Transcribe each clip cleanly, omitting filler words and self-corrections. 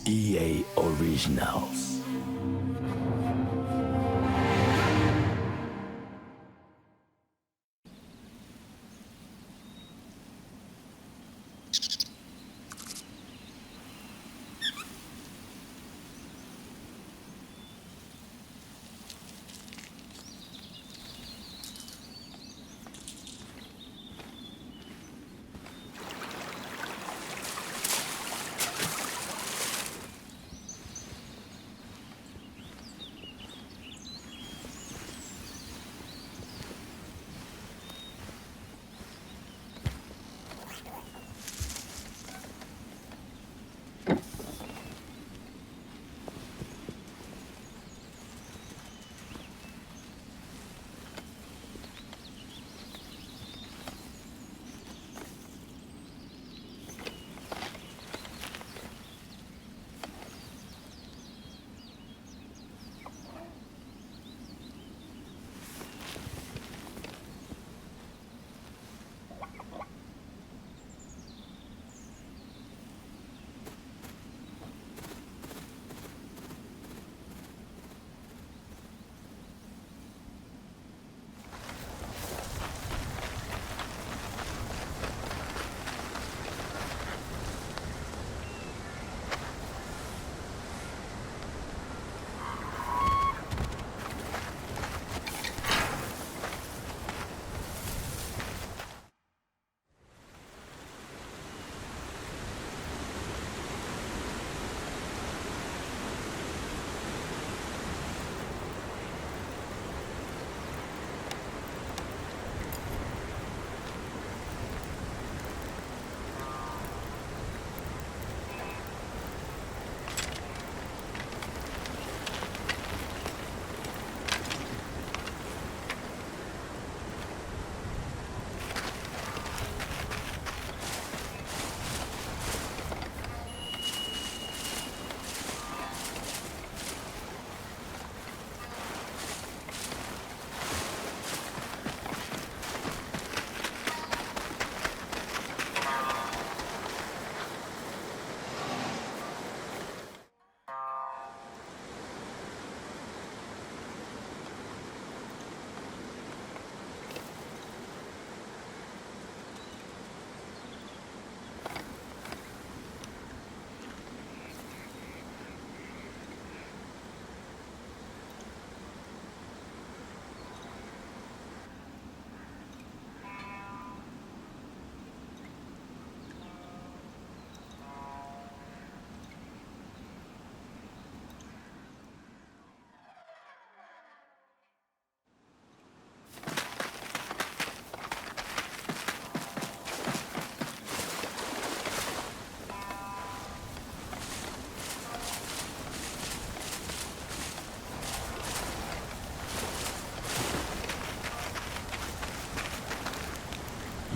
EA Originals.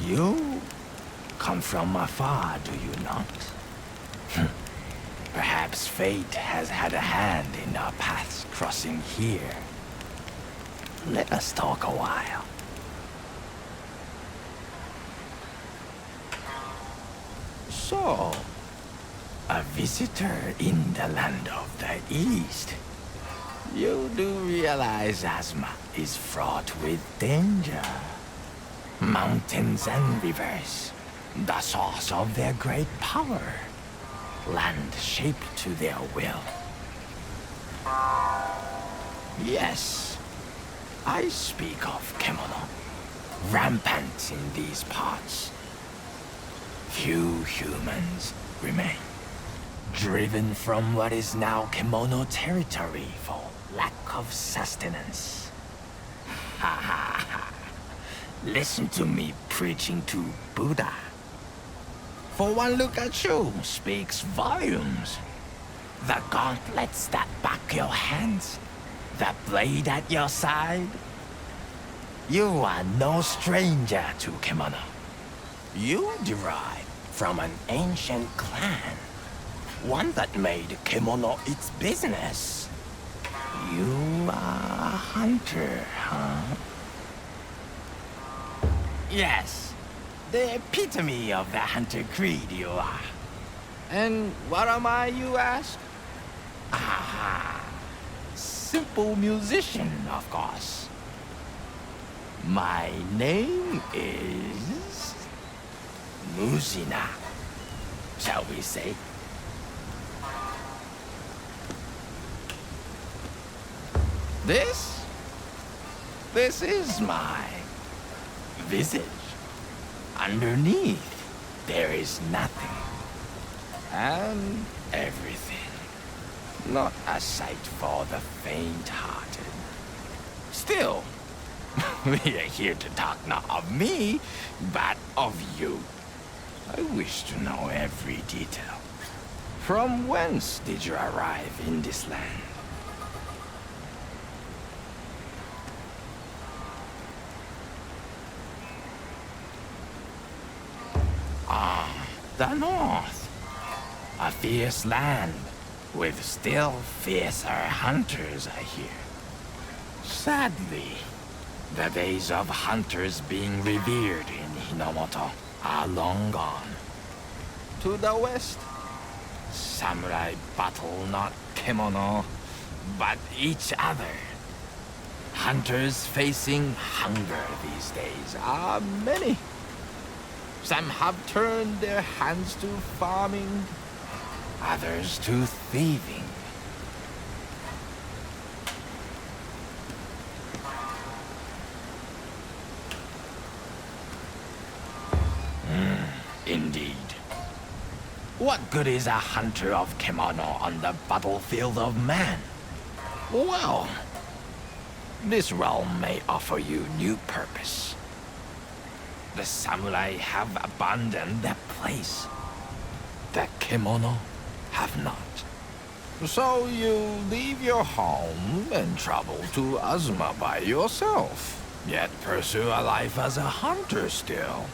You come from afar, do you not? Perhaps fate has had a hand in our paths crossing here. Let us talk a while. So, a visitor in the land of the East. You do realize Asma is fraught with danger. Mountains and rivers, the source of their great power. Land shaped to their will. Yes, I speak of Kemono, rampant in these parts. Few humans remain, driven from what is now Kemono territory for lack of sustenance. Ha ha ha. Listen to me preaching to Buddha. For one look at you speaks volumes. The gauntlets that back your hands, the blade at your side. You are no stranger to Kemono. You derive from an ancient clan, one that made Kemono its business. You are a hunter, huh? Yes, the epitome of the hunter creed you are. And what am I, you ask? Ah, simple musician, of course. My name is Muzina, shall we say? This is my visage. Underneath, there is nothing and everything. Not a sight for the faint-hearted. Still, we are here to talk not of me, but of you. I wish to know every detail. From whence did you arrive in this land? The North. A fierce land with still fiercer hunters, I hear. Sadly, the days of hunters being revered in Hinomoto are long gone. To the west, samurai battle not kemono, but each other. Hunters facing hunger these days are many. Some have turned their hands to farming, others to thieving. Indeed. What good is a hunter of kemono on the battlefield of man? Well, this realm may offer you new purpose. The samurai have abandoned that place. The kemono have not. So you leave your home and travel to Azuma by yourself, yet pursue a life as a hunter still.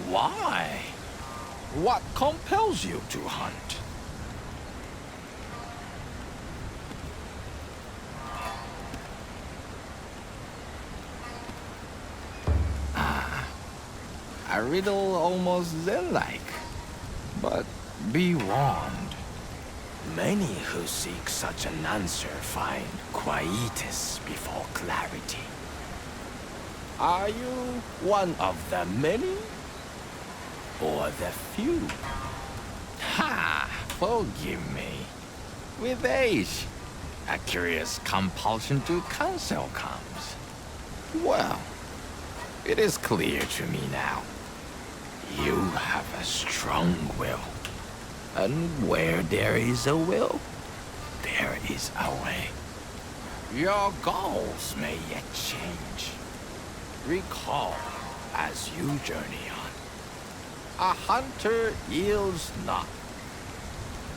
Why? What compels you to hunt? A riddle almost Zen-like. But be warned. Many who seek such an answer find quietus before clarity. Are you one of the many? Or the few? Ha! Forgive me. With age, a curious compulsion to counsel comes. Well, it is clear to me now. You have a strong will. And where there is a will, there is a way. Your goals may yet change. Recall as you journey on. A hunter yields not.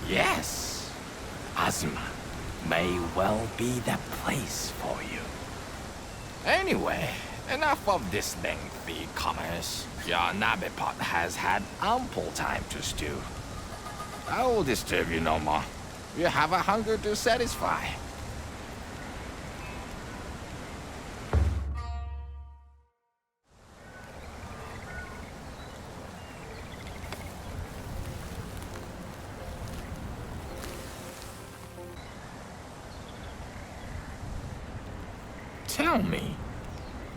Yes, Azuma may well be the place for you. Anyway, enough of this lengthy commerce. Your nabe pot has had ample time to stew. I will disturb you no more. You have a hunger to satisfy. Tell me,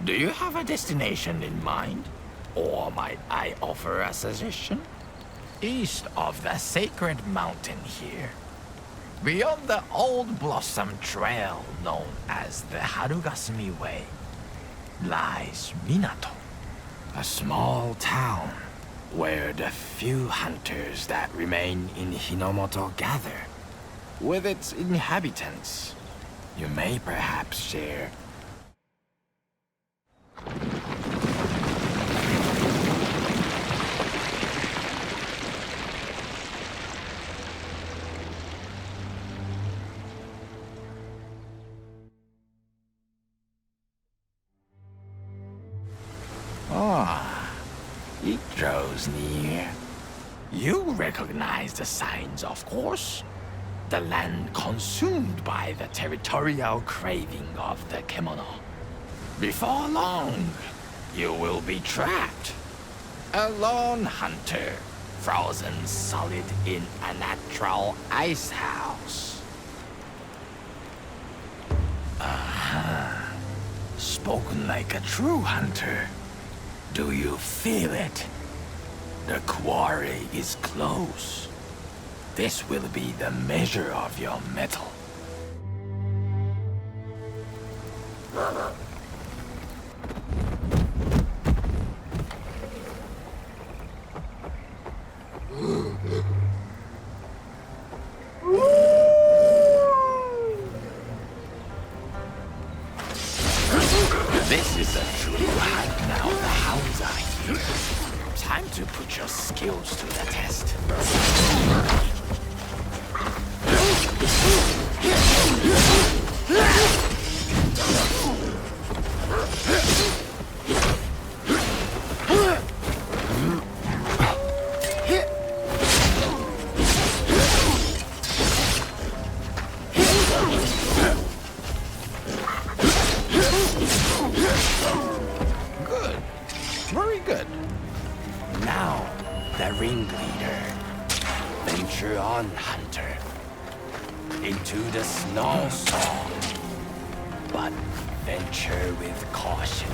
do you have a destination in mind? Or might I offer a suggestion? East of the sacred mountain here, beyond the old blossom trail known as the Harugasumi Way, lies Minato, a small town where the few hunters that remain in Hinomoto gather. With its inhabitants, you may perhaps share it draws near. You recognize the signs, of course. The land consumed by the territorial craving of the kemono. Before long, you will be trapped. A lone hunter, frozen solid in a natural ice house. Spoken like a true hunter. Do you feel it? The quarry is close. This will be the measure of your mettle. This is a true hunt now. The hounds are here. Time to put your skills to the test. Good. Very good. Now, the ringleader. Venture on, hunter. Into the snowstorm. But venture with caution.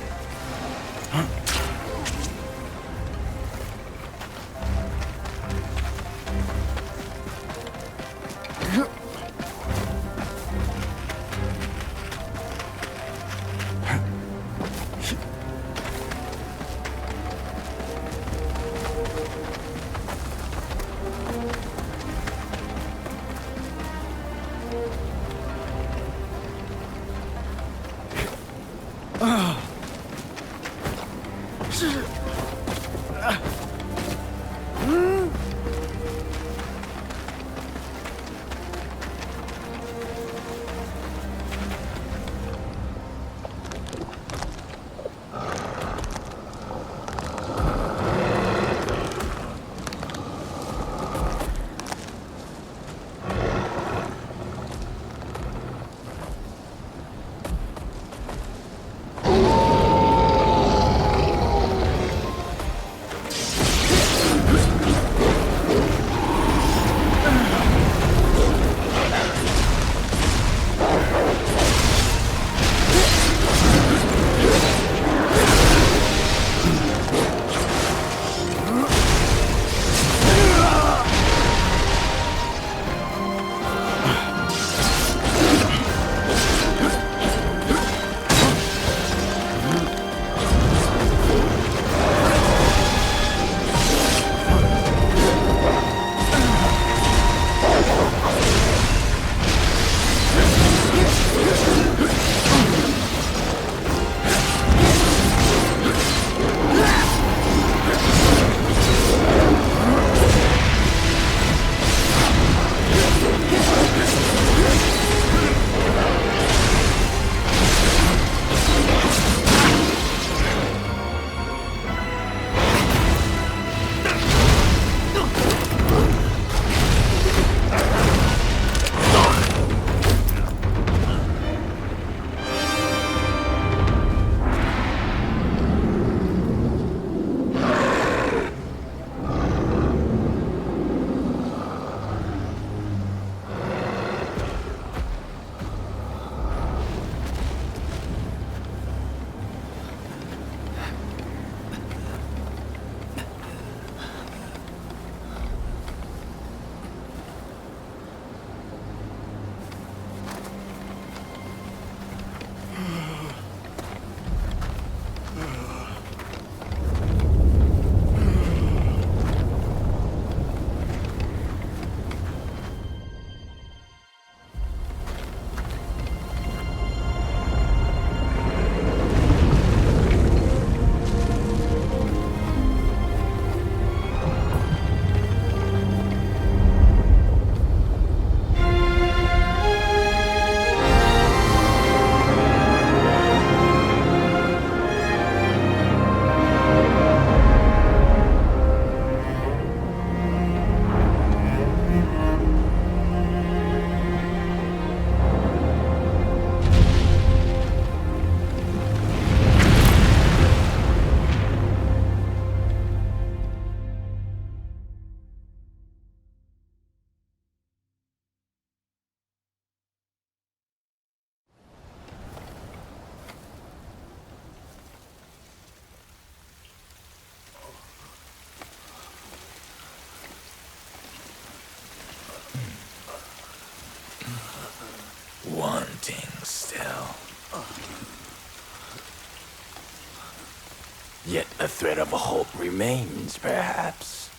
Yet a thread of hope remains, perhaps.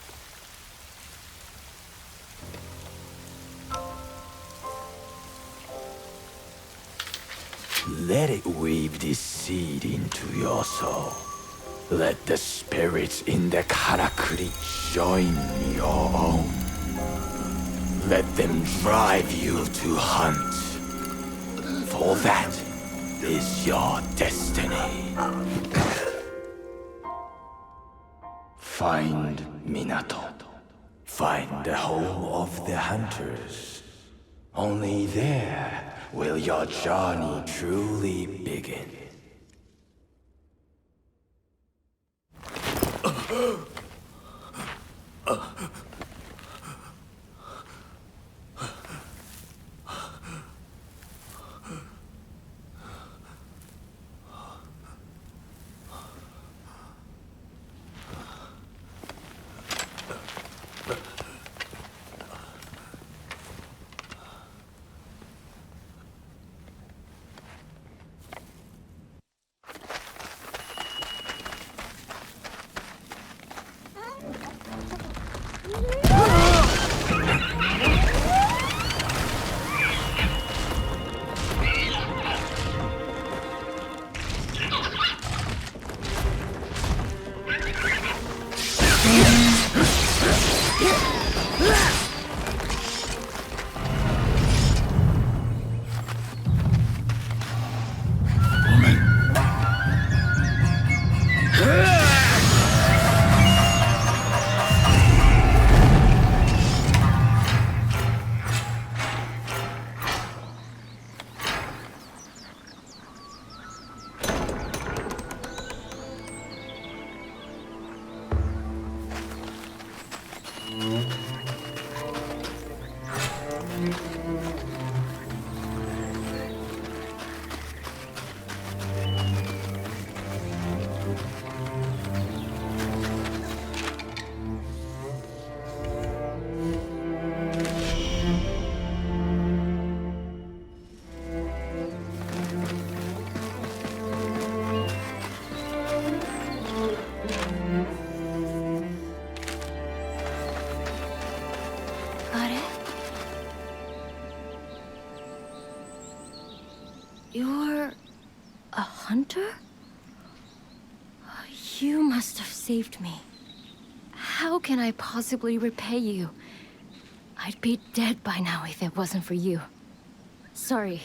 Let it weave this seed into your soul. Let the spirits in the Karakuri join your own. Let them drive you to hunt. For that is your destiny. Find Minato. Find the home of the hunters. Only there will your journey truly begin. You're a hunter? You must have saved me. How can I possibly repay you? I'd be dead by now if it wasn't for you. Sorry,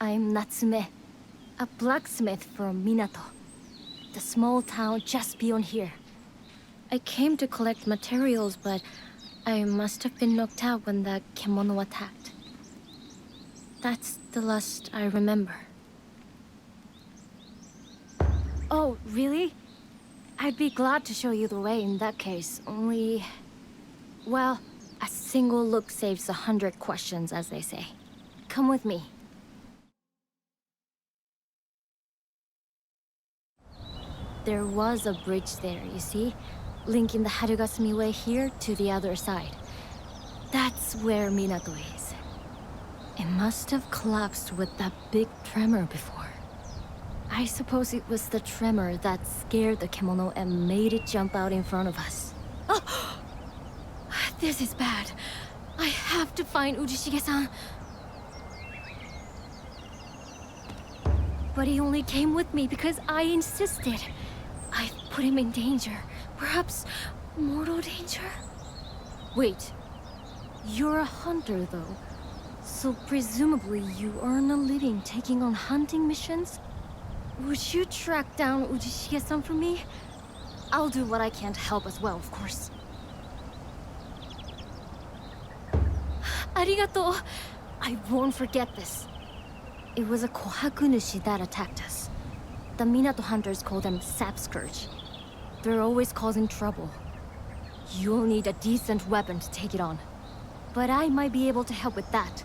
I'm Natsume, a blacksmith from Minato, the small town just beyond here. I came to collect materials, but I must have been knocked out when the kemono attacked. That's the last I remember. Oh, really? I'd be glad to show you the way in that case, only... Well, a single look saves 100 questions, as they say. Come with me. There was a bridge there, you see? Linking the Harugasumi Way here to the other side. That's where Minato is. It must have collapsed with that big tremor before. I suppose it was the tremor that scared the kemono and made it jump out in front of us. Oh! This is bad. I have to find Ujishige-san. But he only came with me because I insisted. I put him in danger. Perhaps mortal danger? Wait. You're a hunter, though. So presumably you earn a living taking on hunting missions? Would you track down Ujishige-san for me? I'll do what I can to help as well, of course. Arigato! I won't forget this. It was a Kohakunushi that attacked us. The Minato hunters call them Sap Scourge. They're always causing trouble. You'll need a decent weapon to take it on. But I might be able to help with that.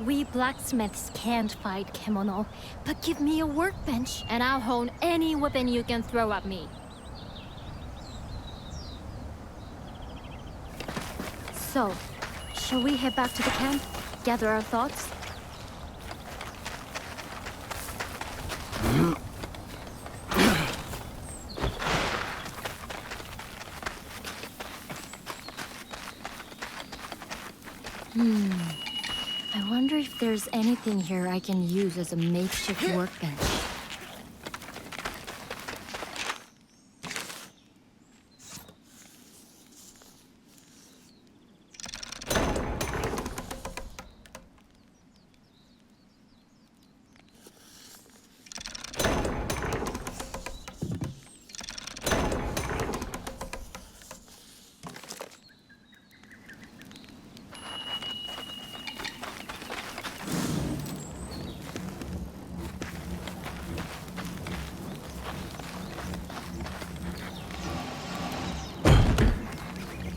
We blacksmiths can't fight kemono, but give me a workbench and I'll hone any weapon you can throw at me. So, shall we head back to the camp? Gather our thoughts? I wonder if there's anything here I can use as a makeshift workbench.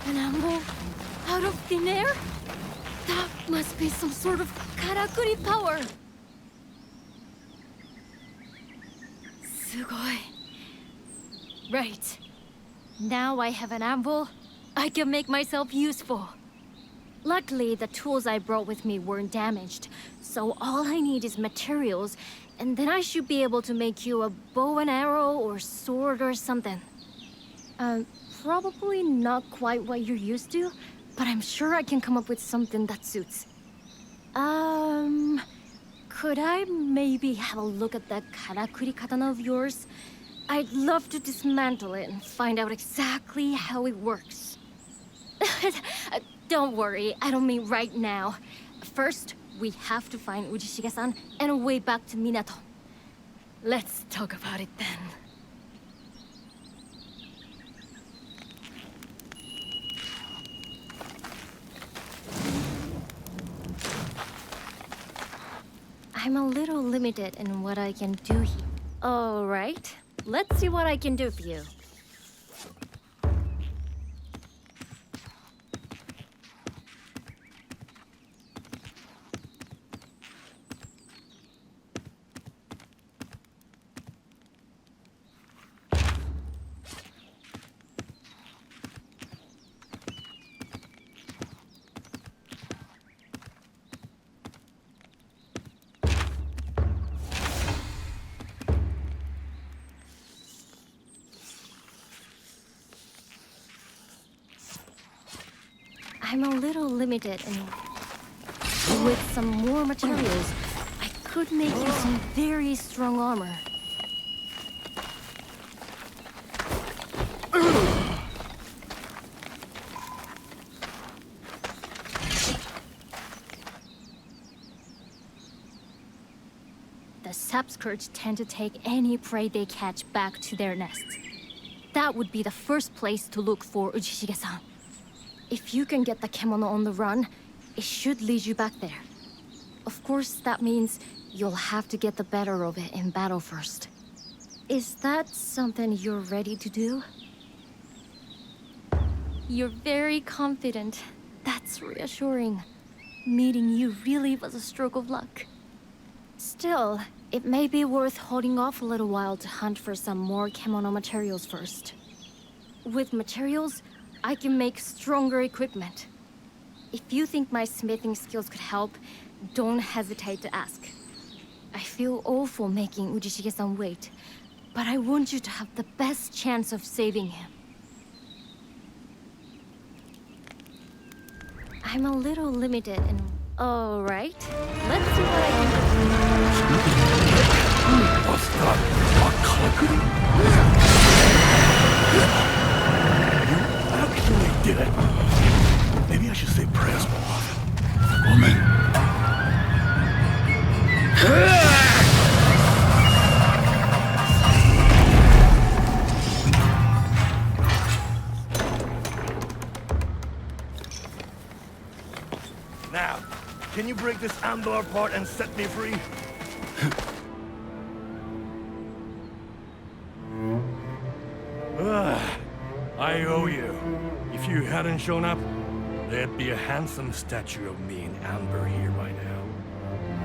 An anvil out of thin air? That must be some sort of karakuri power. Sugoi. Right. Now I have an anvil, I can make myself useful. Luckily, the tools I brought with me weren't damaged, so all I need is materials, and then I should be able to make you a bow and arrow or sword or something. Probably not quite what you're used to, but I'm sure I can come up with something that suits. Could I maybe have a look at that karakuri katana of yours? I'd love to dismantle it and find out exactly how it works. Don't worry, I don't mean right now. First, we have to find Ujishige-san and a way back to Minato. Let's talk about it then. I'm a little limited in what I can do here. All right, let's see what I can do for you. I'm a little limited in... With some more materials, I could make you some very strong armor. The sapskirts tend to take any prey they catch back to their nests. That would be the first place to look for Ujishige-san. If you can get the kemono on the run, it should lead you back there. Of course, that means you'll have to get the better of it in battle first. Is that something you're ready to do? You're very confident. That's reassuring. Meeting you really was a stroke of luck. Still, it may be worth holding off a little while to hunt for some more kemono materials first. With materials, I can make stronger equipment. If you think my smithing skills could help, don't hesitate to ask. I feel awful making Ujishige-san wait, but I want you to have the best chance of saving him. I'm a little limited in... All right, let's see what I can do. What's that? Actually did it. Maybe I should say prayers more often. Woman. Now, can you break this anvil apart and set me free? I owe you. If you hadn't shown up, there'd be a handsome statue of me in amber here by now.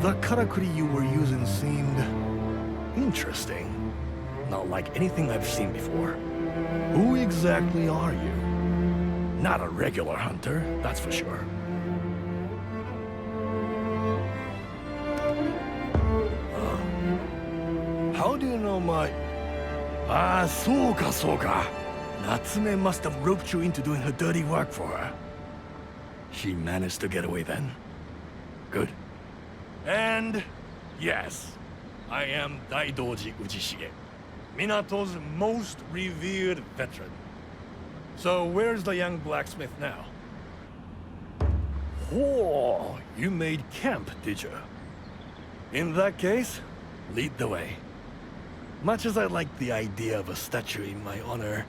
The karakuri you were using seemed... interesting. Not like anything I've seen before. Who exactly are you? Not a regular hunter, that's for sure. How do you know my... Ah, soka, soka. Natsume must have roped you into doing her dirty work for her. He managed to get away then. Good. And yes, I am Daidoji Ujishige, Minato's most revered veteran. So where's the young blacksmith now? Oh, you made camp, did you? In that case, lead the way. Much as I like the idea of a statue in my honor,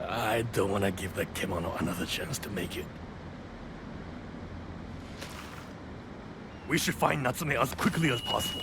I don't want to give the kimono another chance to make it. We should find Natsume as quickly as possible.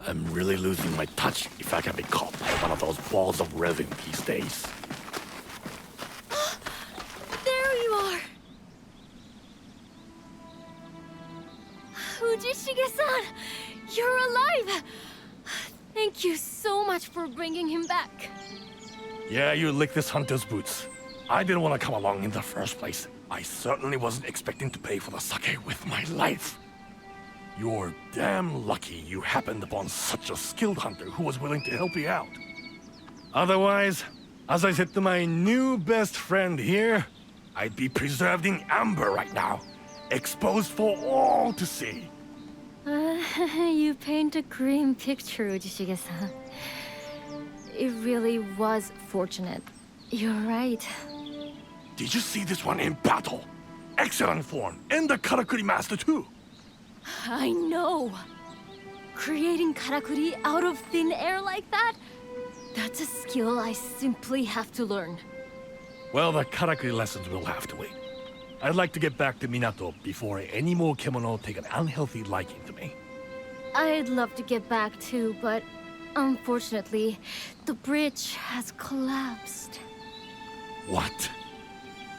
I'm really losing my touch if I can be caught by one of those balls of resin these days. There you are! Ujishige-san! You're alive! Thank you so much for bringing him back. Yeah, you licked this hunter's boots. I didn't want to come along in the first place. I certainly wasn't expecting to pay for the sake with my life. You're damn lucky you happened upon such a skilled hunter who was willing to help you out. Otherwise, as I said to my new best friend here, I'd be preserved in amber right now, exposed for all to see. You paint a grim picture, Ujishige-san. It really was fortunate. You're right. Did you see this one in battle? Excellent form, and the Karakuri master too. I know! Creating karakuri out of thin air like that? That's a skill I simply have to learn. Well, the Karakuri lessons will have to wait. I'd like to get back to Minato before any more kimono take an unhealthy liking to me. I'd love to get back too, but unfortunately, the bridge has collapsed. What?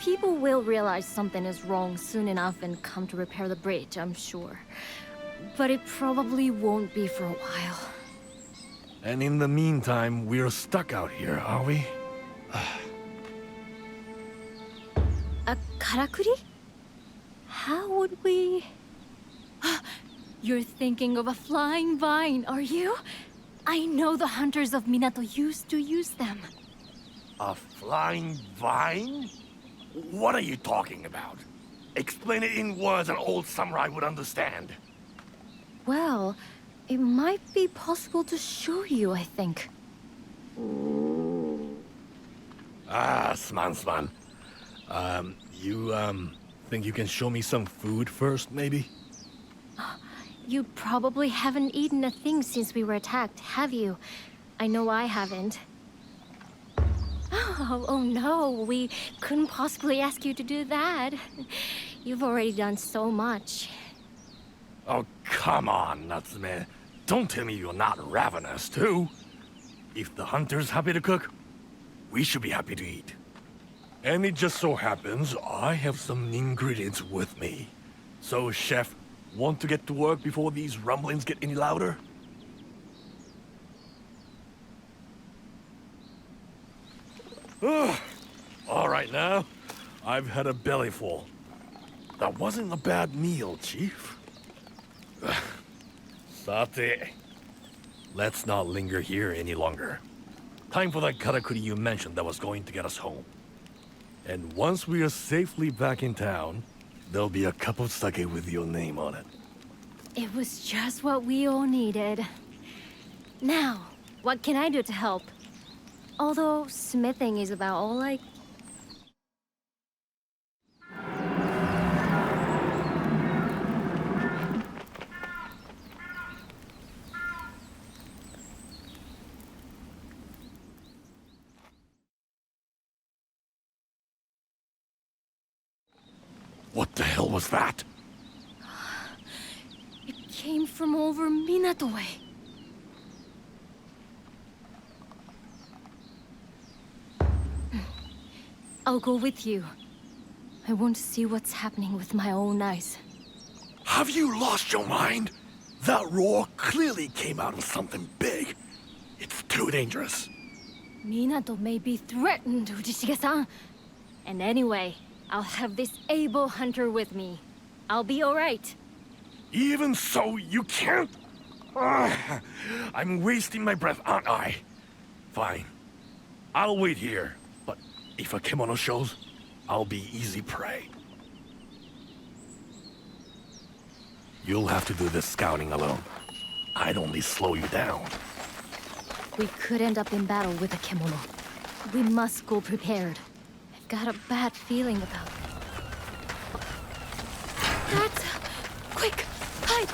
People will realize something is wrong soon enough and come to repair the bridge, I'm sure. But it probably won't be for a while. And in the meantime, we're stuck out here, are we? A karakuri? How would we... You're thinking of a flying vine, are you? I know the hunters of Minato used to use them. A flying vine? What are you talking about? Explain it in words an old samurai would understand. Well, it might be possible to show you, I think. Ah, sman. You think you can show me some food first, maybe? You probably haven't eaten a thing since we were attacked, have you? I know I haven't. Oh no, we couldn't possibly ask you to do that. You've already done so much. Oh, come on, Natsume. Don't tell me you're not ravenous, too. If the hunter's happy to cook, we should be happy to eat. And it just so happens I have some ingredients with me. So, chef, want to get to work before these rumblings get any louder? All right now, I've had a bellyful. That wasn't a bad meal, Chief. Sate. Let's not linger here any longer. Time for that karakuri you mentioned that was going to get us home. And once we are safely back in town, there'll be a cup of sake with your name on it. It was just what we all needed. Now, what can I do to help? Although smithing is about all I... What the hell was that? It came from over Minato way. I'll go with you. I want to see what's happening with my own eyes. Have you lost your mind? That roar clearly came out of something big. It's too dangerous. Minato may be threatened, Uchishige-san. And anyway, I'll have this able hunter with me. I'll be alright. Even so, you can't... I'm wasting my breath, aren't I? Fine. I'll wait here. But if a kimono shows, I'll be easy prey. You'll have to do this scouting alone. I'd only slow you down. We could end up in battle with a kimono. We must go prepared. I've got a bad feeling about it. That's... Quick! Hide!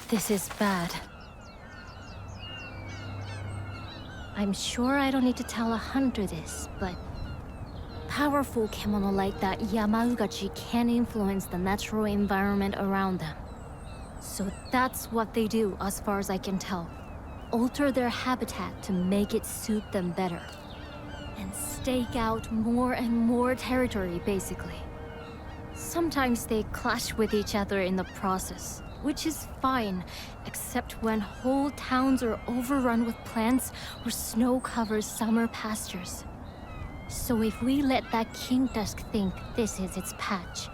This is bad. I'm sure I don't need to tell a hunter this, but powerful kimono like that Yamaugachi can influence the natural environment around them. So that's what they do, as far as I can tell. Alter their habitat to make it suit them better. And stake out more and more territory, basically. Sometimes they clash with each other in the process, which is fine, except when whole towns are overrun with plants or snow covers summer pastures. So if we let that King Dusk think this is its patch,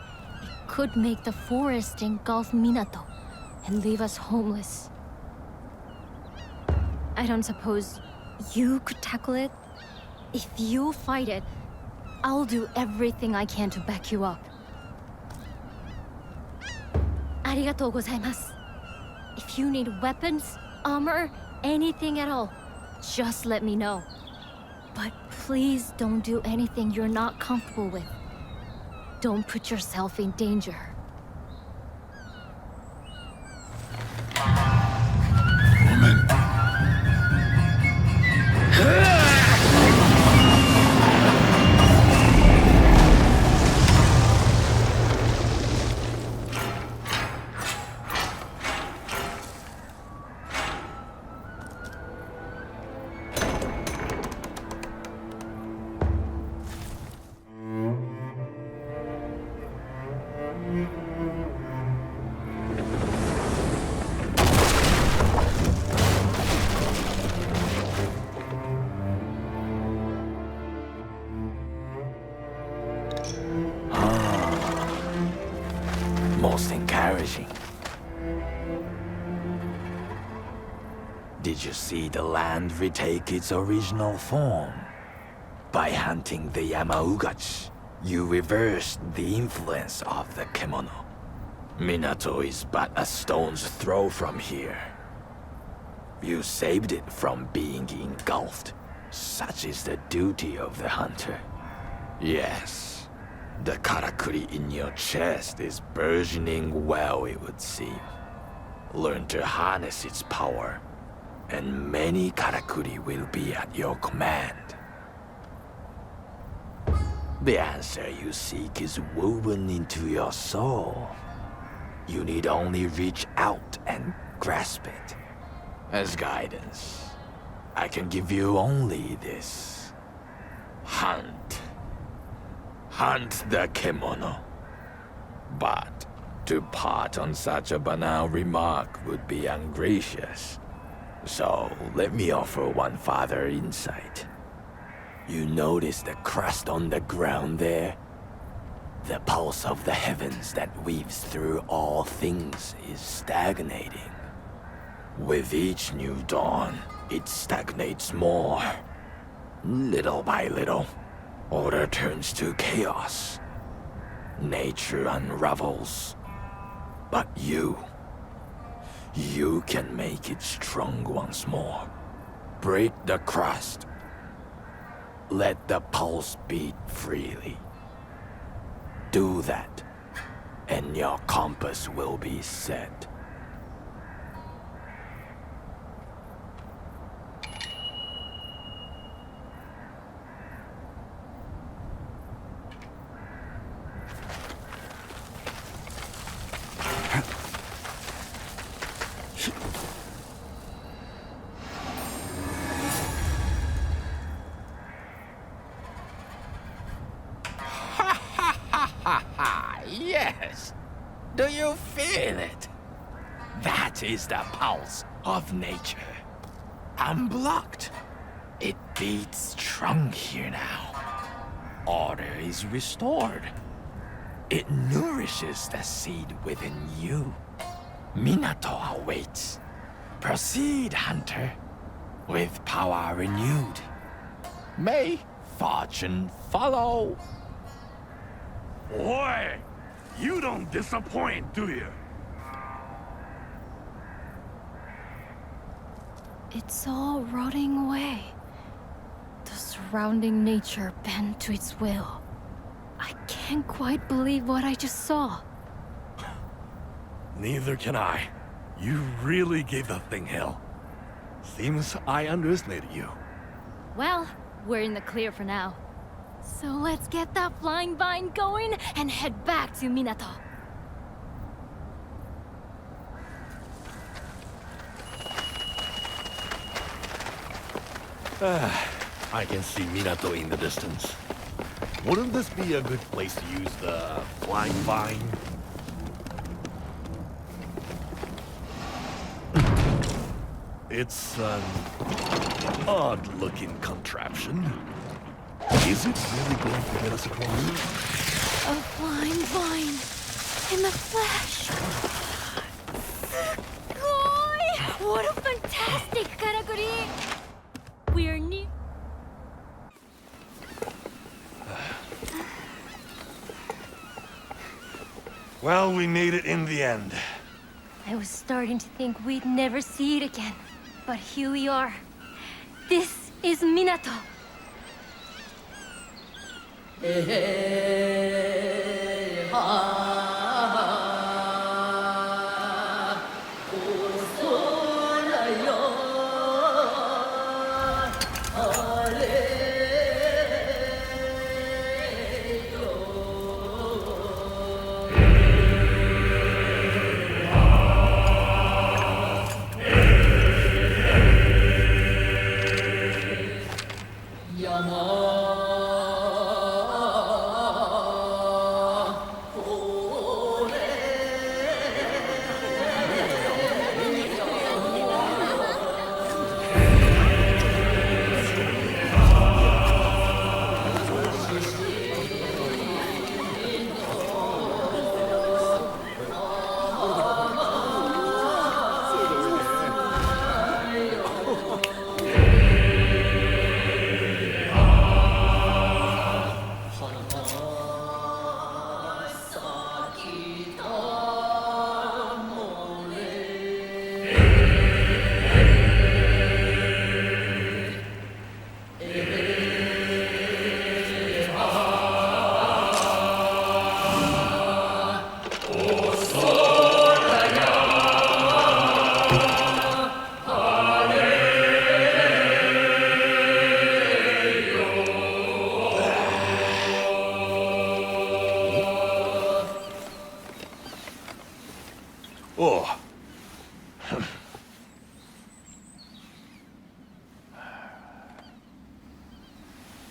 it could make the forest engulf Minato and leave us homeless. I don't suppose you could tackle it? If you fight it, I'll do everything I can to back you up. Arigatou gozaimasu. If you need weapons, armor, anything at all, just let me know. But please don't do anything you're not comfortable with. Don't put yourself in danger. Woman. Most encouraging. Did you see the land retake its original form? By hunting the Yamaugachi, you reversed the influence of the kimono. Minato is but a stone's throw from here. You saved it from being engulfed. Such is the duty of the hunter. Yes. The karakuri in your chest is burgeoning well, it would seem. Learn to harness its power, and many karakuri will be at your command. The answer you seek is woven into your soul. You need only reach out and grasp it. As guidance, I can give you only this. Hunt. Hunt the kimono. But to part on such a banal remark would be ungracious. So let me offer one further insight. You notice the crust on the ground there? The pulse of the heavens that weaves through all things is stagnating. With each new dawn, it stagnates more. Little by little, order turns to chaos. Nature unravels. But you can make it strong once more. Break the crust. Let the pulse beat freely. Do that, and your compass will be set. Yes! Do you feel it? That is the pulse of nature. Unblocked. It beats strong here now. Order is restored. It nourishes the seed within you. Minato awaits. Proceed, hunter. With power renewed. May fortune follow. Boy, you don't disappoint, do you? It's all rotting away. The surrounding nature bent to its will. I can't quite believe what I just saw. Neither can I. You really gave the thing hell. Seems I underestimated you. Well, we're in the clear for now. So let's get that flying vine going and head back to Minato. I can see Minato in the distance. Wouldn't this be a good place to use the flying vine? It's an odd-looking contraption. Is it really going to get us across? A flying vine in the flesh. Sugoi! What a fantastic karakuri! We're new. Well, we made it in the end. I was starting to think we'd never see it again. But here we are. This is Minato. Oh.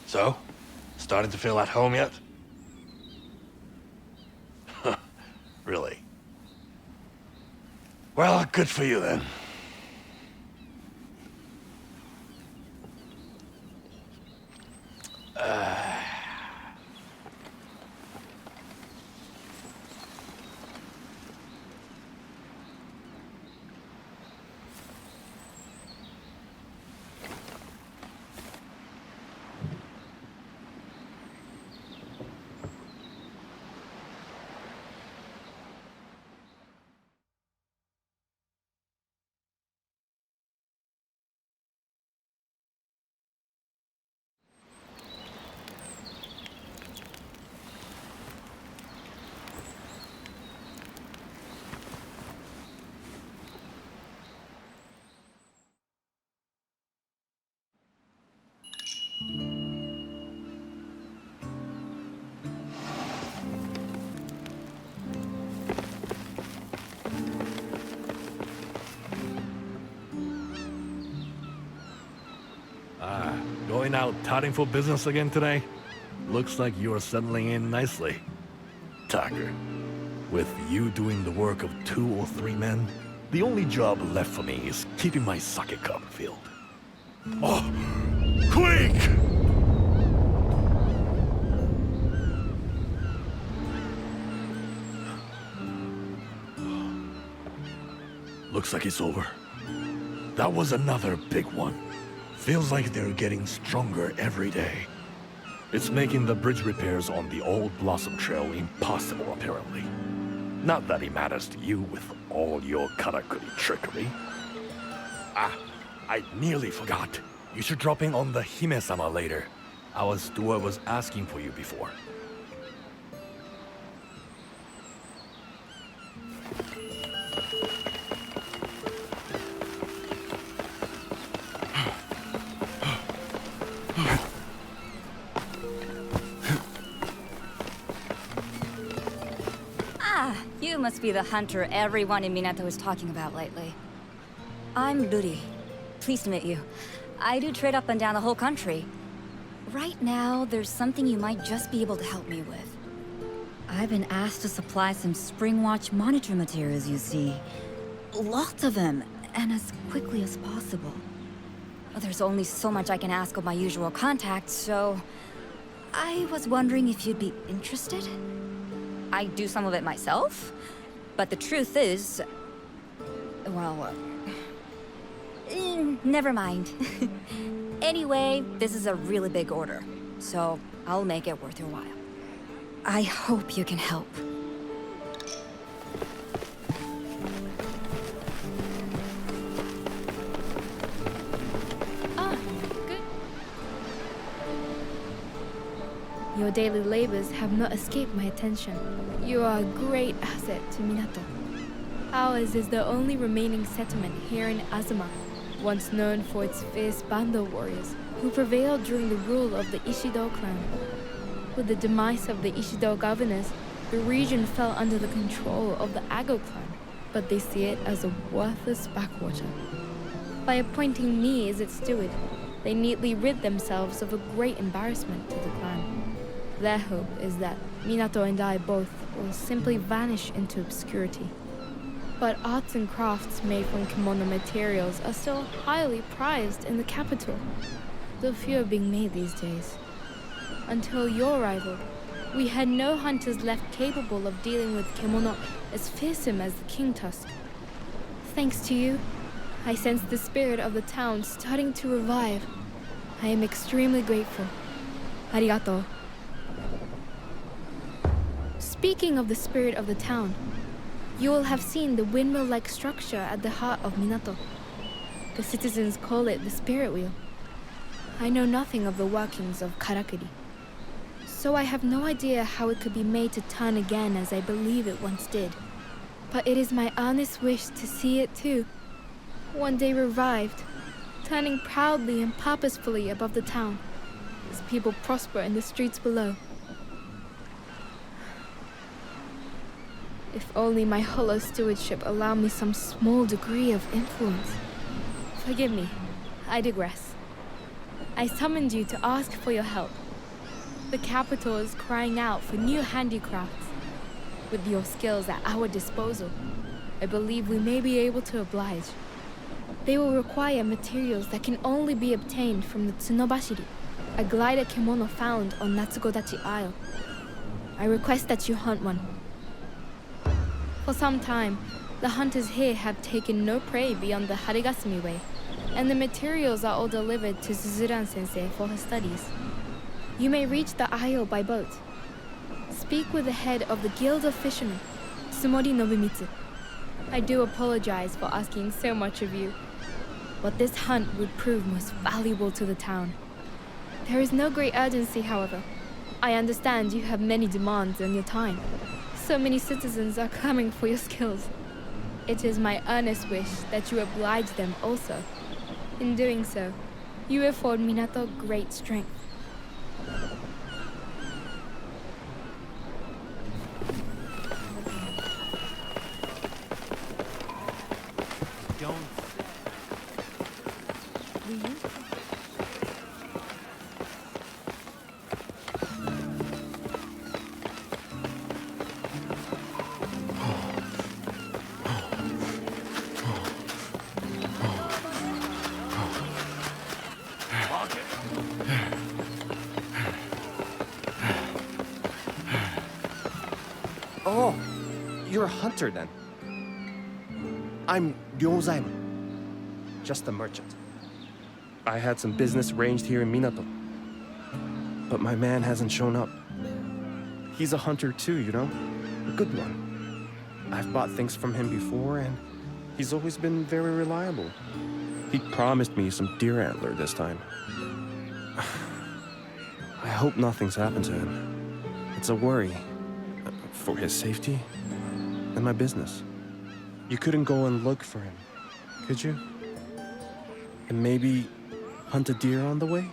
So? Starting to feel at home yet? Really? Well, good for you then. Going out touting for business again today? Looks like you're settling in nicely. Tucker, with you doing the work of 2 or 3 men, the only job left for me is keeping my sake cup filled. Oh, quick! Looks like it's over. That was another big one. Feels like they're getting stronger every day. It's making the bridge repairs on the old Blossom Trail impossible, apparently. Not that it matters to you with all your karakuri trickery. Ah, I nearly forgot. You should drop in on the Hime-sama later. Our steward was asking for you before. You must be the hunter everyone in Minato is talking about lately. I'm Ruri. Pleased to meet you. I do trade up and down the whole country. Right now, there's something you might just be able to help me with. I've been asked to supply some Springwatch monitor materials, you see. Lots of them, and as quickly as possible. There's only so much I can ask of my usual contacts, so... I was wondering if you'd be interested? I do some of it myself, but the truth is... well... never mind. Anyway, this is a really big order, so I'll make it worth your while. I hope you can help. Good. Your daily labors have not escaped my attention. You are a great asset to Minato. Ours is the only remaining settlement here in Azuma, once known for its fierce Bando warriors, who prevailed during the rule of the Ishido clan. With the demise of the Ishido governors, the region fell under the control of the Ago clan, but they see it as a worthless backwater. By appointing me as its steward, they neatly rid themselves of a great embarrassment to the clan. Their hope is that Minato and I both will simply vanish into obscurity. But arts and crafts made from kimono materials are still highly prized in the capital, though few are being made these days. Until your arrival, we had no hunters left capable of dealing with kimono as fearsome as the king tusk. Thanks to you, I sense the spirit of the town starting to revive. I am extremely grateful. Arigato. Speaking of the spirit of the town, you will have seen the windmill-like structure at the heart of Minato. The citizens call it the Spirit Wheel. I know nothing of the workings of Karakuri, so I have no idea how it could be made to turn again as I believe it once did. But it is my earnest wish to see it too, one day revived, turning proudly and purposefully above the town, as people prosper in the streets below. If only my hollow stewardship allowed me some small degree of influence. Forgive me, I digress. I summoned you to ask for your help. The capital is crying out for new handicrafts. With your skills at our disposal, I believe we may be able to oblige. They will require materials that can only be obtained from the Tsunobashiri, a glider kimono found on Natsugodachi Isle. I request that you hunt one. For some time, the hunters here have taken no prey beyond the Harigasumi Way, and the materials are all delivered to Suzuran-sensei for her studies. You may reach the isle by boat. Speak with the head of the Guild of Fishermen, Tsumori Nobumitsu. I do apologize for asking so much of you, but this hunt would prove most valuable to the town. There is no great urgency, however. I understand you have many demands on your time. So many citizens are coming for your skills. It is my earnest wish that you oblige them also. In doing so, you afford Minato great strength. Oh, you're a hunter then. I'm Ryozaemon, just a merchant. I had some business arranged here in Minato, but my man hasn't shown up. He's a hunter too, you know? A good one. I've bought things from him before, and he's always been very reliable. He promised me some deer antler this time. I hope nothing's happened to him. It's a worry. For his safety and my business. You couldn't go and look for him, could you? And maybe hunt a deer on the way?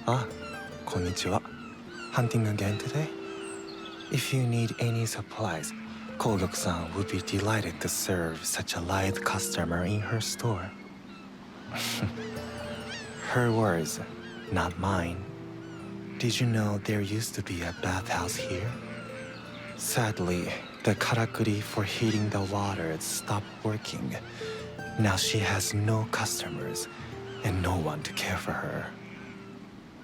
Ah, konnichiwa. Hunting again today? If you need any supplies, Kogok-san would be delighted to serve such a light customer in her store. Her words, not mine. Did you know there used to be a bathhouse here? Sadly, the karakuri for heating the water stopped working. Now she has no customers and no one to care for her.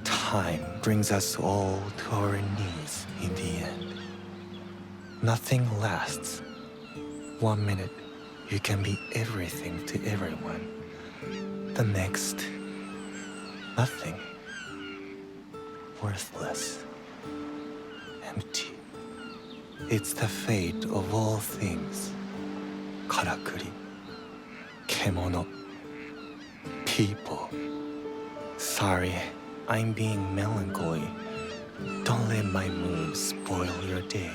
Time brings us all to our knees in the end. Nothing lasts. 1 minute, you can be everything to everyone. The next, nothing. Worthless. Empty. It's the fate of all things. Karakuri. Kemono. People. Sorry, I'm being melancholy. Don't let my mood spoil your day.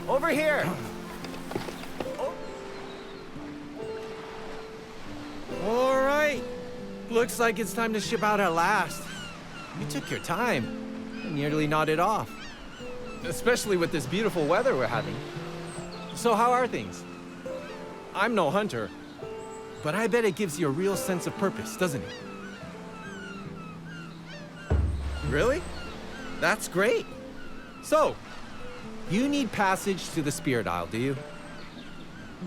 Over here! All right. Looks like it's time to ship out at last. You took your time and nearly nodded off. Especially with this beautiful weather we're having. So how are things? I'm no hunter, but I bet it gives you a real sense of purpose, doesn't it? Really? That's great. So, you need passage to the Spirit Isle, do you?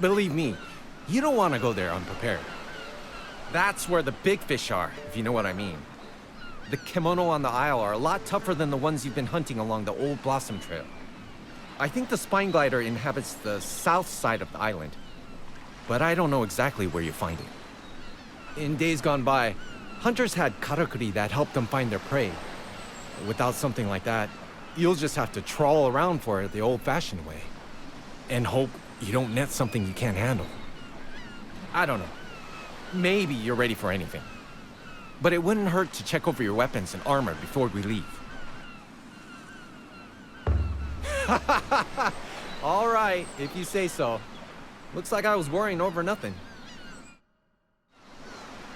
Believe me, you don't want to go there unprepared. That's where the big fish are, if you know what I mean. The kemono on the Isle are a lot tougher than the ones you've been hunting along the old Blossom Trail. I think the spine glider inhabits the south side of the island, but I don't know exactly where you find it. In days gone by, hunters had karakuri that helped them find their prey. Without something like that, you'll just have to trawl around for it the old-fashioned way. And hope you don't net something you can't handle. I don't know. Maybe you're ready for anything. But it wouldn't hurt to check over your weapons and armor before we leave. All right, if you say so. Looks like I was worrying over nothing.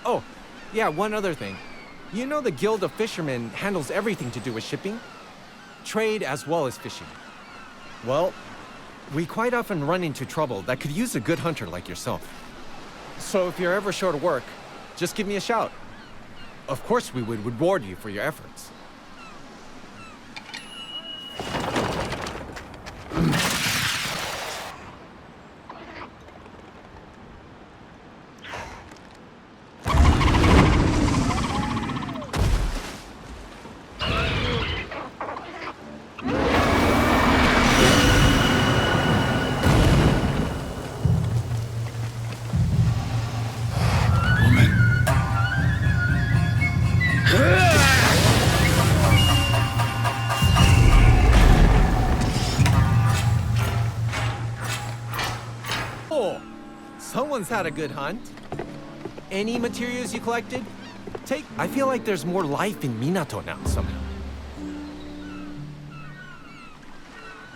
Oh, yeah, one other thing. You know the Guild of Fishermen handles everything to do with shipping? Trade as well as fishing. Well, we quite often run into trouble that could use a good hunter like yourself. So if you're ever short of work, just give me a shout. Of course we would reward you for your efforts. Someone's had a good hunt. Any materials you collected? Take. I feel like there's more life in Minato now, somehow.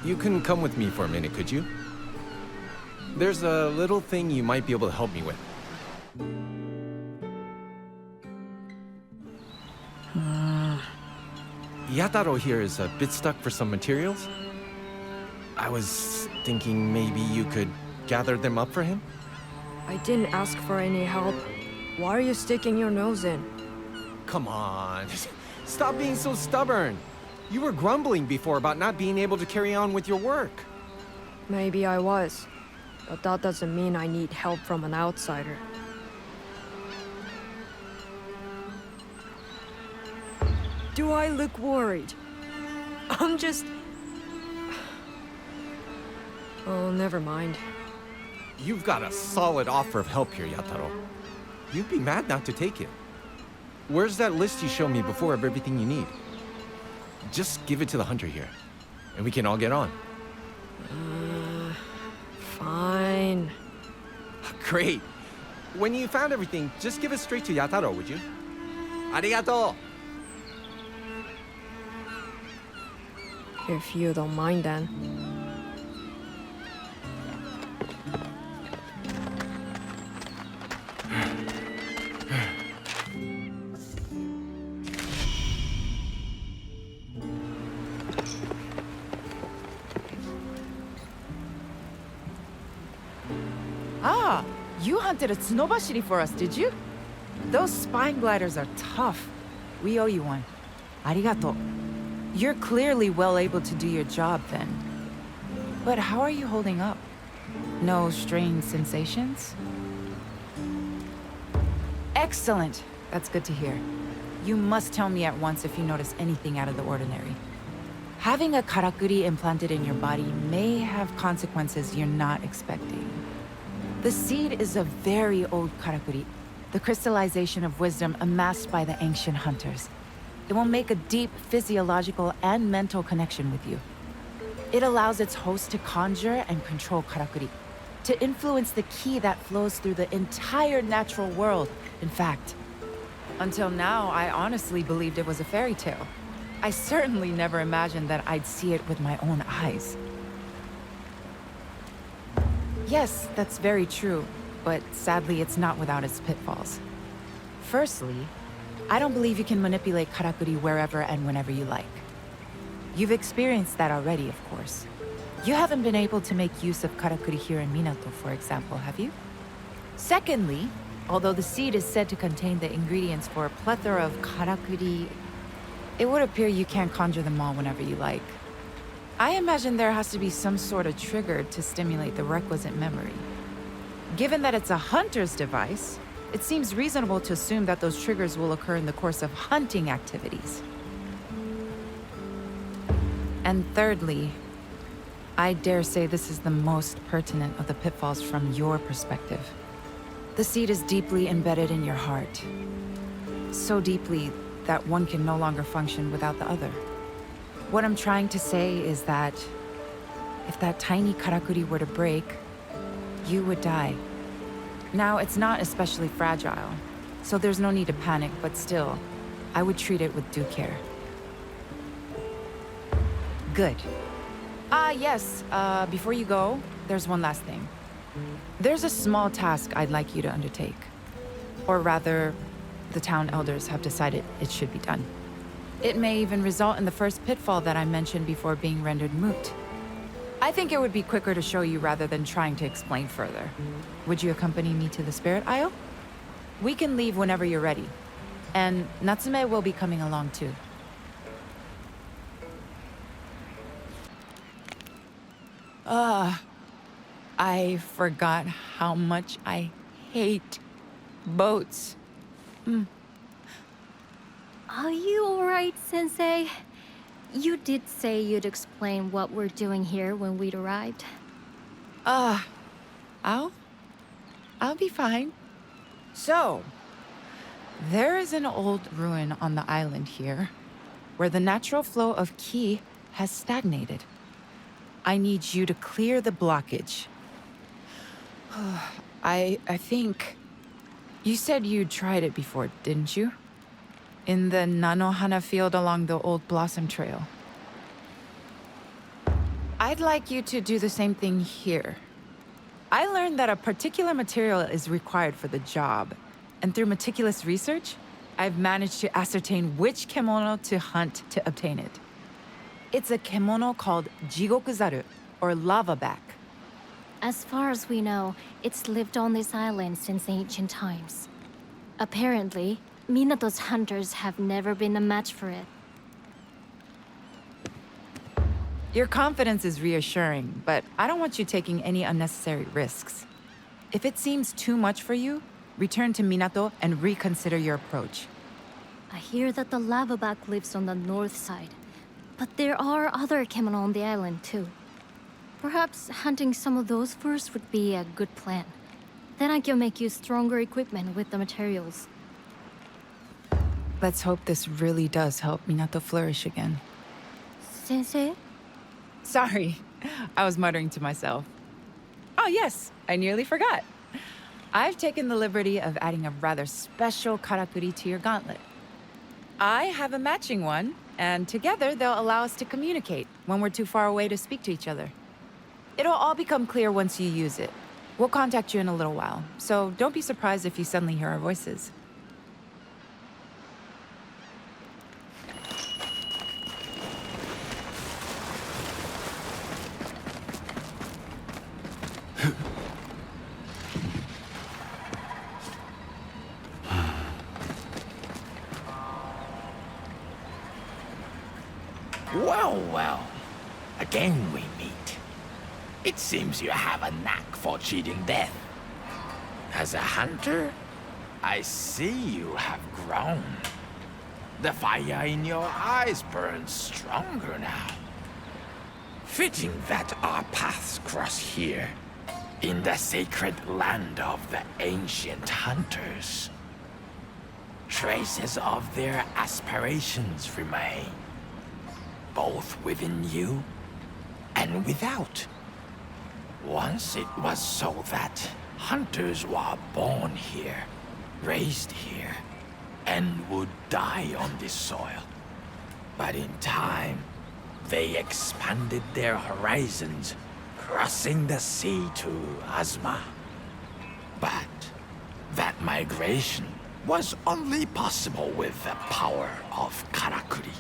You can come with me for a minute, could you? There's a little thing you might be able to help me with. Yataro here is a bit stuck for some materials. I was thinking maybe you could gather them up for him? I didn't ask for any help. Why are you sticking your nose in? Come on. Stop being so stubborn. You were grumbling before about not being able to carry on with your work. Maybe I was, but that doesn't mean I need help from an outsider. Do I look worried? I'm just... Oh, never mind. You've got a solid offer of help here, Yataro. You'd be mad not to take it. Where's that list you showed me before of everything you need? Just give it to the hunter here, and we can all get on. Fine. Great. When you found everything, just give it straight to Yataro, would you? Arigato! If you don't mind then. Ah, you hunted a Tsunobashiri for us, did you? Those spine gliders are tough. We owe you one. Arigato. You're clearly well able to do your job then. But how are you holding up? No strange sensations? Excellent. That's good to hear. You must tell me at once if you notice anything out of the ordinary. Having a karakuri implanted in your body may have consequences you're not expecting. The seed is a very old karakuri, the crystallization of wisdom amassed by the ancient hunters. It will make a deep physiological and mental connection with you. It allows its host to conjure and control karakuri, to influence the ki that flows through the entire natural world, in fact. Until now, I honestly believed it was a fairy tale. I certainly never imagined that I'd see it with my own eyes. Yes, that's very true, but sadly it's not without its pitfalls. Firstly, I don't believe you can manipulate karakuri wherever and whenever you like. You've experienced that already, of course. You haven't been able to make use of karakuri here in Minato, for example, have you? Secondly, although the seed is said to contain the ingredients for a plethora of karakuri, it would appear you can't conjure them all whenever you like. I imagine there has to be some sort of trigger to stimulate the requisite memory. Given that it's a hunter's device, it seems reasonable to assume that those triggers will occur in the course of hunting activities. And thirdly, I dare say this is the most pertinent of the pitfalls from your perspective. The seed is deeply embedded in your heart. So deeply that one can no longer function without the other. What I'm trying to say is that if that tiny karakuri were to break, you would die. Now, it's not especially fragile, so there's no need to panic, but still, I would treat it with due care. Good. Yes, before you go, there's one last thing. There's a small task I'd like you to undertake. Or rather, the town elders have decided it should be done. It may even result in the first pitfall that I mentioned before being rendered moot. I think it would be quicker to show you rather than trying to explain further. Would you accompany me to the Spirit Isle? We can leave whenever you're ready. And Natsume will be coming along too. I forgot how much I hate boats. Are you alright, Sensei? You did say you'd explain what we're doing here when we'd arrived. I'll be fine. So, there is an old ruin on the island here, where the natural flow of ki has stagnated. I need you to clear the blockage. I think... You said you tried it before, didn't you? In the Nanohana field along the old Blossom Trail. I'd like you to do the same thing here. I learned that a particular material is required for the job, and through meticulous research, I've managed to ascertain which kemono to hunt to obtain it. It's a kemono called Jigokuzaru, or lava back. As far as we know, it's lived on this island since ancient times. Apparently, Minato's hunters have never been a match for it. Your confidence is reassuring, but I don't want you taking any unnecessary risks. If it seems too much for you, return to Minato and reconsider your approach. I hear that the lavaback lives on the north side, but there are other kemono on the island too. Perhaps hunting some of those first would be a good plan. Then I can make you stronger equipment with the materials. Let's hope this really does help Minato flourish again. Sensei? Sorry, I was muttering to myself. Oh yes, I nearly forgot. I've taken the liberty of adding a rather special karakuri to your gauntlet. I have a matching one, and together they'll allow us to communicate when we're too far away to speak to each other. It'll all become clear once you use it. We'll contact you in a little while, so don't be surprised if you suddenly hear our voices. Well, well. Again we meet. It seems you have a knack for cheating death. As a hunter, I see you have grown. The fire in your eyes burns stronger now. Fitting that our paths cross here, in the sacred land of the ancient hunters. Traces of their aspirations remain, both within you and without. Once it was so that hunters were born here, raised here, and would die on this soil. But in time, they expanded their horizons, crossing the sea to Azuma. But that migration was only possible with the power of Karakuri.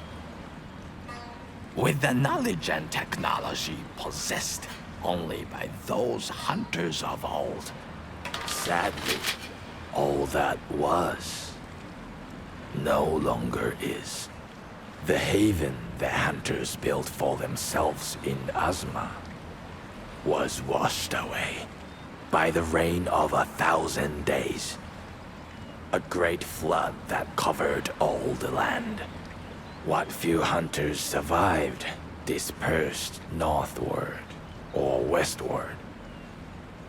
With the knowledge and technology possessed only by those hunters of old. Sadly, all that was no longer is. The haven the hunters built for themselves in Azuma was washed away by the rain of 1,000 days. A great flood that covered all the land. What few hunters survived dispersed northward or westward,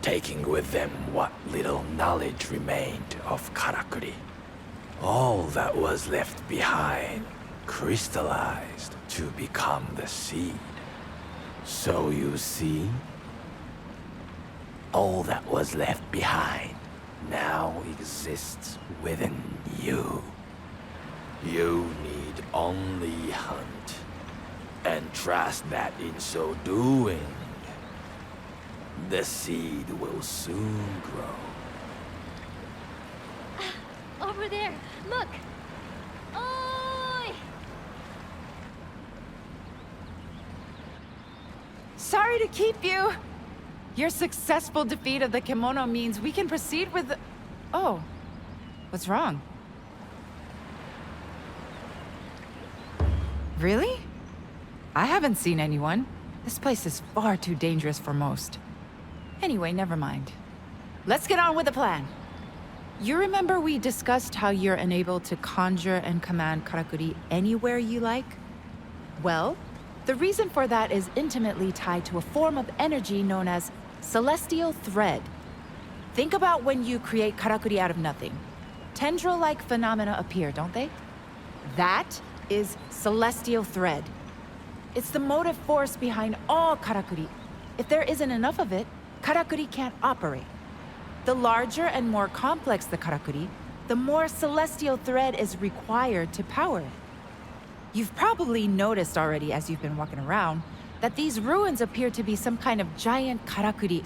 taking with them what little knowledge remained of Karakuri. All that was left behind crystallized to become the seed. So you see, all that was left behind now exists within you. You need only hunt, and trust that in so doing, the seed will soon grow. Over there! Look! Oi! Sorry to keep you. Your successful defeat of the kemono means we can proceed with the... Oh, what's wrong? Really? I haven't seen anyone. This place is far too dangerous for most. Anyway, never mind. Let's get on with the plan. You remember we discussed how you're enabled to conjure and command Karakuri anywhere you like? Well, the reason for that is intimately tied to a form of energy known as celestial thread. Think about when you create Karakuri out of nothing. Tendril-like phenomena appear, don't they? That is celestial thread. It's the motive force behind all Karakuri. If there isn't enough of it, Karakuri can't operate. The larger and more complex the Karakuri, the more celestial thread is required to power it. You've probably noticed already as you've been walking around that these ruins appear to be some kind of giant Karakuri.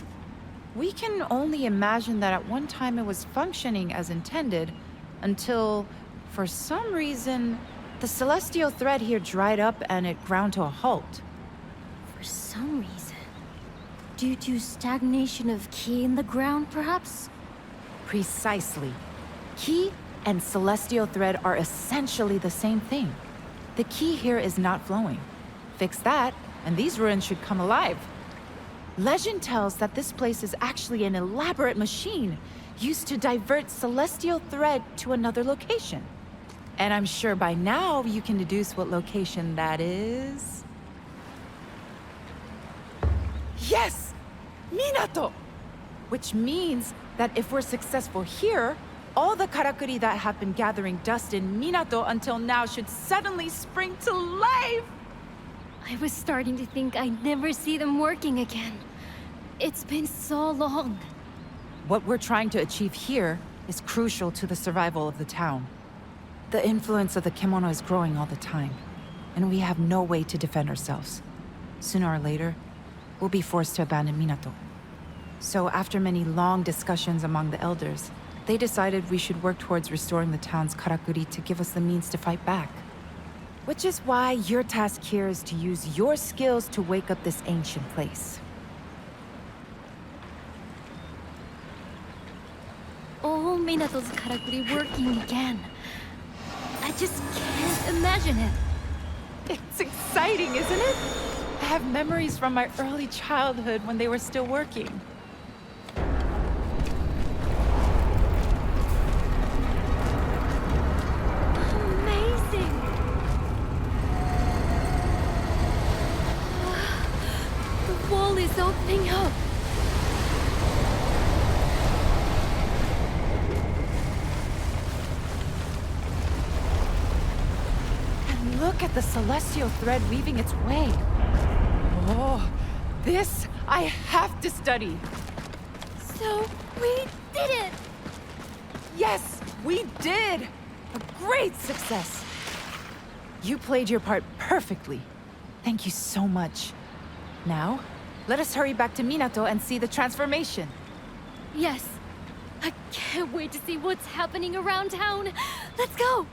We can only imagine that at one time it was functioning as intended until, for some reason, the celestial thread here dried up and it ground to a halt. For some reason. Due to stagnation of ki in the ground, perhaps? Precisely. Ki and celestial thread are essentially the same thing. The key here is not flowing. Fix that, and these ruins should come alive. Legend tells that this place is actually an elaborate machine used to divert celestial thread to another location. And I'm sure by now you can deduce what location that is. Yes! Minato! Which means that if we're successful here, all the karakuri that have been gathering dust in Minato until now should suddenly spring to life! I was starting to think I'd never see them working again. It's been so long. What we're trying to achieve here is crucial to the survival of the town. The influence of the Kemono is growing all the time, and we have no way to defend ourselves. Sooner or later, we'll be forced to abandon Minato. So after many long discussions among the elders, they decided we should work towards restoring the town's karakuri to give us the means to fight back. Which is why your task here is to use your skills to wake up this ancient place. All Minato's karakuri working again. I just can't imagine it. It's exciting, isn't it? I have memories from my early childhood when they were still working. Amazing! The wall is opening up. And look at the celestial thread weaving its way. Oh, this I have to study. So, we did it! Yes, we did! A great success! You played your part perfectly. Thank you so much. Now, let us hurry back to Minato and see the transformation. Yes. I can't wait to see what's happening around town. Let's go!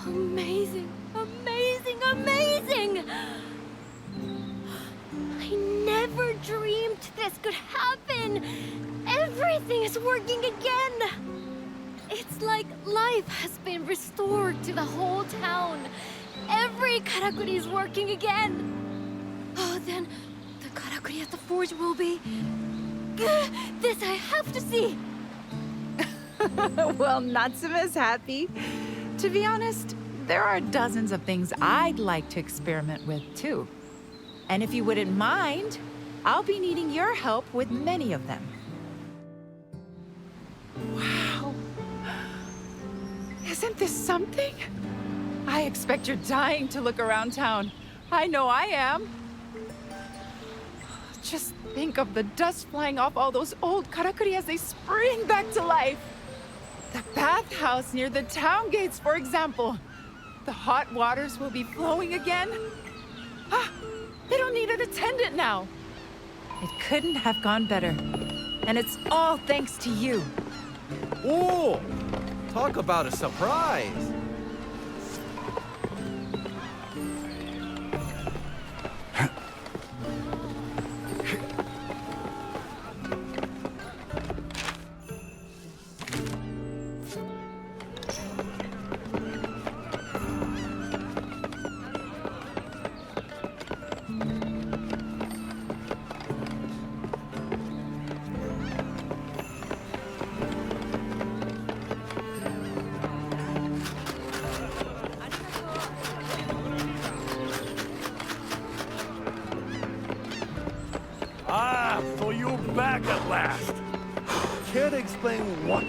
Amazing, amazing, amazing! I never dreamed this could happen! Everything is working again! It's like life has been restored to the whole town. Every karakuri is working again. Oh, then the karakuri at the forge will be... This I have to see! Well, Natsume's happy. To be honest, there are dozens of things I'd like to experiment with, too. And if you wouldn't mind, I'll be needing your help with many of them. Wow. Isn't this something? I expect you're dying to look around town. I know I am. Just think of the dust flying off all those old karakuri as they spring back to life. The bathhouse near the town gates, for example. The hot waters will be flowing again. Ah, they don't need an attendant now. It couldn't have gone better. And it's all thanks to you. Oh, talk about a surprise. Ah, so you're back at last. Care to explain what?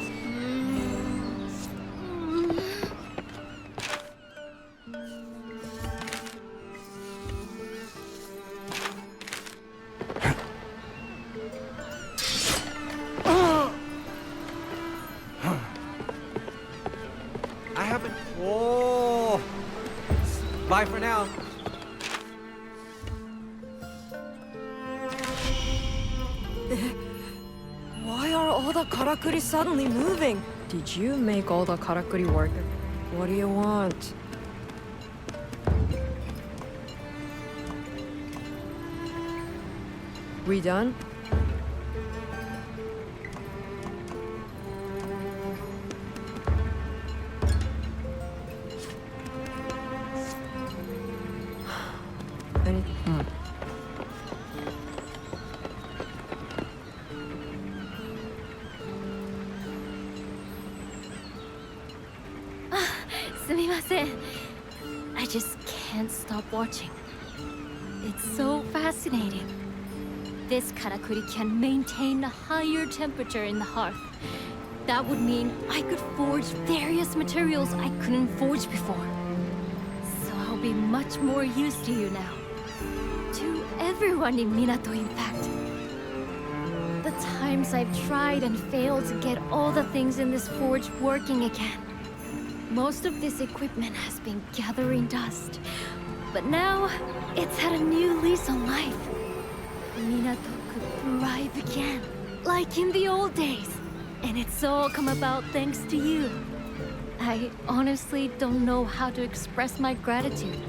I haven't. Oh. Bye for now. Why are all the karakuri suddenly moving? Did you make all the karakuri work? What do you want? We done? Any- すみません。I just can't stop watching. It's so fascinating. This karakuri can maintain a higher temperature in the hearth. That would mean I could forge various materials I couldn't forge before. So I'll be much more used to you now. To everyone in Minato, in fact. The times I've tried and failed to get all the things in this forge working again. Most of this equipment has been gathering dust. But now, it's had a new lease on life. Minato could thrive again, like in the old days. And it's all come about thanks to you. I honestly don't know how to express my gratitude.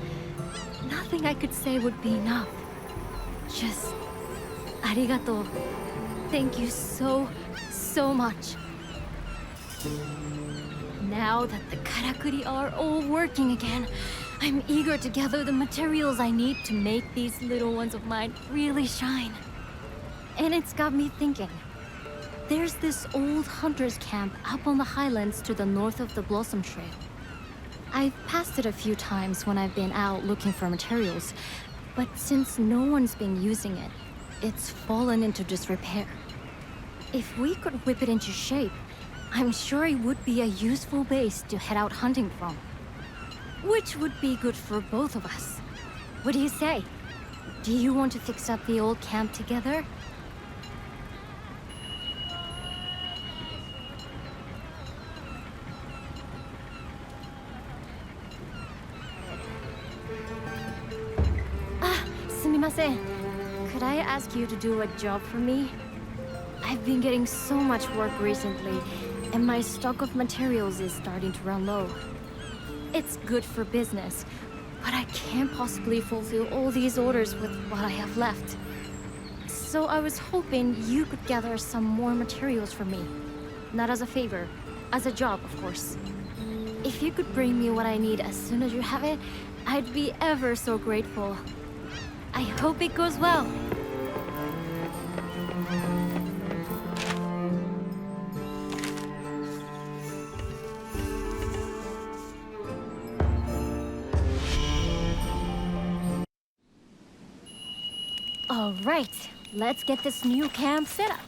Nothing I could say would be enough. Just, arigato. Thank you so, so much. Now that the karakuri are all working again, I'm eager to gather the materials I need to make these little ones of mine really shine. And it's got me thinking. There's this old hunter's camp up on the highlands to the north of the Blossom Trail. I've passed it a few times when I've been out looking for materials, but since no one's been using it, it's fallen into disrepair. If we could whip it into shape, I'm sure it would be a useful base to head out hunting from. Which would be good for both of us. What do you say? Do you want to fix up the old camp together? Sumimasen. Could I ask you to do a job for me? I've been getting so much work recently, and my stock of materials is starting to run low. It's good for business, but I can't possibly fulfill all these orders with what I have left. So I was hoping you could gather some more materials for me. Not as a favor, as a job, of course. If you could bring me what I need as soon as you have it, I'd be ever so grateful. I hope it goes well. All right, let's get this new camp set up.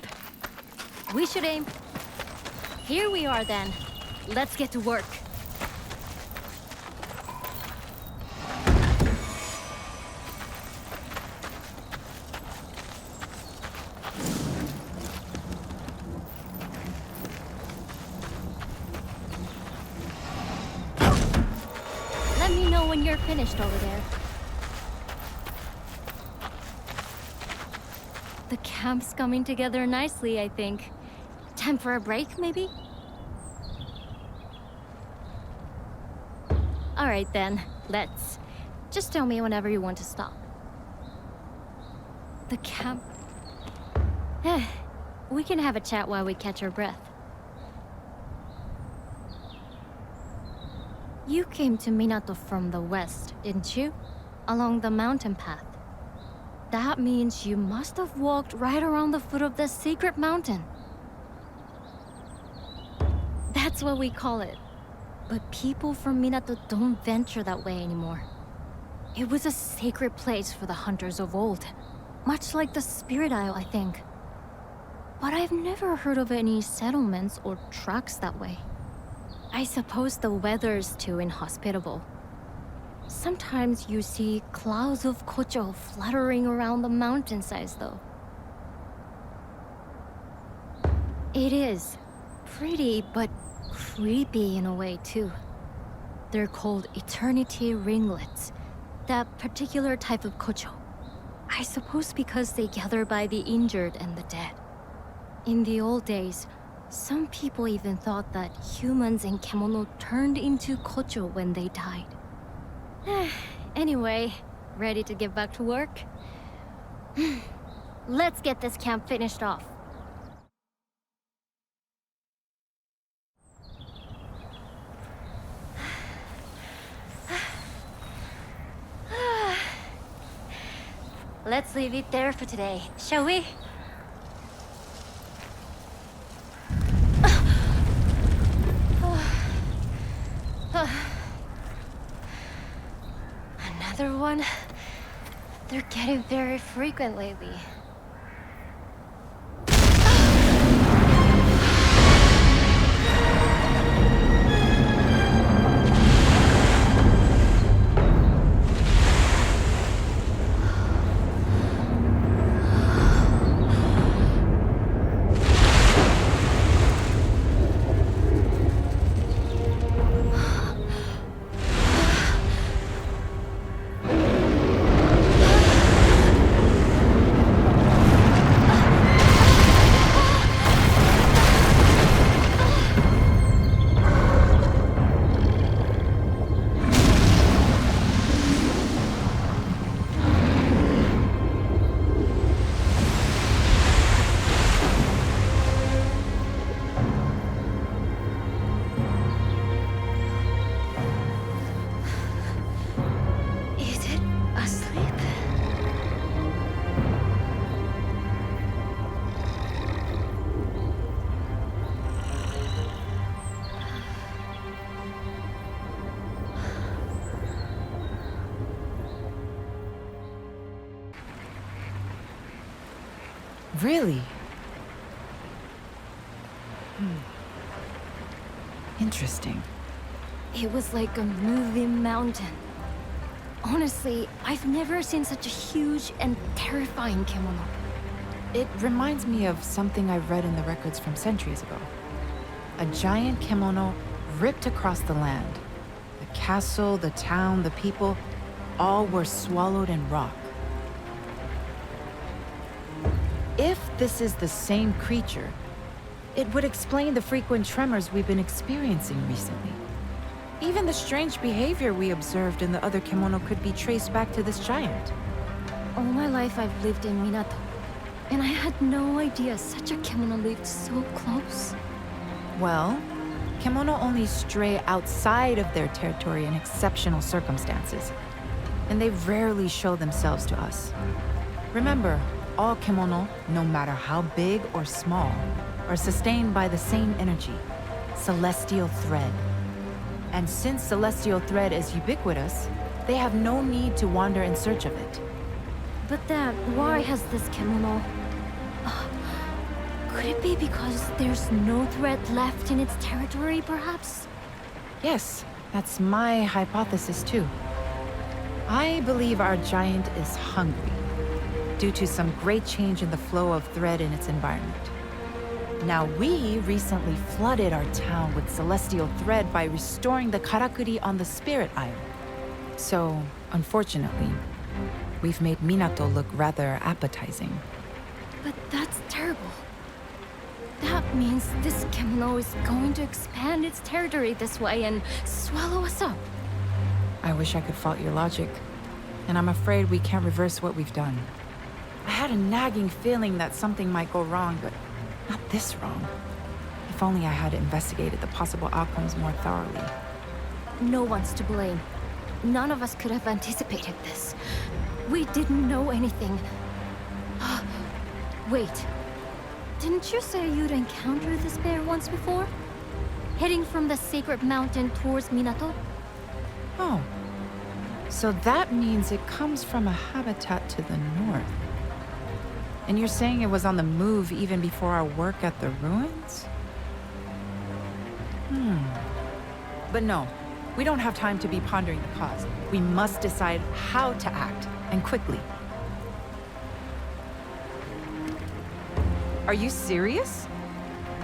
We should aim. Here we are then. Let's get to work. Let me know when you're finished over there. The camp's coming together nicely, I think. Time for a break, maybe? Alright then, let's. Just tell me whenever you want to stop. The camp... We can have a chat while we catch our breath. You came to Minato from the west, didn't you? Along the mountain path. That means you must have walked right around the foot of the secret mountain. That's what we call it. But people from Minato don't venture that way anymore. It was a sacred place for the hunters of old. Much like the Spirit Isle, I think. But I've never heard of any settlements or tracks that way. I suppose the weather's too inhospitable. Sometimes you see clouds of kocho fluttering around the mountainsides, though. It is pretty, but creepy in a way, too. They're called eternity ringlets, that particular type of kocho. I suppose because they gather by the injured and the dead. In the old days, Some people even thought that humans in Kemono turned into Kocho when they died. Anyway, ready to get back to work? Let's get this camp finished off. Let's leave it there for today, shall we? Another one? They're getting very frequent lately. Really? Interesting. It was like a moving mountain. Honestly, I've never seen such a huge and terrifying kemono. It reminds me of something I read in the records from centuries ago. A giant kemono ripped across the land. The castle, the town, the people, all were swallowed in rock. If this is the same creature, it would explain the frequent tremors we've been experiencing recently. Even the strange behavior we observed in the other kemono could be traced back to this giant. All my life I've lived in Minato, and I had no idea such a kemono lived so close. Well, kemono only stray outside of their territory in exceptional circumstances, and they rarely show themselves to us. Remember, all kemono, no matter how big or small, are sustained by the same energy, celestial thread. And since celestial thread is ubiquitous, they have no need to wander in search of it. But then, why has this kemono... could it be because there's no thread left in its territory, perhaps? Yes, that's my hypothesis too. I believe our giant is hungry, due to some great change in the flow of thread in its environment. Now, we recently flooded our town with celestial thread by restoring the karakuri on the Spirit Isle. So, unfortunately, we've made Minato look rather appetizing. But that's terrible. That means this kemono is going to expand its territory this way and swallow us up. I wish I could fault your logic, and I'm afraid we can't reverse what we've done. I had a nagging feeling that something might go wrong, but not this wrong. If only I had investigated the possible outcomes more thoroughly. No one's to blame. None of us could have anticipated this. We didn't know anything. Wait. Didn't you say you'd encountered this bear once before? Heading from the sacred mountain towards Minato? Oh. So that means it comes from a habitat to the north. And you're saying it was on the move even before our work at the ruins? But no, we don't have time to be pondering the cause. We must decide how to act, and quickly. Are you serious?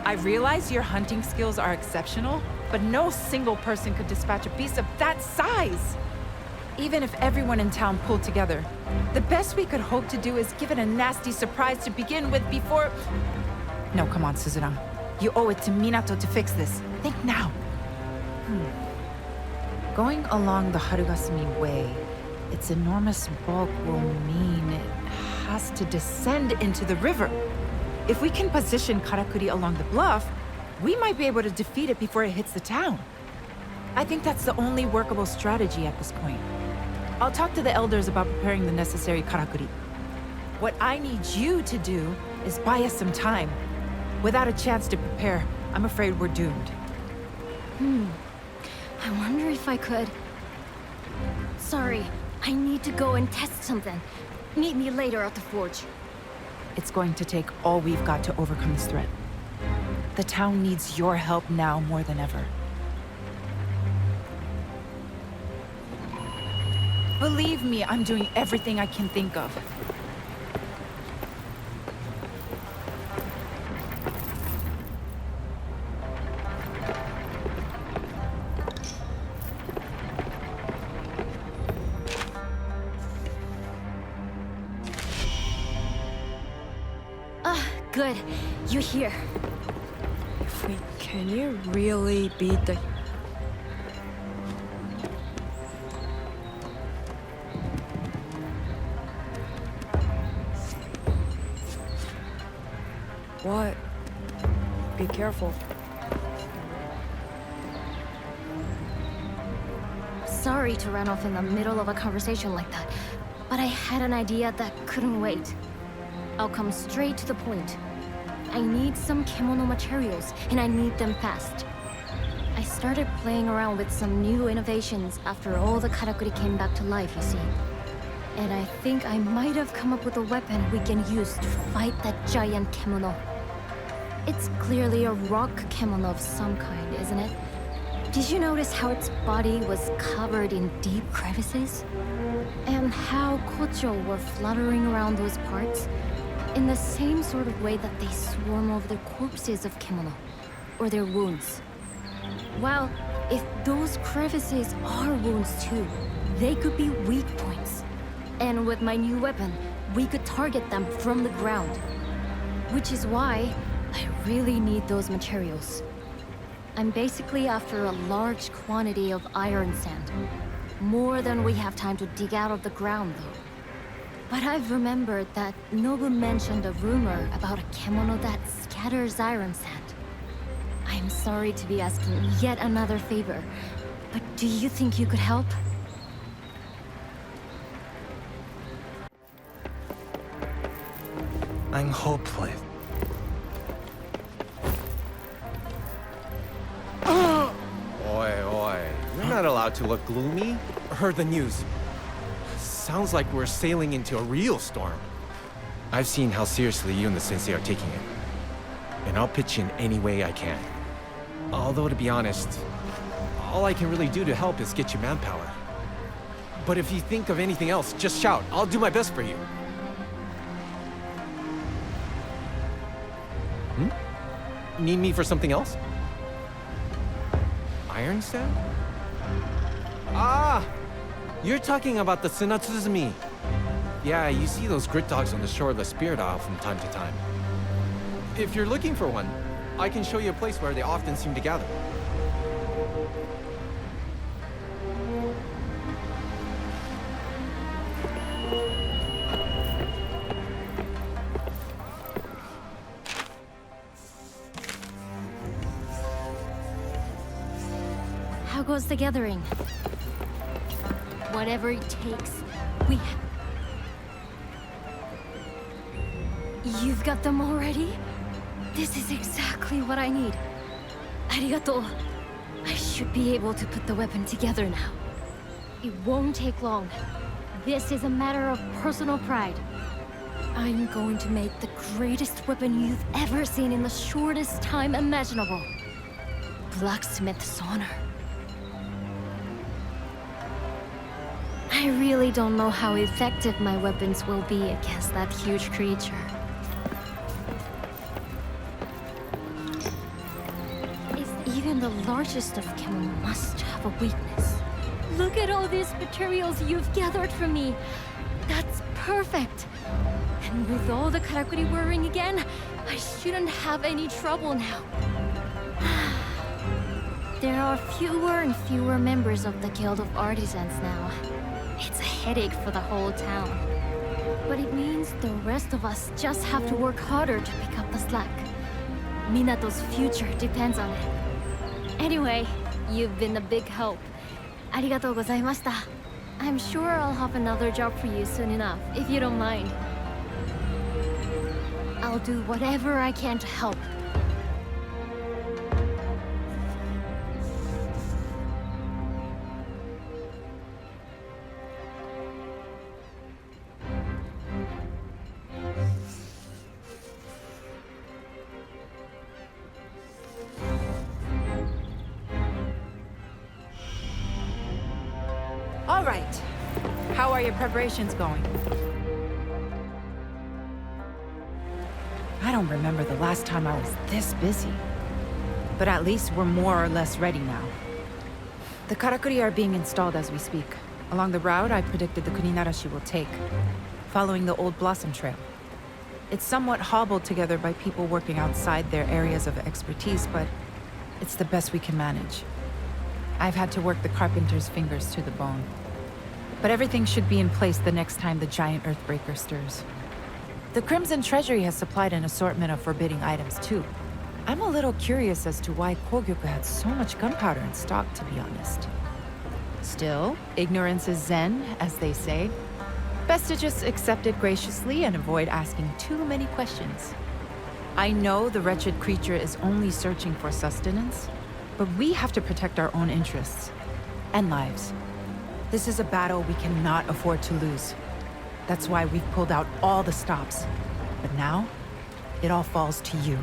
I realize your hunting skills are exceptional, but no single person could dispatch a beast of that size! Even if everyone in town pulled together, the best we could hope to do is give it a nasty surprise to begin with before... No, come on, Suzuna. You owe it to Minato to fix this. Think now. Going along the Harugasumi Way, its enormous bulk will mean it has to descend into the river. If we can position Karakuri along the bluff, we might be able to defeat it before it hits the town. I think that's the only workable strategy at this point. I'll talk to the elders about preparing the necessary Karakuri. What I need you to do is buy us some time. Without a chance to prepare, I'm afraid we're doomed. I wonder if I could... Sorry, I need to go and test something. Meet me later at the forge. It's going to take all we've got to overcome this threat. The town needs your help now more than ever. Believe me, I'm doing everything I can think of. Good. You're here. Wait, can you really beat the... What? Be careful. Sorry to run off in the middle of a conversation like that, but I had an idea that couldn't wait. I'll come straight to the point. I need some kimono materials, and I need them fast. I started playing around with some new innovations after all the karakuri came back to life, you see. And I think I might have come up with a weapon we can use to fight that giant kimono. It's clearly a rock kimono of some kind, isn't it? Did you notice how its body was covered in deep crevices? And how kocho were fluttering around those parts? In the same sort of way that they swarm over the corpses of kimono, or their wounds. Well, if those crevices are wounds too, they could be weak points. And with my new weapon, we could target them from the ground. Which is why I really need those materials. I'm basically after a large quantity of iron sand. More than we have time to dig out of the ground, though. But I've remembered that Nobu mentioned a rumor about a kimono that scatters iron sand. I'm sorry to be asking yet another favor, but do you think you could help? I'm hopeless. Oi. You're not allowed to look gloomy. Heard the news. Sounds like we're sailing into a real storm. I've seen how seriously you and the sensei are taking it. And I'll pitch in any way I can. Although, to be honest, all I can really do to help is get you manpower. But if you think of anything else, just shout. I'll do my best for you. Need me for something else? Iron sand? Ah! You're talking about the Tsunatsuzumi. Yeah, you see those grit dogs on the shore of the Spirit Isle from time to time. If you're looking for one, I can show you a place where they often seem to gather. How goes the gathering? Whatever it takes, we... You've got them already? This is exactly what I need. Arigato. I should be able to put the weapon together now. It won't take long. This is a matter of personal pride. I'm going to make the greatest weapon you've ever seen in the shortest time imaginable. Blacksmith's honor. I really don't know how effective my weapons will be against that huge creature. Even the largest of kimono must have a weakness. Look at all these materials you've gathered for me. That's perfect. And with all the karakuri whirring again, I shouldn't have any trouble now. There are fewer and fewer members of the Guild of Artisans now. It's a headache for the whole town. But it means the rest of us just have to work harder to pick up the slack. Minato's future depends on it. Anyway, you've been a big help. Arigatou gozaimashita. I'm sure I'll have another job for you soon enough, if you don't mind. I'll do whatever I can to help. All right. How are your preparations going? I don't remember the last time I was this busy. But at least we're more or less ready now. The karakuri are being installed as we speak. Along the route I predicted the Kuninarashi will take, following the old Blossom Trail. It's somewhat hobbled together by people working outside their areas of expertise, but it's the best we can manage. I've had to work the carpenter's fingers to the bone. But everything should be in place the next time the giant Earthbreaker stirs. The Crimson Treasury has supplied an assortment of forbidding items too. I'm a little curious as to why Kogyoku had so much gunpowder in stock, to be honest. Still, ignorance is zen, as they say. Best to just accept it graciously and avoid asking too many questions. I know the wretched creature is only searching for sustenance, but we have to protect our own interests and lives. This is a battle we cannot afford to lose. That's why we've pulled out all the stops. But now, it all falls to you.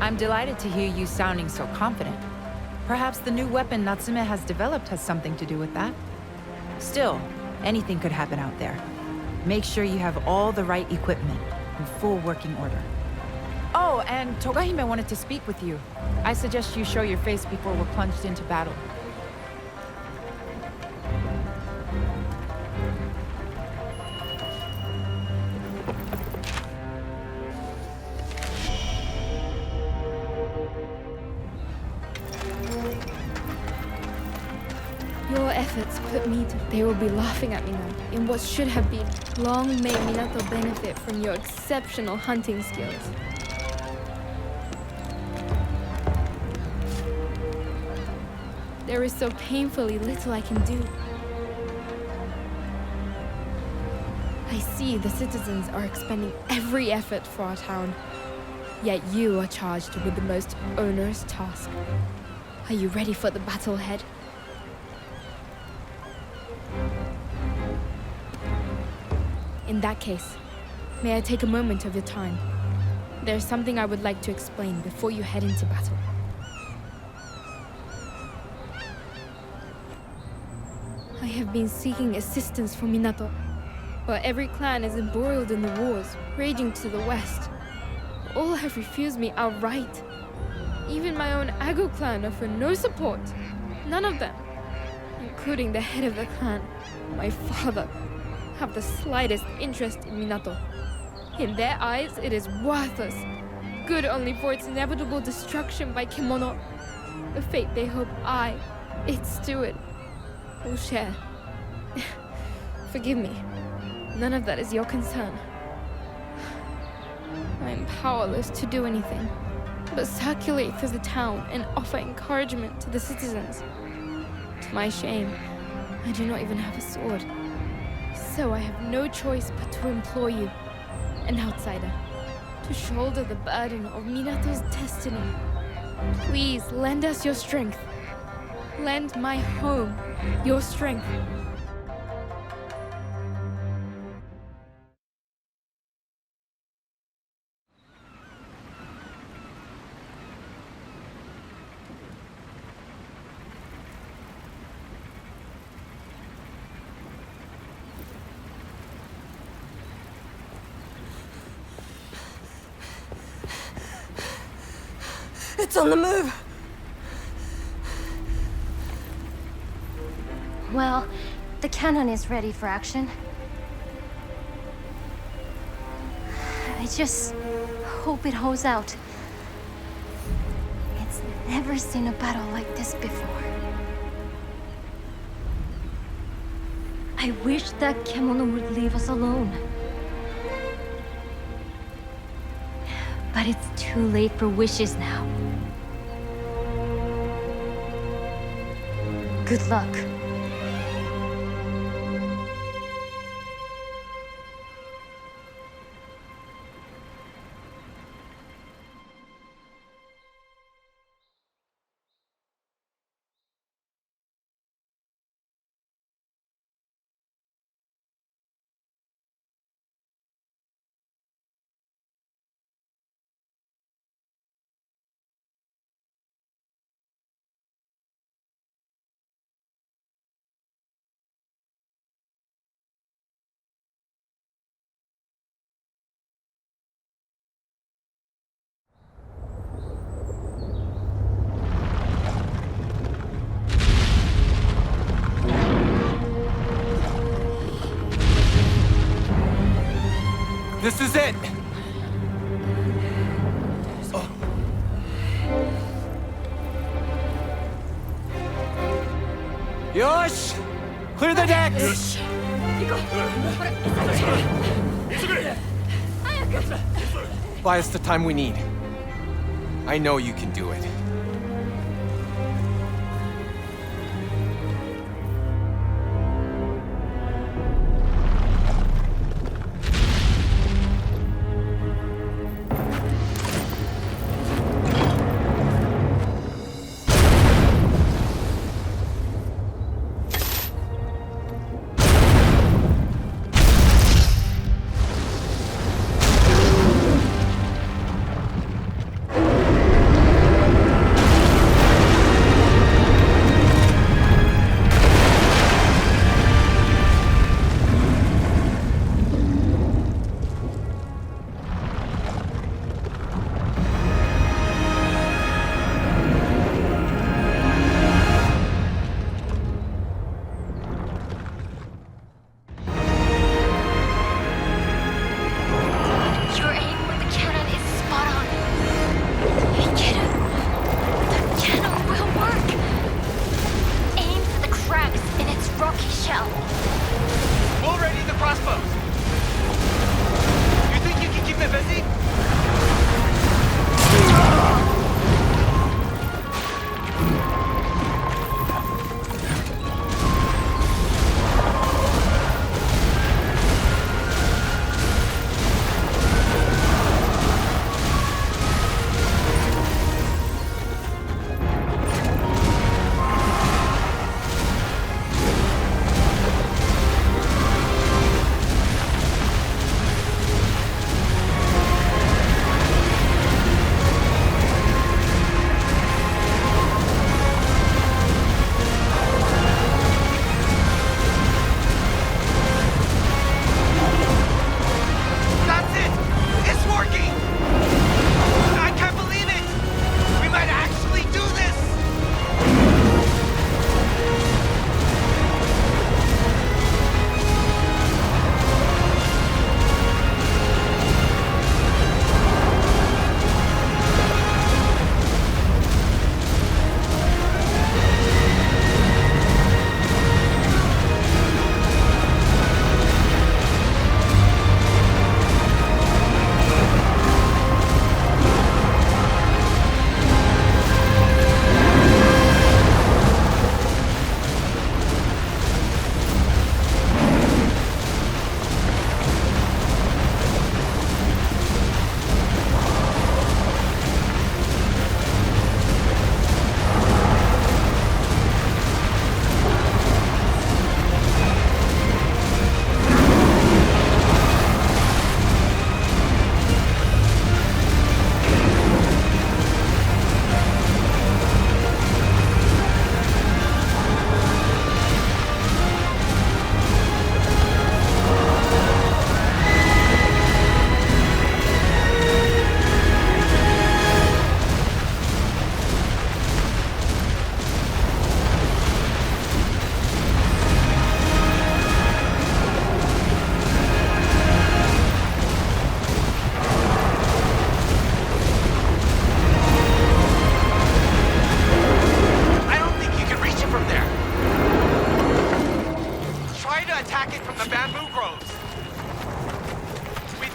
I'm delighted to hear you sounding so confident. Perhaps the new weapon Natsume has developed has something to do with that. Still, anything could happen out there. Make sure you have all the right equipment in full working order. Oh, and Togahime wanted to speak with you. I suggest you show your face before we're plunged into battle. Your efforts put me to... They will be laughing at me now, in what should have been. Long may Minato benefit from your exceptional hunting skills. There is so painfully little I can do. I see the citizens are expending every effort for our town. Yet you are charged with the most onerous task. Are you ready for the battle ahead? In that case, may I take a moment of your time? There's something I would like to explain before you head into battle. I have been seeking assistance from Minato, but every clan is embroiled in the wars raging to the west. All have refused me outright. Even my own Ago clan offer no support. None of them, including the head of the clan, my father, have the slightest interest in Minato. In their eyes, it is worthless, good only for its inevitable destruction by Kemono, a fate they hope I, its steward, will share. Forgive me, none of that is your concern. I am powerless to do anything, but circulate through the town and offer encouragement to the citizens. To my shame, I do not even have a sword. So I have no choice but to implore you, an outsider, to shoulder the burden of Minato's destiny. Please lend us your strength. Lend my home your strength. It's on the move! Well, the cannon is ready for action. I just hope it holds out. It's never seen a battle like this before. I wish that Kemono would leave us alone. But it's too late for wishes now. Good luck. This is it! Yosh! Clear the decks! Buy us the time we need. I know you can do it.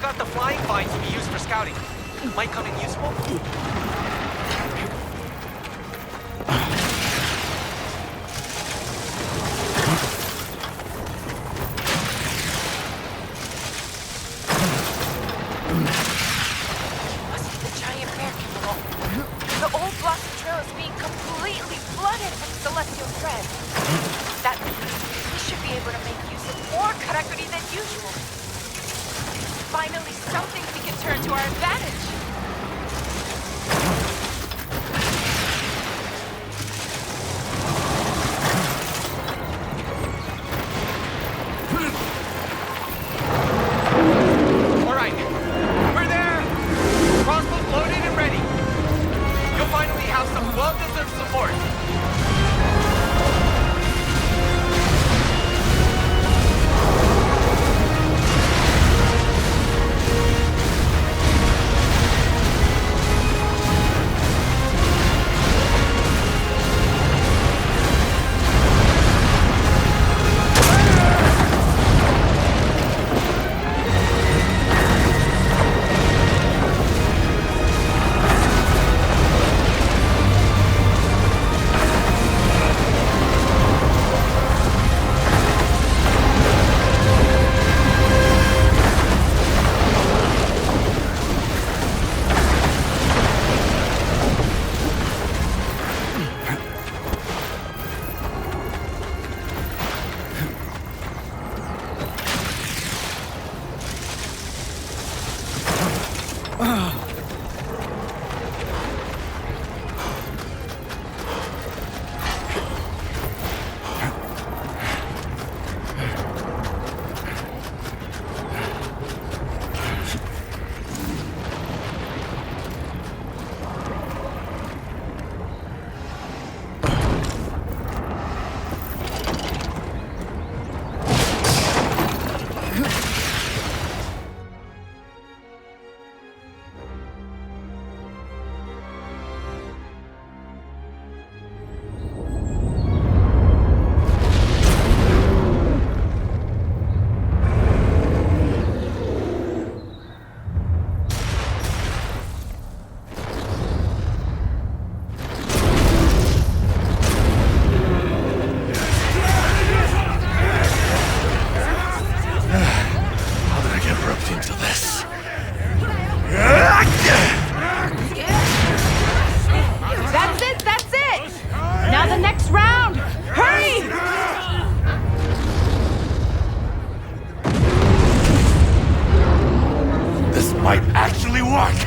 got the flying vines to be used for scouting. Might come in useful. Must be the giant bear Kimiko. The old Blossom Trail is being completely flooded with celestial thread. That means we should be able to make use of more karakuri than usual. Finally, something we can turn to our advantage. All right, we're there. Crossbow loaded and ready. You'll finally have some well-deserved support. might actually work!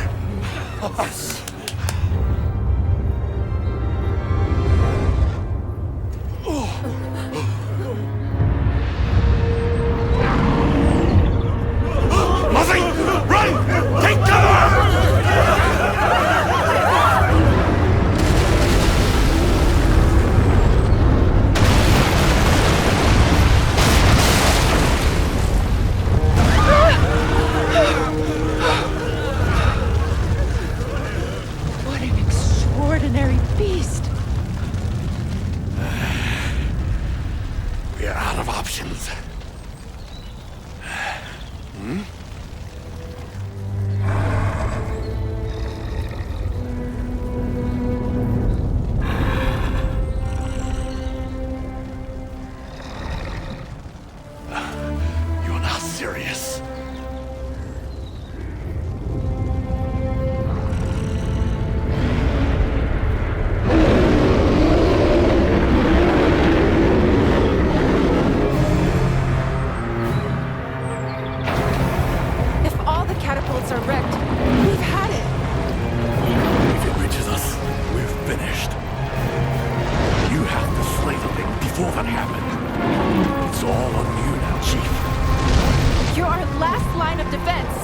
Muzzy! Run! Take cover! What an extraordinary beast! We're out of options. Hmm? You're not serious. If all the catapults are wrecked, we've had it! If it reaches us, we're finished. You have to slay the thing before that happened. It's all on you now, Chief. You're our last line of defense!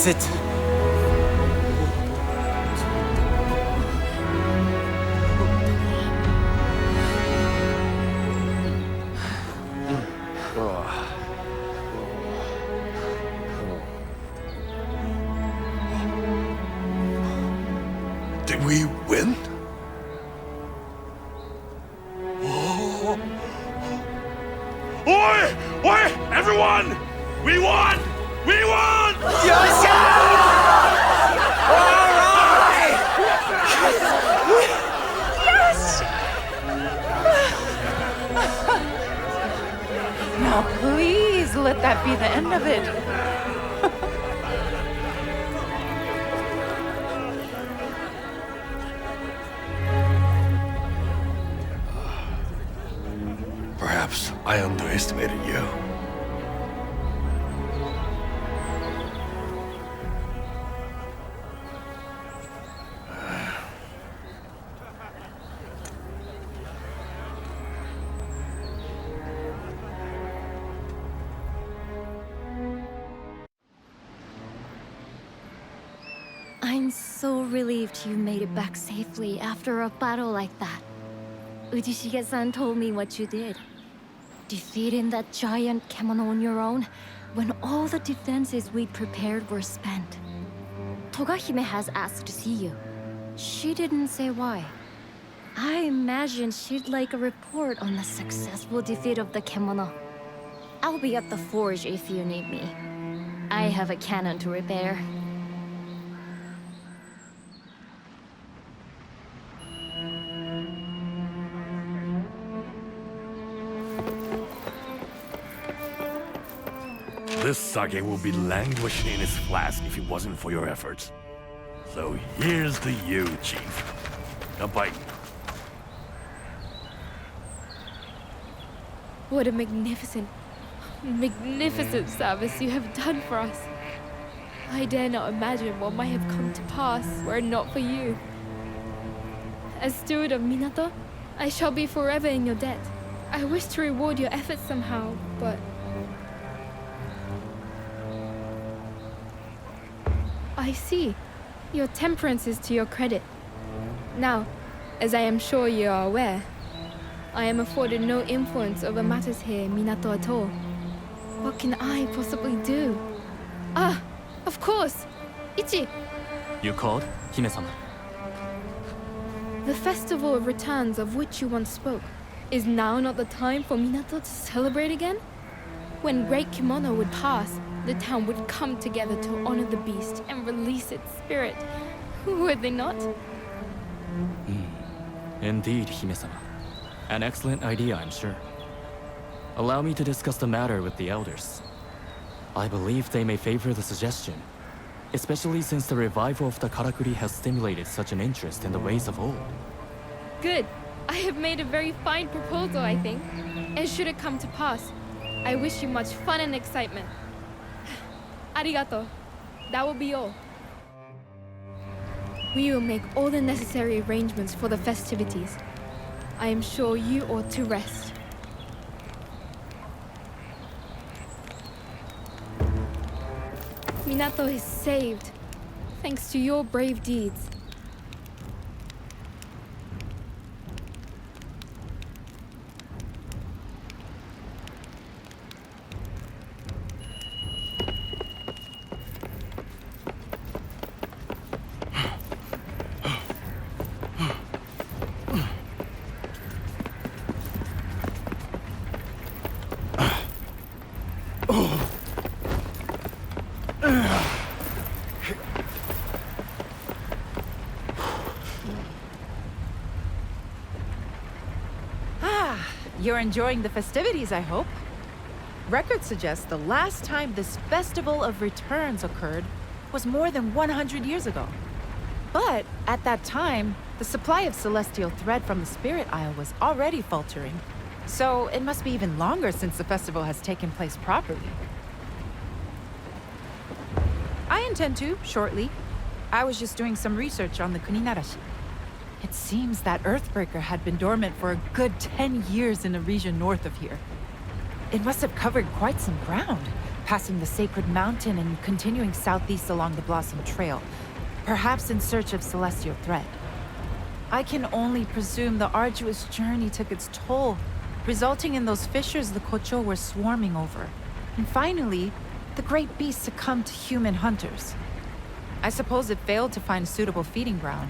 it? Did we win? Oi! Oi! Everyone! We won! We won! Now, please let that be the end of it. Perhaps I underestimated you. I'm so relieved you made it back safely after a battle like that. Ujishige-san told me what you did. Defeating that giant kemono on your own, when all the defenses we prepared were spent. Togahime has asked to see you. She didn't say why. I imagine she'd like a report on the successful defeat of the kemono. I'll be at the forge if you need me. I have a cannon to repair. This sake will be languishing in its flask if it wasn't for your efforts. So here's to you, Chief. Kanpai. What a magnificent service you have done for us. I dare not imagine what might have come to pass were it not for you. As steward of Minato, I shall be forever in your debt. I wish to reward your efforts somehow, but... I see. Your temperance is to your credit. Now, as I am sure you are aware, I am afforded no influence over matters here in Minato at all. What can I possibly do? Ah, of course! Ichi! You called, Hime-sama? The festival of returns of which you once spoke. Is now not the time for Minato to celebrate again? When Great Kimono would pass, the town would come together to honor the beast and release its spirit. Would they not? Indeed, Hime-sama. An excellent idea, I'm sure. Allow me to discuss the matter with the elders. I believe they may favor the suggestion, especially since the revival of the karakuri has stimulated such an interest in the ways of old. Good. I have made a very fine proposal, I think. And should it come to pass, I wish you much fun and excitement. Arigato. That will be all. We will make all the necessary arrangements for the festivities. I am sure you ought to rest. Minato is saved, thanks to your brave deeds. You're enjoying the festivities, I hope. Records suggest the last time this Festival of Returns occurred was more than 100 years ago. But at that time, the supply of celestial thread from the Spirit Isle was already faltering. So it must be even longer since the festival has taken place properly. I intend to, shortly. I was just doing some research on the Kuninarashi. It seems that Earthbreaker had been dormant for a good 10 years in the region north of here. It must have covered quite some ground, passing the sacred mountain and continuing southeast along the Blossom Trail, perhaps in search of celestial thread. I can only presume the arduous journey took its toll, resulting in those fissures the Kocho were swarming over. And finally, the great beast succumbed to human hunters. I suppose it failed to find a suitable feeding ground.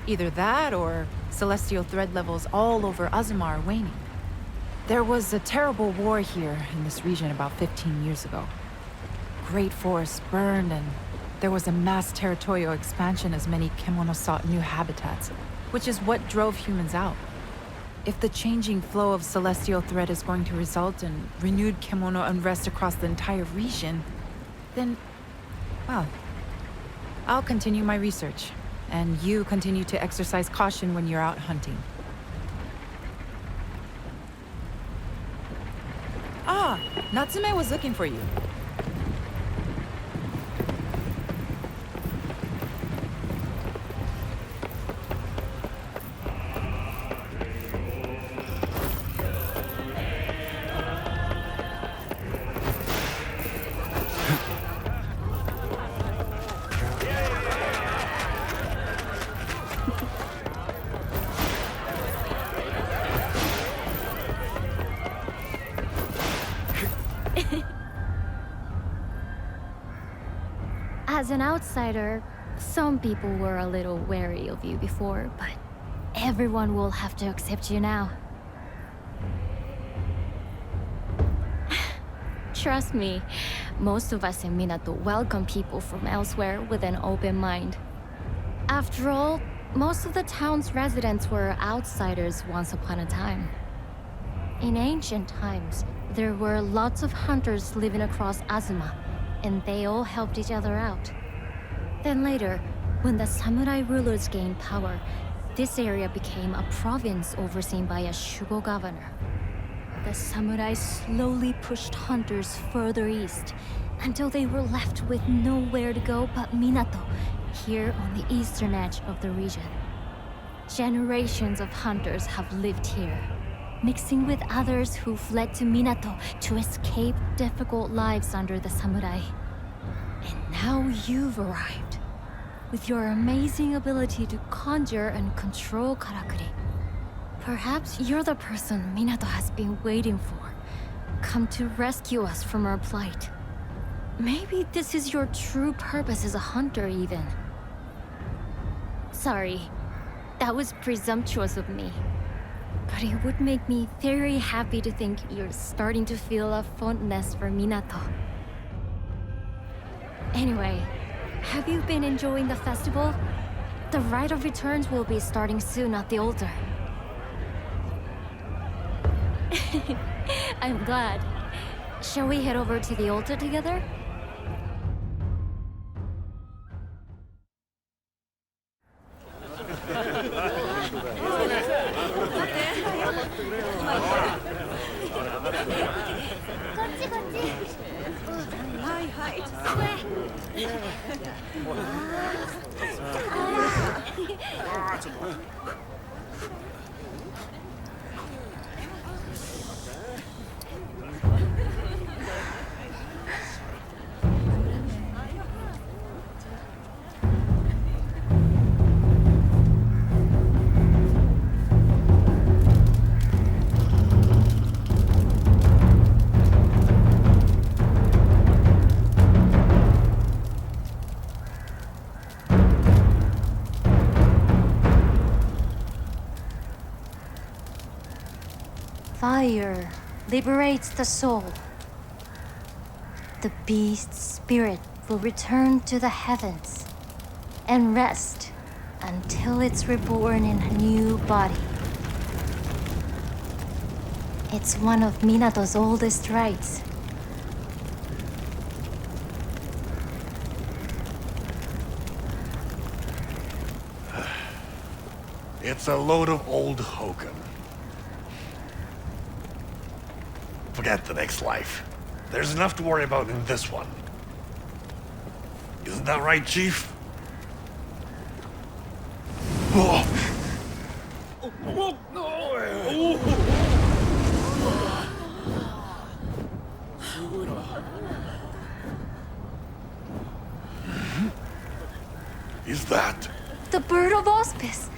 Either that or celestial thread levels all over Azuma are waning. There was a terrible war here in this region about 15 years ago. Great forests burned and there was a mass territorial expansion as many Kemono sought new habitats, which is what drove humans out. If the changing flow of celestial thread is going to result in renewed Kemono unrest across the entire region, then, well, I'll continue my research, and you continue to exercise caution when you're out hunting. Ah, Natsume was looking for you. As an outsider, some people were a little wary of you before, but everyone will have to accept you now. Trust me, most of us in Minato welcome people from elsewhere with an open mind. After all, most of the town's residents were outsiders once upon a time. In ancient times, there were lots of hunters living across Azuma, and they all helped each other out. Then later, when the samurai rulers gained power, this area became a province overseen by a Shugo governor. The samurai slowly pushed hunters further east, until they were left with nowhere to go but Minato, here on the eastern edge of the region. Generations of hunters have lived here, mixing with others who fled to Minato to escape difficult lives under the samurai. And now you've arrived, with your amazing ability to conjure and control Karakuri. Perhaps you're the person Minato has been waiting for, come to rescue us from our plight. Maybe this is your true purpose as a hunter, even. Sorry, that was presumptuous of me. But it would make me very happy to think you're starting to feel a fondness for Minato. Anyway, have you been enjoying the festival? The Rite of Returns will be starting soon at the altar. I'm glad. Shall we head over to the altar together? Fire liberates the soul. The beast's spirit will return to the heavens and rest until it's reborn in a new body. It's one of Minato's oldest rites. It's a load of old hokum. Forget the next life. There's enough to worry about in this one. Isn't that right, Chief? is that? The bird of auspice.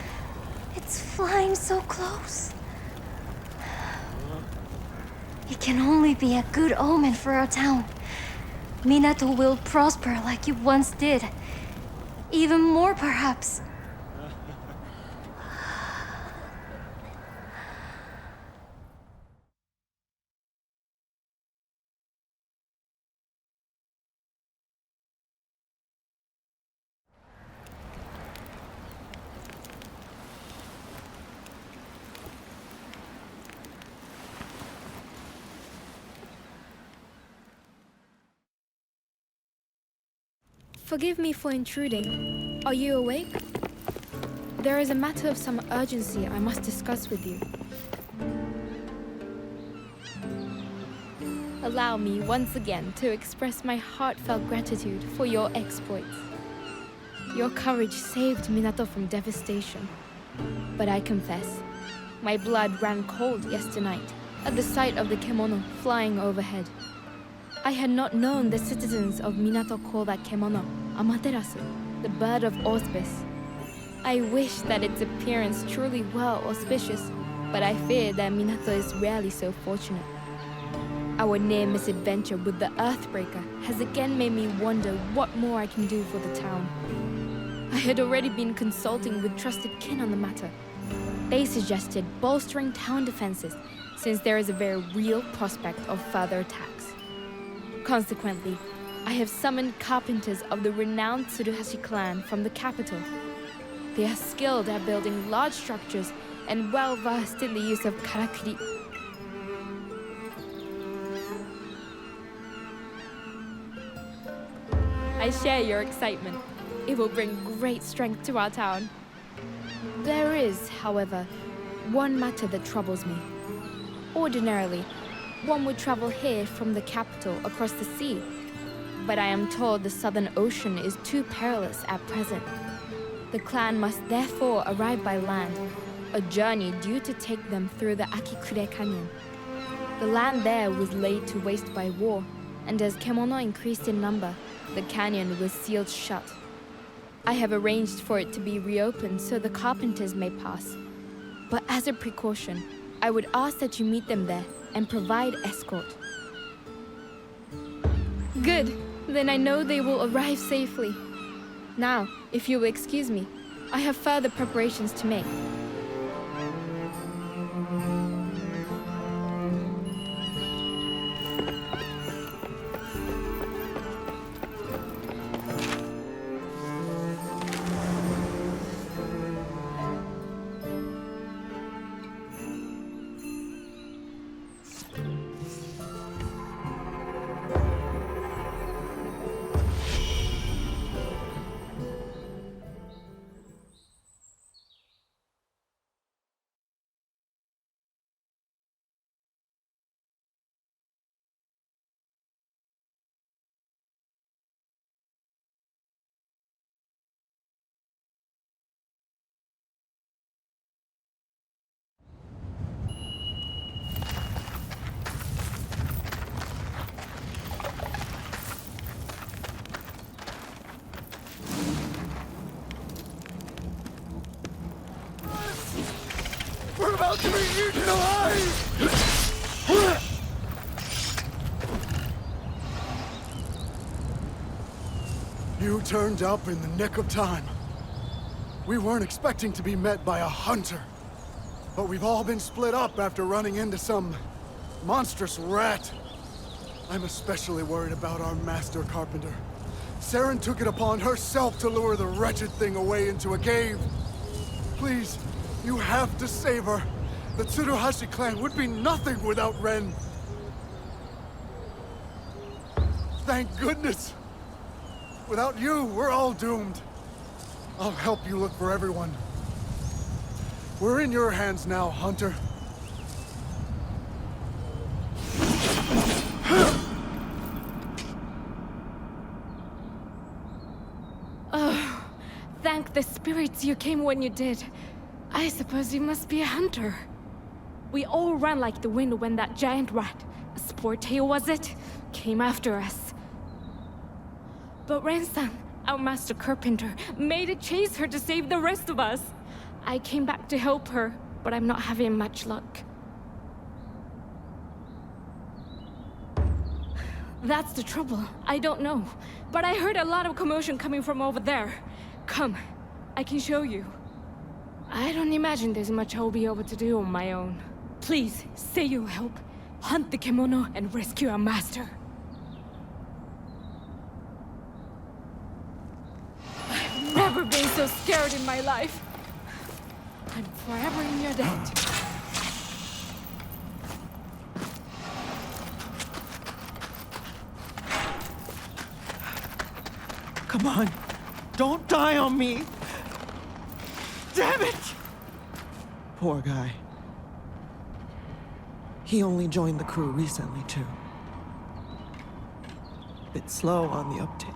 It's flying so close. It can only be a good omen for our town. Minato will prosper like it once did. Even more, perhaps. Forgive me for intruding. Are you awake? There is a matter of some urgency I must discuss with you. Allow me once again to express my heartfelt gratitude for your exploits. Your courage saved Minato from devastation. But I confess, my blood ran cold yesterday night at the sight of the kemono flying overhead. I had not known the citizens of Minato call that kemono Amaterasu, the bird of auspice. I wish that its appearance truly were auspicious, but I fear that Minato is rarely so fortunate. Our near misadventure with the Earthbreaker has again made me wonder what more I can do for the town. I had already been consulting with trusted kin on the matter. They suggested bolstering town defenses, since there is a very real prospect of further attacks. Consequently, I have summoned carpenters of the renowned Tsuruhashi clan from the capital. They are skilled at building large structures and well-versed in the use of karakuri. I share your excitement. It will bring great strength to our town. There is, however, one matter that troubles me. Ordinarily, one would travel here from the capital across the sea, but I am told the Southern Ocean is too perilous at present. The clan must therefore arrive by land, a journey due to take them through the Akikure Canyon. The land there was laid to waste by war, and as kemono increased in number, the canyon was sealed shut. I have arranged for it to be reopened so the carpenters may pass. But as a precaution, I would ask that you meet them there and provide escort. Good. Then I know they will arrive safely. Now, if you will excuse me, I have further preparations to make. We're about to be eaten alive! You turned up in the nick of time. We weren't expecting to be met by a hunter. But we've all been split up after running into some monstrous rat. I'm especially worried about our master carpenter. Saren took it upon herself to lure the wretched thing away into a cave. Please, you have to save her. The Tsuruhashi clan would be nothing without Ren. Thank goodness. Without you, we're all doomed. I'll help you look for everyone. We're in your hands now, Hunter. Oh, thank the spirits you came when you did. I suppose you must be a hunter. We all ran like the wind when that giant rat, a sport tail was it, came after us. But Ren-san, our master carpenter, made a chase her to save the rest of us. I came back to help her, but I'm not having much luck. That's the trouble. I don't know. But I heard a lot of commotion coming from over there. Come, I can show you. I don't imagine there's much I'll be able to do on my own. Please, say you'll help. Hunt the kimono and rescue our master. I've never been so scared in my life. I'm forever in your debt. Come on. Don't die on me. Damn it! Poor guy. He only joined the crew recently, too. Bit slow on the uptake,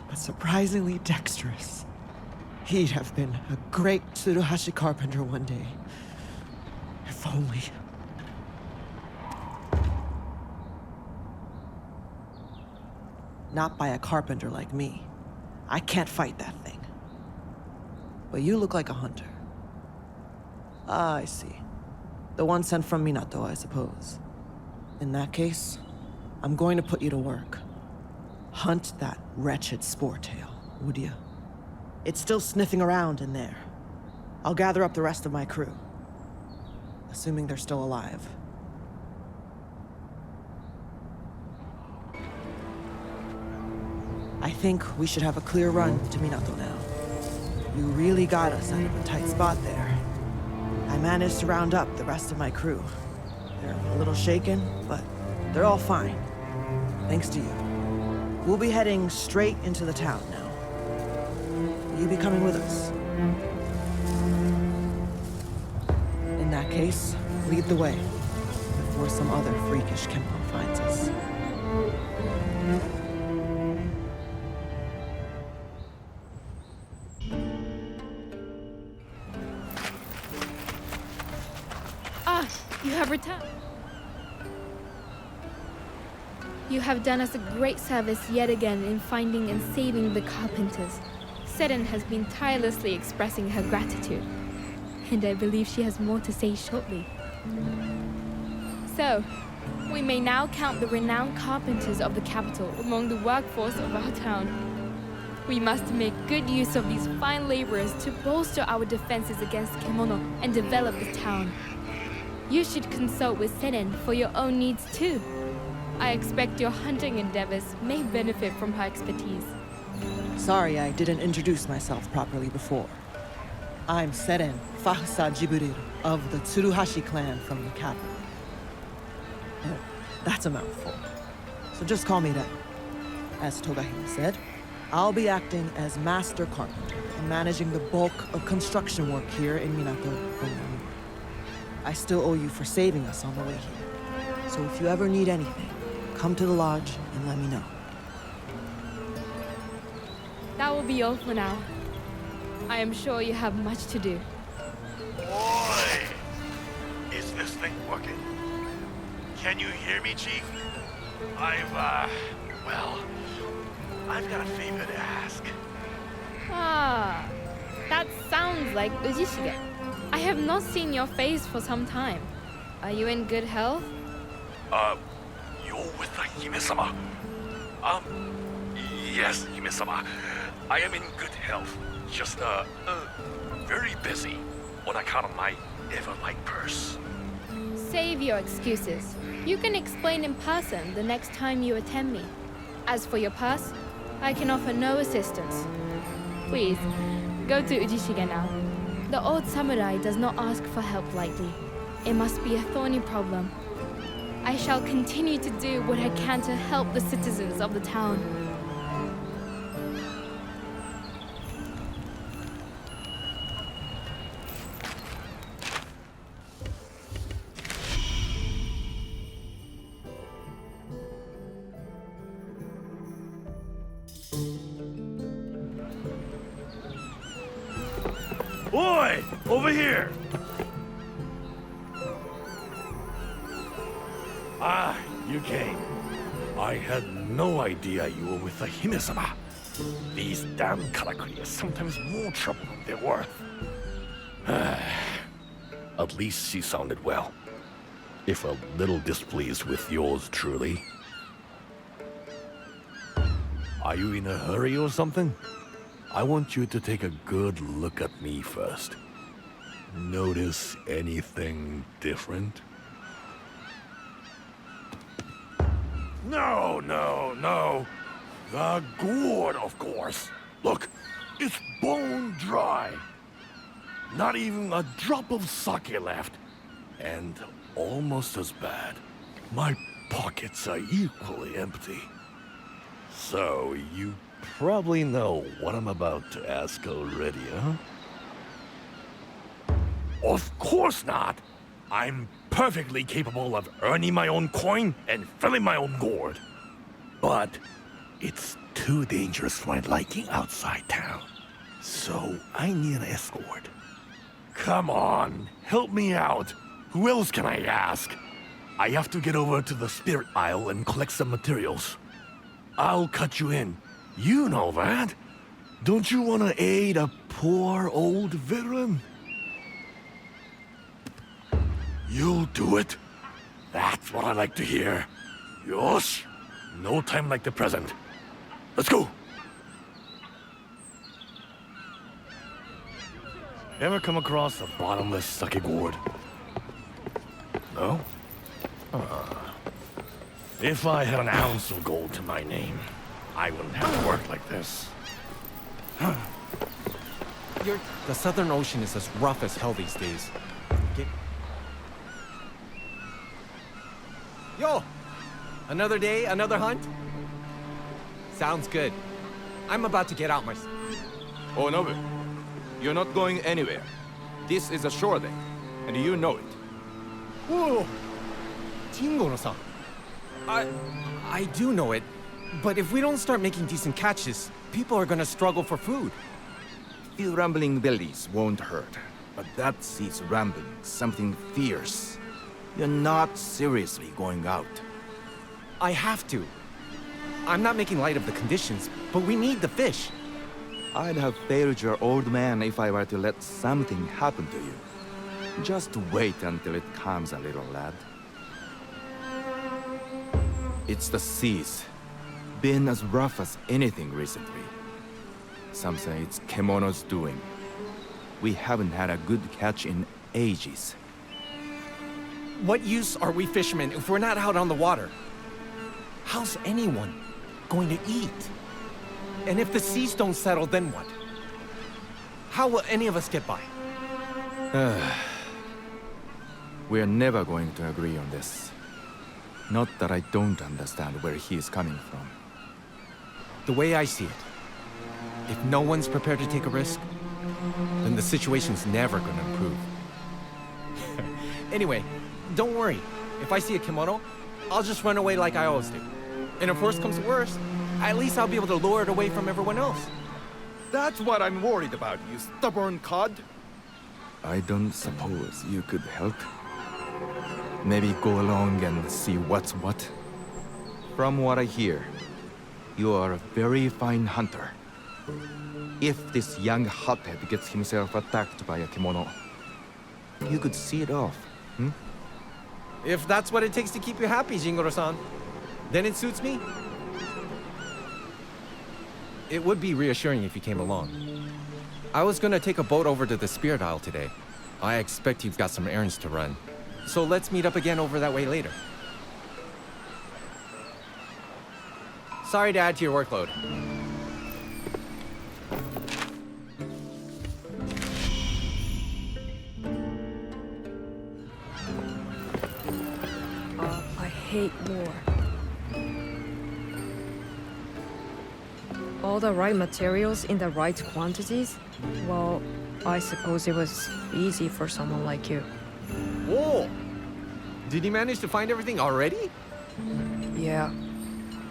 but surprisingly dexterous. He'd have been a great Tsuruhashi carpenter one day. If only. Not by a carpenter like me. I can't fight that thing. But you look like a hunter. Ah, I see. The one sent from Minato, I suppose. In that case, I'm going to put you to work. Hunt that wretched Sportail, would you? It's still sniffing around in there. I'll gather up the rest of my crew. Assuming they're still alive. I think we should have a clear run to Minato now. You really got us out of a tight spot there. I managed to round up the rest of my crew. They're a little shaken, but they're all fine. Thanks to you. We'll be heading straight into the town now. Will you be coming with us? In that case, lead the way, before some other freakish Kempo finds us. You have returned. You have done us a great service yet again in finding and saving the carpenters. Seren has been tirelessly expressing her gratitude, and I believe she has more to say shortly. So, we may now count the renowned carpenters of the capital among the workforce of our town. We must make good use of these fine laborers to bolster our defenses against Kemono and develop the town. You should consult with Seren for your own needs too. I expect your hunting endeavors may benefit from her expertise. Sorry I didn't introduce myself properly before. I'm Seren Fahsa Jibril of the Tsuruhashi clan from the capital. That's a mouthful. So just call me Ren. As Togahime said, I'll be acting as master carpenter and managing the bulk of construction work here in Minato. I still owe you for saving us on the way here. So if you ever need anything, come to the lodge and let me know. That will be all for now. I am sure you have much to do. Boy! Is this thing working? Can you hear me, Chief? I've got a favor to ask. Ah, that sounds like Ujishige. I have not seen your face for some time. Are you in good health? You're with the Hime-sama. Yes, Hime-sama. I am in good health. Just, very busy on account of my Everlight purse. Save your excuses. You can explain in person the next time you attend me. As for your purse, I can offer no assistance. Please, go to Ujishige now. The old samurai does not ask for help lightly. It must be a thorny problem. I shall continue to do what I can to help the citizens of the town. Boy, over here! Ah, you came. I had no idea you were with the Hime-sama. These damn karakuri are sometimes more trouble than they're worth. At least she sounded well. If a little displeased with yours truly. Are you in a hurry or something? I want you to take a good look at me first. Notice anything different? No, no, no. The gourd, of course. Look, it's bone dry. Not even a drop of sake left. And almost as bad, my pockets are equally empty. So, you probably know what I'm about to ask already, huh? Of course not! I'm perfectly capable of earning my own coin and filling my own gourd. But it's too dangerous for my liking outside town. So I need an escort. Come on, help me out. Who else can I ask? I have to get over to the Spirit Isle and collect some materials. I'll cut you in. You know that. Don't you want to aid a poor old veteran? You'll do it. That's what I like to hear. Yosh! No time like the present. Let's go! Ever come across a bottomless sake gourd? No? If I had an ounce of gold to my name, I wouldn't have to work like this. The Southern Ocean is as rough as hell these days. Yo! Another day, another hunt? Sounds good. I'm about to get out myself. Oh, Nobu. You're not going anywhere. This is a shore day, and you know it. Whoa! Jingoro-san. I do know it, but if we don't start making decent catches, people are gonna struggle for food. Few rambling bellies won't hurt, but that sees rambling something fierce. You're not seriously going out. I have to. I'm not making light of the conditions, but we need the fish. I'd have failed your old man if I were to let something happen to you. Just wait until it calms a little, lad. It's the seas. Been as rough as anything recently. Some say it's Kemono's doing. We haven't had a good catch in ages. What use are we fishermen if we're not out on the water? How's anyone going to eat? And if the seas don't settle, then what? How will any of us get by? We're never going to agree on this. Not that I don't understand where he is coming from. The way I see it, if no one's prepared to take a risk, then the situation's never gonna improve. Anyway, don't worry. If I see a kimono, I'll just run away like I always do. And if worst comes to worst, at least I'll be able to lure it away from everyone else. That's what I'm worried about, you stubborn cod. I don't suppose you could help. Maybe go along and see what's what. From what I hear, you are a very fine hunter. If this young hothead gets himself attacked by a kimono, you could see it off, hmm? If that's what it takes to keep you happy, Jingoro-san, then it suits me. It would be reassuring if you came along. I was gonna take a boat over to the Spirit Isle today. I expect you've got some errands to run. So let's meet up again over that way later. Sorry to add to your workload. I hate war. All the right materials in the right quantities? Well, I suppose it was easy for someone like you. Whoa! Did you manage to find everything already? Yeah.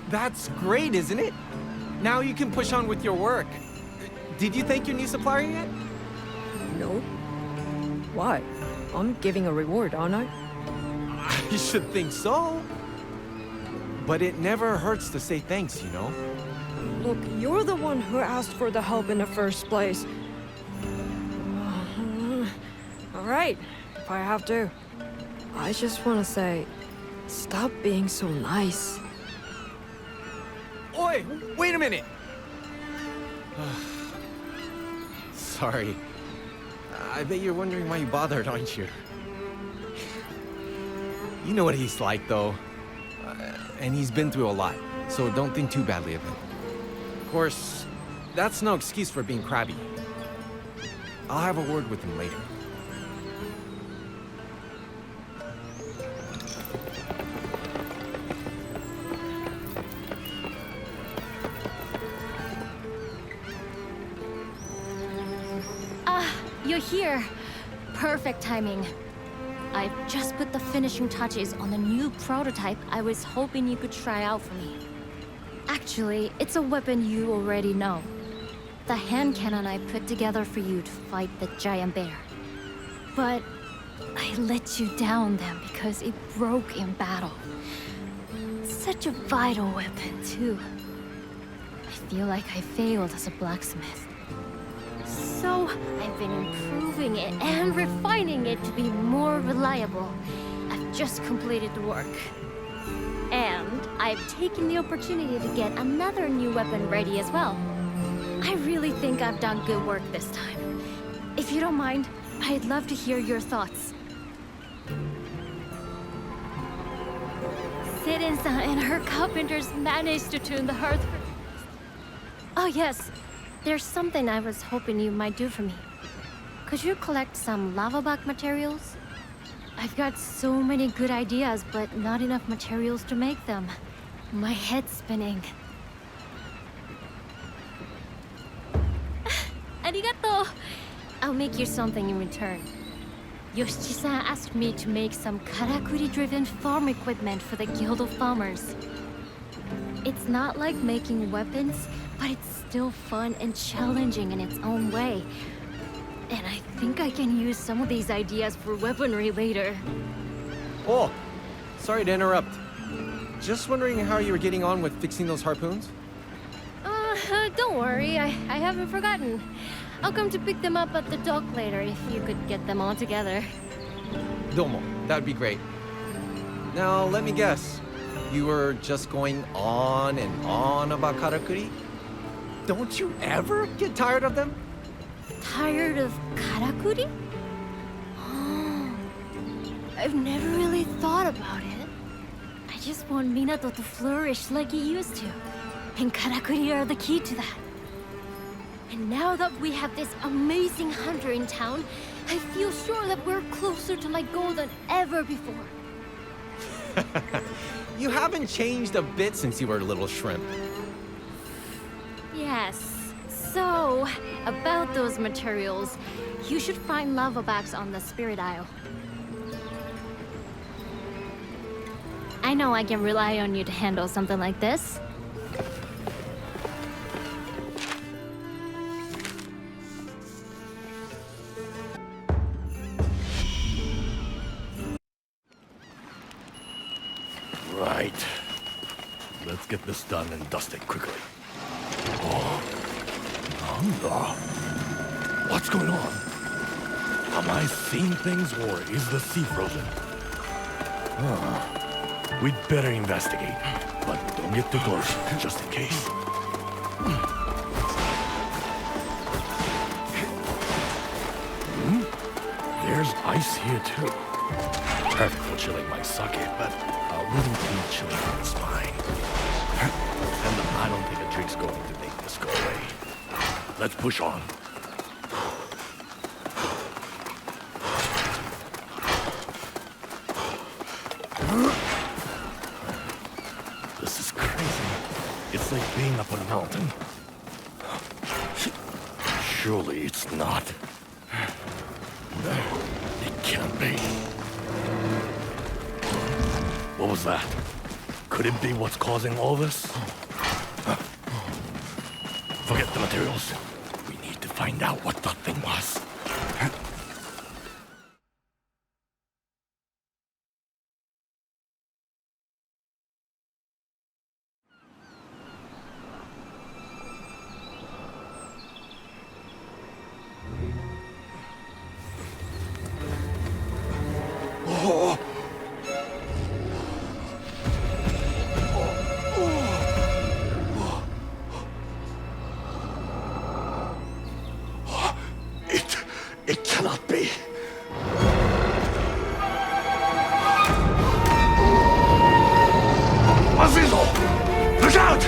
That's great, isn't it? Now you can push on with your work. Did you thank your new supplier yet? No. Why? I'm giving a reward, aren't I? I should think so. But it never hurts to say thanks, you know? Look, you're the one who asked for the help in the first place. Alright, if I have to. I just want to say, stop being so nice. Oi, wait a minute! Sorry. I bet you're wondering why you bothered, aren't you? You know what he's like, though. And he's been through a lot, so don't think too badly of him. Of course, that's no excuse for being crabby. I'll have a word with him later. You're here. Perfect timing. I've just put the finishing touches on the new prototype I was hoping you could try out for me. Actually, it's a weapon you already know. The hand cannon I put together for you to fight the giant bear. But I let you down then because it broke in battle. Such a vital weapon, too. I feel like I failed as a blacksmith. So, I've been improving it and refining it to be more reliable. I've just completed the work. And I've taken the opportunity to get another new weapon ready as well. I really think I've done good work this time. If you don't mind, I'd love to hear your thoughts. Sirin-san and her carpenters managed to tune the hearth. Oh yes. There's something I was hoping you might do for me. Could you collect some lava bug materials? I've got so many good ideas, but not enough materials to make them. My head's spinning. Arigato! I'll make you something in return. Yoshichi-san asked me to make some karakuri-driven farm equipment for the Guild of Farmers. It's not like making weapons, but it's still fun and challenging in its own way. And I think I can use some of these ideas for weaponry later. Oh, sorry to interrupt. Just wondering how you were getting on with fixing those harpoons? Don't worry, I haven't forgotten. I'll come to pick them up at the dock later if you could get them all together. Domo, that'd be great. Now, let me guess. You were just going on and on about karakuri? Don't you ever get tired of them? Tired of karakuri? I've never really thought about it. I just want Minato to flourish like he used to. And karakuri are the key to that. And now that we have this amazing hunter in town, I feel sure that we're closer to like gold than ever before. You haven't changed a bit since you were a little shrimp. Yes. So, about those materials, you should find lava bags on the Spirit Isle. I know I can rely on you to handle something like this. Right. Let's get this done and dusted quickly. Oh. Nanda. What's going on? Am I seeing things or is the sea frozen? We'd better investigate, but don't get too close, just in case. There's ice here too. Perfect for chilling my sake, but I wouldn't be chilling my spine. And I don't think a drink's going to make this go away. Let's push on. This is crazy. It's like being up a mountain. Surely it's not. It can't be. What was that? Could it be what's causing all this? Forget the materials. We need to find out what that thing was. It cannot be. Azizo! Look out!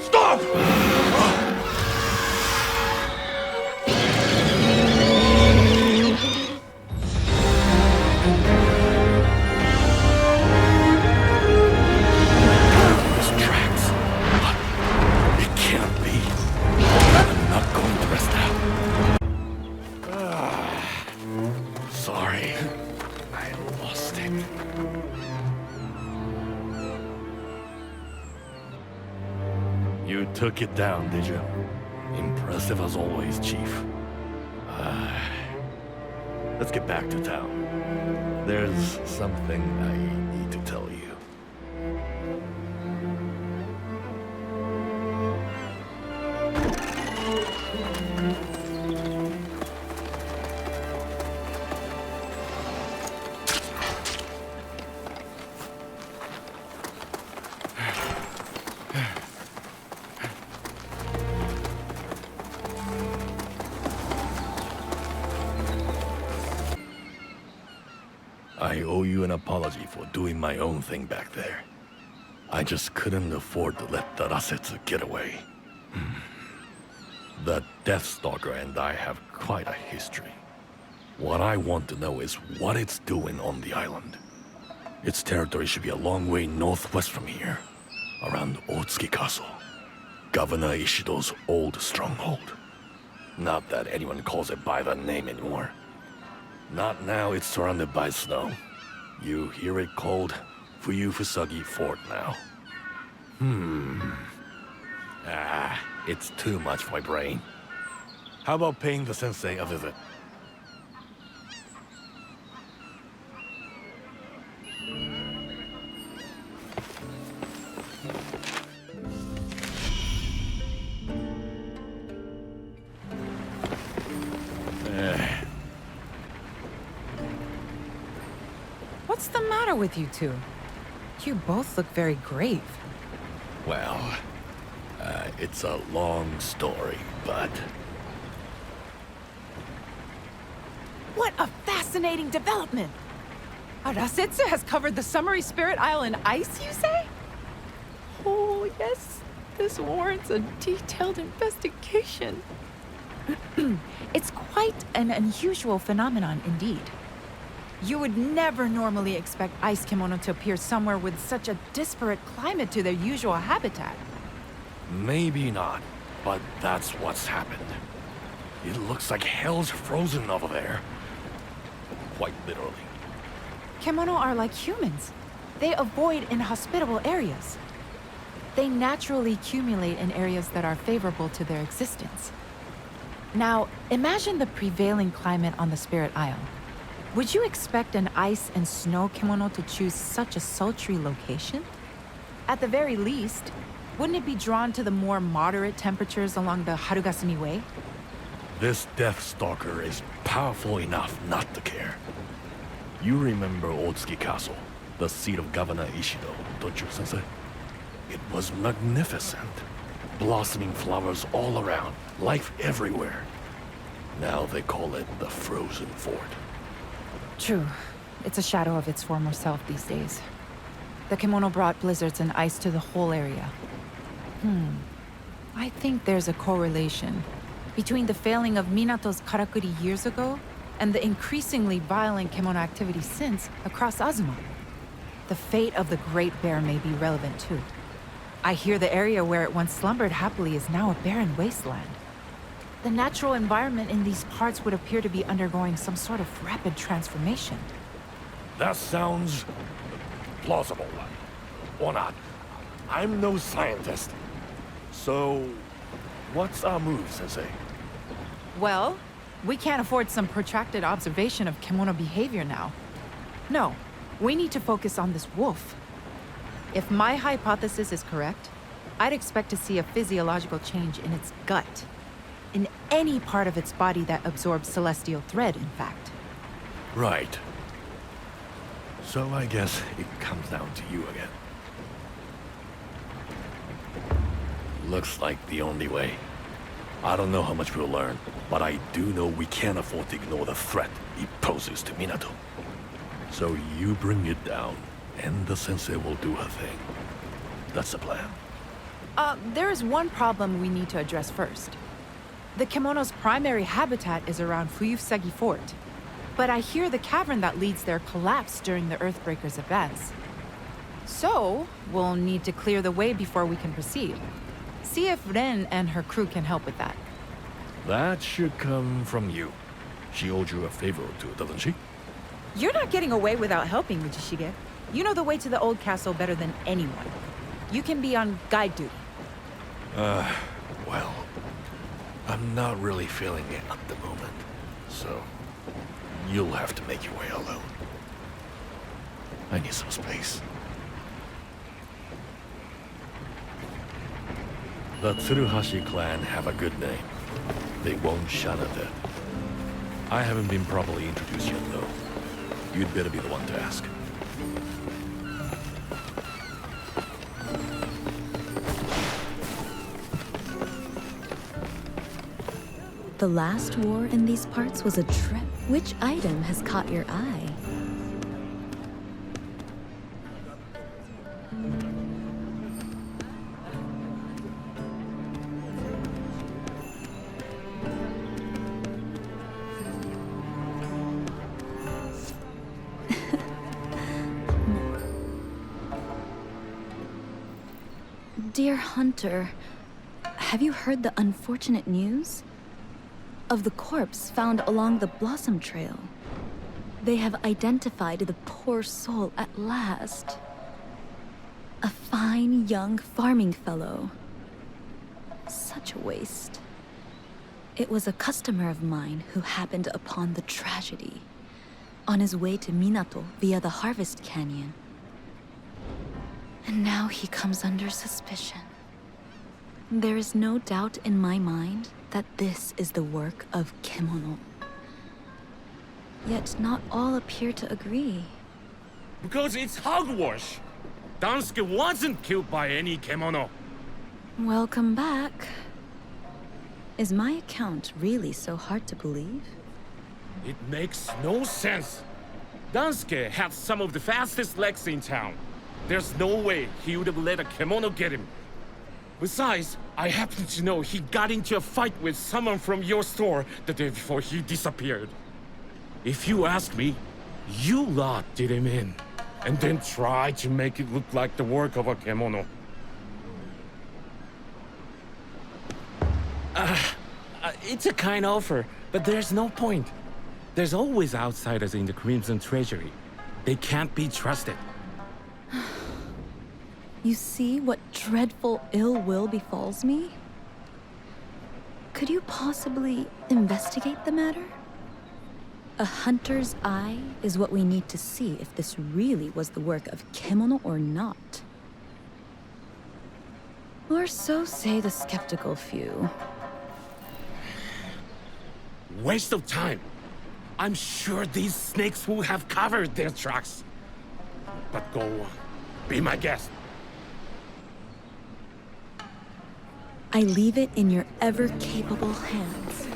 Stop! This tracks. It can't be. I'm not going to rest out. Sorry. I lost it. You took it down, did you? Impressive as always, Chief. Let's get back to town. There's something I need to tell you. I owe you an apology for doing my own thing back there. I just couldn't afford to let Tarasetsu get away. The Deathstalker and I have quite a history. What I want to know is what it's doing on the island. Its territory should be a long way northwest from here, around Otsuki Castle, Governor Ishido's old stronghold. Not that anyone calls it by that name anymore. Not now it's surrounded by snow. You hear it called Fuyufusagi Fort now. It's too much for my brain. How about paying the sensei a visit? What's the matter with you two? You both look very grave. Well, it's a long story, but... What a fascinating development! Arasetsu has covered the Summery Spirit Isle in ice, you say? Oh, yes. This warrants a detailed investigation. It's quite an unusual phenomenon indeed. You would never normally expect ice kimono to appear somewhere with such a disparate climate to their usual habitat. Maybe not, but that's what's happened. It looks like hell's frozen over there. Quite literally. Kimono are like humans. They avoid inhospitable areas. They naturally accumulate in areas that are favorable to their existence. Now, imagine the prevailing climate on the Spirit Isle. Would you expect an ice and snow kimono to choose such a sultry location? At the very least, wouldn't it be drawn to the more moderate temperatures along the Harugasumi Way? This Deathstalker is powerful enough not to care. You remember Otsuki Castle, the seat of Governor Ishido, don't you, Sensei? It was magnificent. Blossoming flowers all around, life everywhere. Now they call it the Frozen Fort. True. It's a shadow of its former self these days. The kimono brought blizzards and ice to the whole area. I think there's a correlation between the failing of Minato's karakuri years ago and the increasingly violent kimono activity since across Azuma. The fate of the Great Bear may be relevant too. I hear the area where it once slumbered happily is now a barren wasteland. The natural environment in these parts would appear to be undergoing some sort of rapid transformation. That sounds plausible. or not. I'm no scientist. So, what's our move, Sensei? Well, we can't afford some protracted observation of Kemono behavior now. No, we need to focus on this wolf. If my hypothesis is correct, I'd expect to see a physiological change in its gut. In any part of its body that absorbs celestial thread, in fact. Right. So I guess it comes down to you again. Looks like the only way. I don't know how much we'll learn, but I do know we can't afford to ignore the threat he poses to Minato. So you bring it down, and the Sensei will do her thing. That's the plan. There is one problem we need to address first. The Kemono's primary habitat is around Fuyusagi Fort, but I hear the cavern that leads there collapsed during the Earthbreaker's advance. So, we'll need to clear the way before we can proceed. See if Ren and her crew can help with that. That should come from you. She owed you a favor or two, doesn't she? You're not getting away without helping, Michishige. You know the way to the old castle better than anyone. You can be on guide duty. Well, I'm not really feeling it at the moment, so you'll have to make your way alone. I need some space. The Tsuruhashi clan have a good name. They won't shun at it. I haven't been properly introduced yet, though. You'd better be the one to ask. The last war in these parts was a trip. Which item has caught your eye? Dear Hunter, have you heard the unfortunate news? Of the corpse found along the Blossom Trail. They have identified the poor soul at last. A fine young farming fellow. Such a waste. It was a customer of mine who happened upon the tragedy on his way to Minato via the Harvest Canyon. And now he comes under suspicion. There is no doubt in my mind that this is the work of Kemono. Yet not all appear to agree. Because it's hogwash. Dansuke wasn't killed by any Kemono. Welcome back. Is my account really so hard to believe? It makes no sense. Dansuke had some of the fastest legs in town. There's no way he would have let a Kemono get him. Besides, I happen to know he got into a fight with someone from your store the day before he disappeared. If you ask me, you lot did him in, and then tried to make it look like the work of a Kemono. It's a kind offer, but there's no point. There's always outsiders in the Crimson Treasury. They can't be trusted. You see what dreadful ill will befalls me? Could you possibly investigate the matter? A hunter's eye is what we need to see if this really was the work of Kemono or not. Or so say the skeptical few. Waste of time. I'm sure these snakes will have covered their tracks. But go on. Be my guest. I leave it in your ever-capable hands.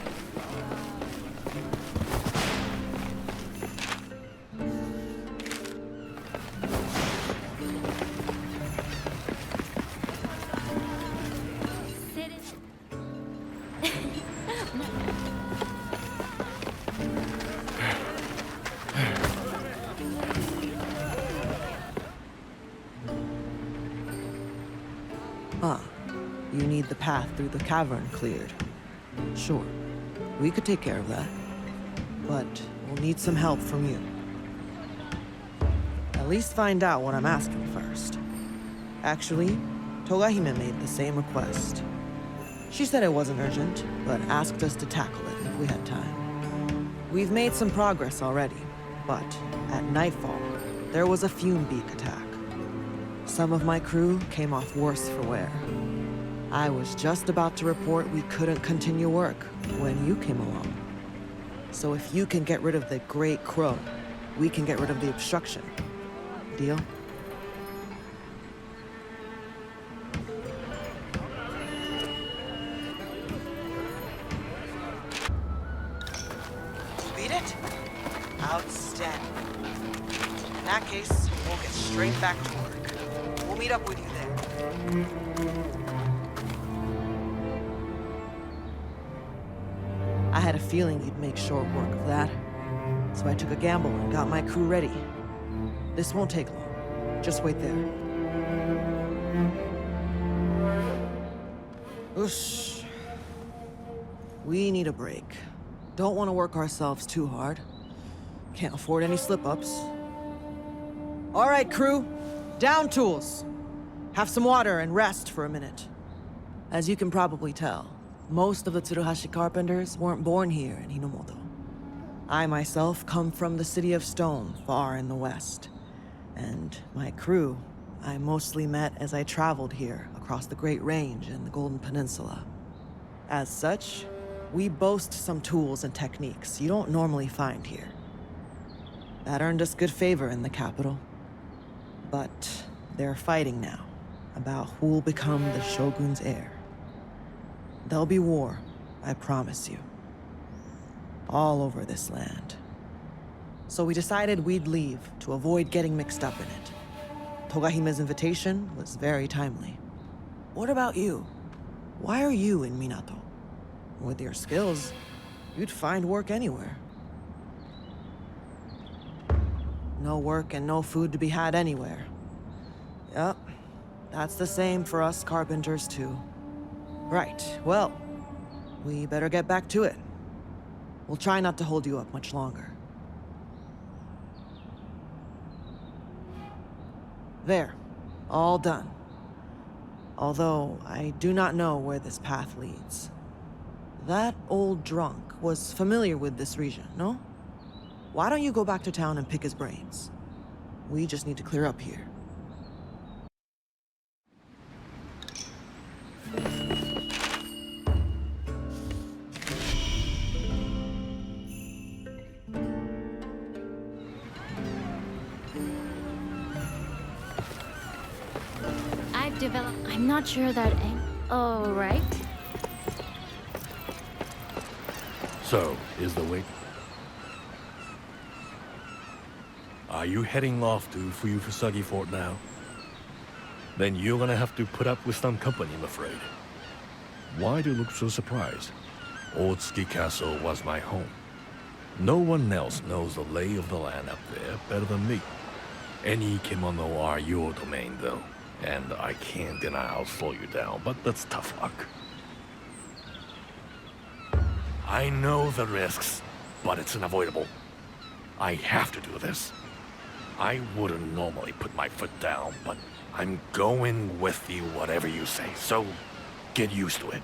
You need the path through the cavern cleared. Sure, we could take care of that. But we'll need some help from you. At least find out what I'm asking first. Actually, Togahime made the same request. She said it wasn't urgent, but asked us to tackle it if we had time. We've made some progress already, but at nightfall, there was a fume beak attack. Some of my crew came off worse for wear. I was just about to report we couldn't continue work when you came along. So if you can get rid of the Great Crow, we can get rid of the obstruction. Deal? Beat it? Outstanding. In that case, we'll get straight back to work. We'll meet up with you there. I had a feeling you'd make short work of that. So I took a gamble and got my crew ready. This won't take long. Just wait there. Oosh. We need a break. Don't want to work ourselves too hard. Can't afford any slip-ups. All right, crew. Down tools. Have some water and rest for a minute. As you can probably tell, most of the Tsuruhashi carpenters weren't born here in Hinomoto. I myself come from the City of Stone, far in the west. And my crew, I mostly met as I traveled here across the Great Range and the Golden Peninsula. As such, we boast some tools and techniques you don't normally find here. That earned us good favor in the capital. But they're fighting now about who'll become the Shogun's heir. There'll be war, I promise you. All over this land. So we decided we'd leave to avoid getting mixed up in it. Togahime's invitation was very timely. What about you? Why are you in Minato? With your skills, you'd find work anywhere. No work and no food to be had anywhere. Yep, that's the same for us carpenters too. Right, well, we better get back to it. We'll try not to hold you up much longer. There, all done. Although, I do not know where this path leads. That old drunk was familiar with this region, no? Why don't you go back to town and pick his brains? We just need to clear up here. I'm not sure that. Oh, right. So, is the wait? Are you heading off to Fuyufusagi Fort now? Then you're gonna have to put up with some company, I'm afraid. Why do you look so surprised? Otsuki Castle was my home. No one else knows the lay of the land up there better than me. Any kimono are your domain, though. And I can't deny I'll slow you down, but that's tough luck. I know the risks, but it's unavoidable. I have to do this. I wouldn't normally put my foot down, but I'm going with you whatever you say, so get used to it.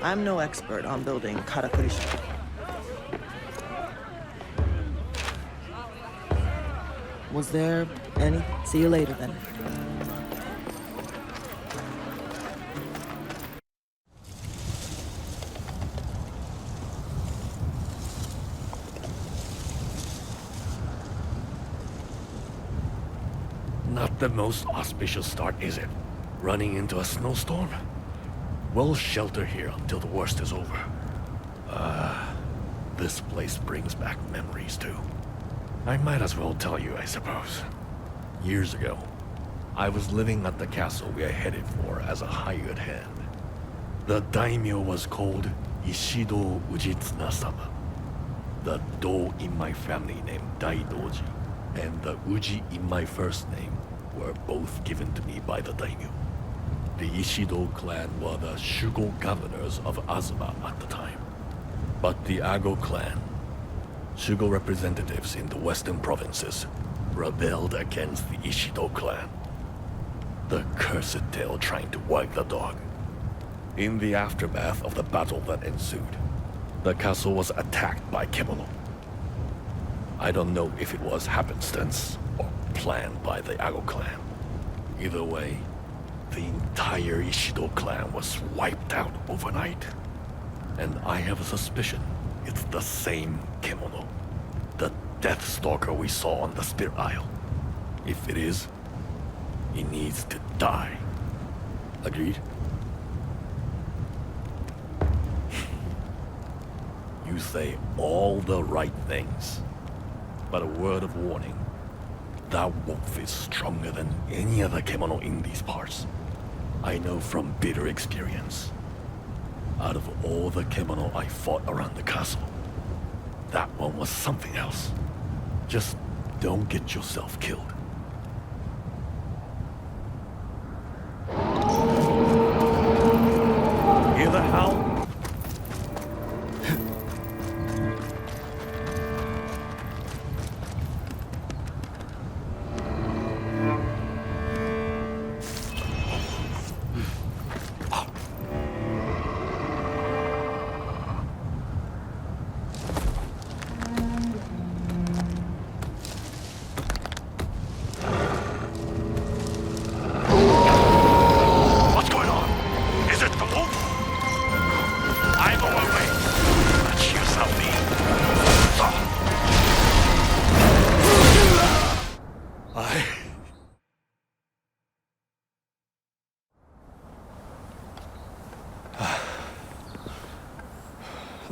I'm no expert on building karakuri. Was there any? See you later then. Not the most auspicious start, is it? Running into a snowstorm? We'll shelter here until the worst is over. This place brings back memories too. I might as well tell you, I suppose. Years ago, I was living at the castle we are headed for as a hired hand. The daimyo was called Ishido Ujitsuna-sama. The do in my family named Daidoji. and the Uji in my first name were both given to me by the daimyo. The Ishido clan were the Shugo governors of Azuma at the time. But the Ago clan, Shugo representatives in the western provinces, rebelled against the Ishido clan. The cursed tale trying to wag the dog. In the aftermath of the battle that ensued, the castle was attacked by Kemono. I don't know if it was happenstance or planned by the Ago clan. Either way, the entire Ishido clan was wiped out overnight. And I have a suspicion it's the same Kemono, the Death Stalker we saw on the Spirit Isle. If it is, he needs to die. Agreed? You say all the right things. But a word of warning. That wolf is stronger than any other Kemono in these parts. I know from bitter experience. Out of all the Kemono I fought around the castle, that one was something else. Just don't get yourself killed. Hear the howl?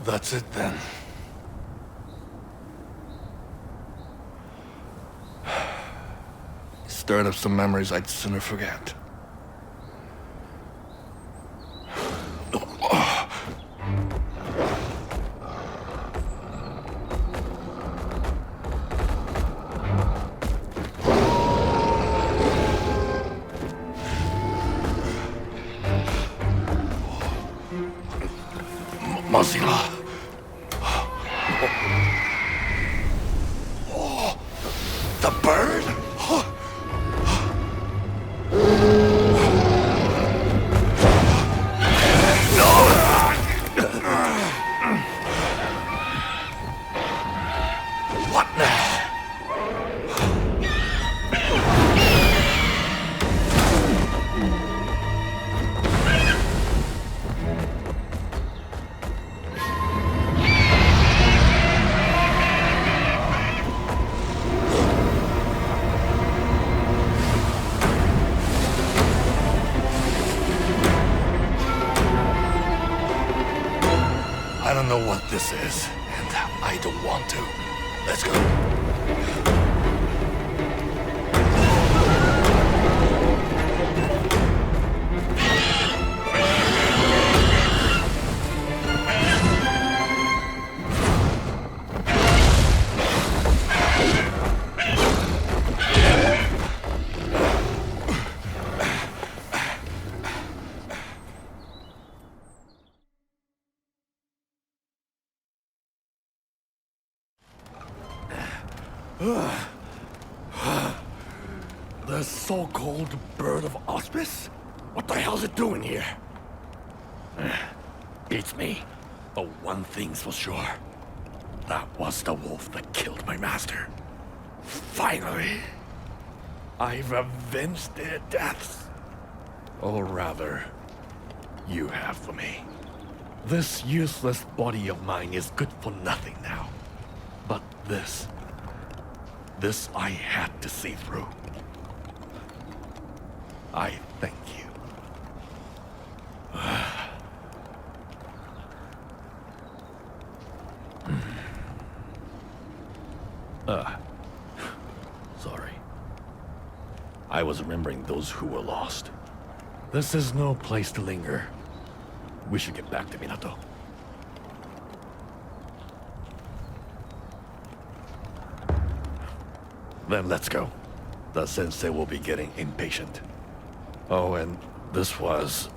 That's it then. Stirred up some memories I'd sooner forget. Mazila. The bird? What now? I don't know what this is, and I don't want to. Let's go. The so-called Bird of Auspice? What the hell's it doing here? Beats me. But one thing's for sure. That was the wolf that killed my master. Finally! I've avenged their deaths. Or rather, you have for me. This useless body of mine is good for nothing now. But this I had to see through. I thank you. Sorry. I was remembering those who were lost. This is no place to linger. We should get back to Minato. Then let's go. The sensei will be getting impatient. Oh, and this was...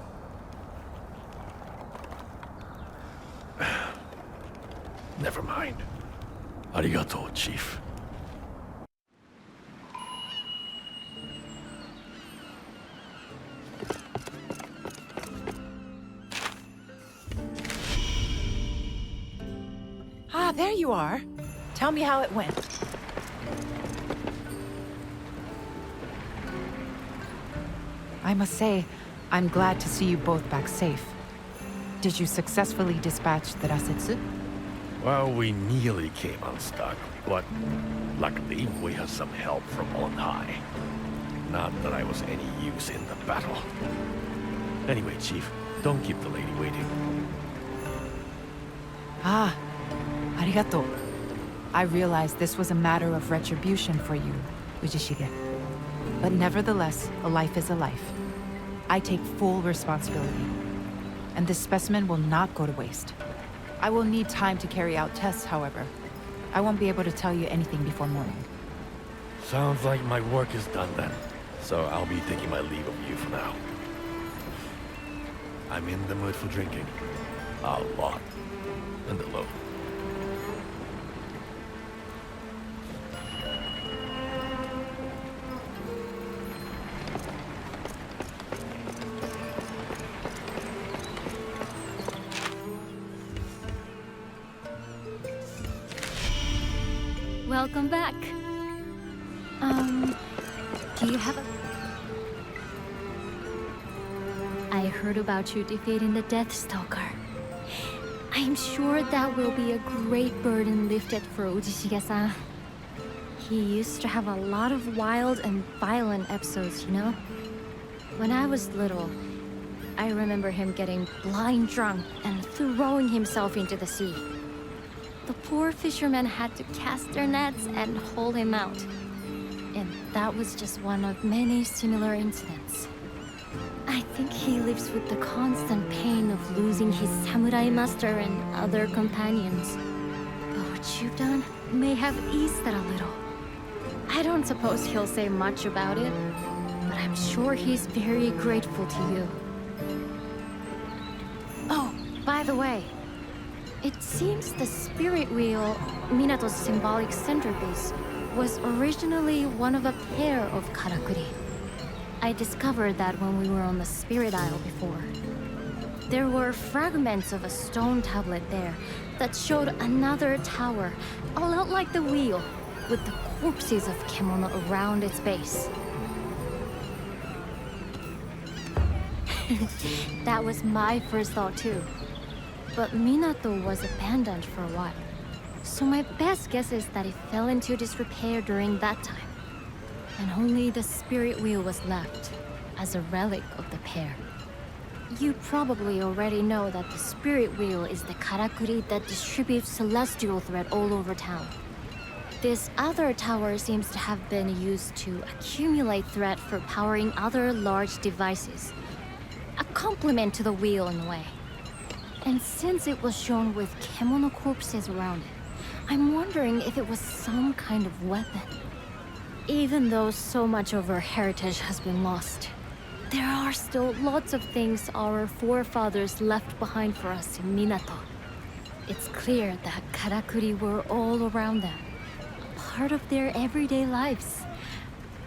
Never mind. Arigato, Chief. Ah, there you are. Tell me how it went. I must say, I'm glad to see you both back safe. Did you successfully dispatch the Rasetsu? Well, we nearly came unstuck, but luckily we had some help from on high. Not that I was any use in the battle. Anyway, Chief, don't keep the lady waiting. Ah, arigato. I realized this was a matter of retribution for you, Ujishige. But nevertheless, a life is a life. I take full responsibility. And this specimen will not go to waste. I will need time to carry out tests, however. I won't be able to tell you anything before morning. Sounds like my work is done then. So I'll be taking my leave of you for now. I'm in the mood for drinking. A lot. And alone. Welcome back. Do you have a... I heard about you defeating the Deathstalker. I'm sure that will be a great burden lifted for Ujishige-san. He used to have a lot of wild and violent episodes, you know? When I was little, I remember him getting blind drunk and throwing himself into the sea. The poor fishermen had to cast their nets and haul him out. And that was just one of many similar incidents. I think he lives with the constant pain of losing his samurai master and other companions. But what you've done may have eased that a little. I don't suppose he'll say much about it, but I'm sure he's very grateful to you. Oh, by the way, it seems the spirit wheel, Minato's symbolic centerpiece, was originally one of a pair of karakuri. I discovered that when we were on the Spirit Isle before. There were fragments of a stone tablet there that showed another tower, a lot like the wheel, with the corpses of Kemono around its base. That was my first thought too. But Minato was abandoned for a while. So my best guess is that it fell into disrepair during that time. And only the spirit wheel was left as a relic of the pair. You probably already know that the spirit wheel is the karakuri that distributes celestial thread all over town. This other tower seems to have been used to accumulate thread for powering other large devices. A complement to the wheel in a way. And since it was shown with Kemono corpses around it, I'm wondering if it was some kind of weapon. Even though so much of our heritage has been lost, there are still lots of things our forefathers left behind for us in Minato. It's clear that karakuri were all around them, a part of their everyday lives.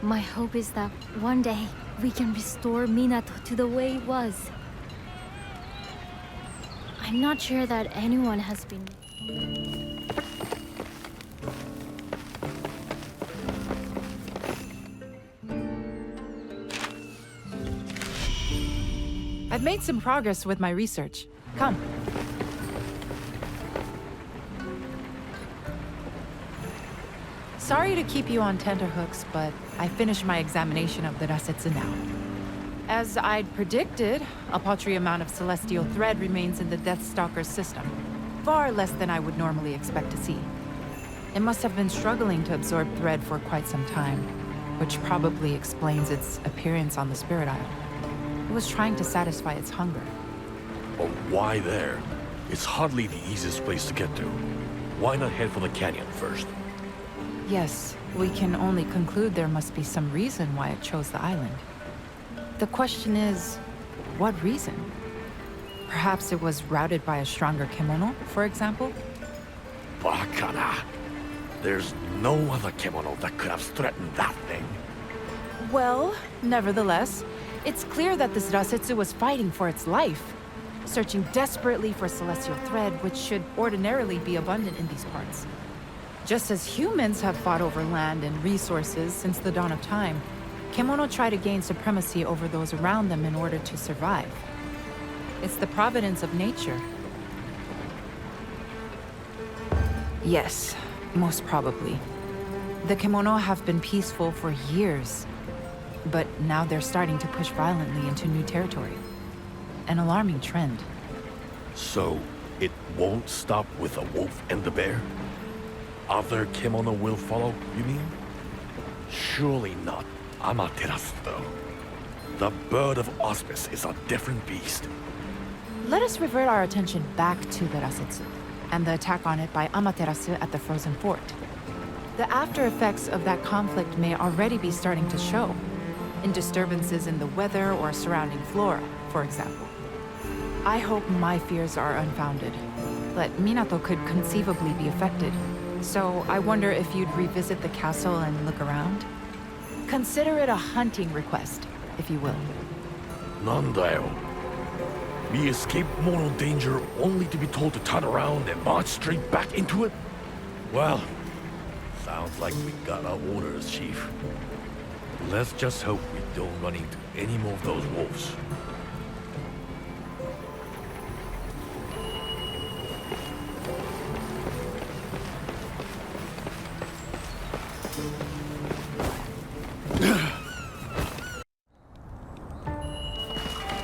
My hope is that one day we can restore Minato to the way it was. I'm not sure that anyone has been... I've made some progress with my research. Come. Sorry to keep you on tenterhooks, but I finished my examination of the Rasetsu now. As I'd predicted, a paltry amount of celestial thread remains in the Deathstalker's system. Far less than I would normally expect to see. It must have been struggling to absorb thread for quite some time, which probably explains its appearance on the Spirit Isle. It was trying to satisfy its hunger. But why there? It's hardly the easiest place to get to. Why not head for the canyon first? Yes, We can only conclude there must be some reason why it chose the island. The question is, what reason? Perhaps it was routed by a stronger kimono, for example? Bakana. There's no other kimono that could have threatened that thing. Well, nevertheless, it's clear that this Rasetsu was fighting for its life, searching desperately for celestial thread, which should ordinarily be abundant in these parts. Just as humans have fought over land and resources since the dawn of time, kimono try to gain supremacy over those around them in order to survive. It's the providence of nature. Yes, most probably. The kimono have been peaceful for years, but now they're starting to push violently into new territory. An alarming trend. So, it won't stop with the wolf and the bear? Other kimono will follow, you mean? Surely not Amaterasu, though. The Bird of Auspice is a different beast. Let us revert our attention back to the Rasetsu, and the attack on it by Amaterasu at the Frozen Fort. The after effects of that conflict may already be starting to show, in disturbances in the weather or surrounding flora, for example. I hope my fears are unfounded, but Minato could conceivably be affected, so I wonder if you'd revisit the castle and look around? Consider it a hunting request, if you will. Nandayo. We escaped mortal danger only to be told to turn around and march straight back into it? Well, sounds like we got our orders, Chief. Let's just hope we don't run into any more of those wolves.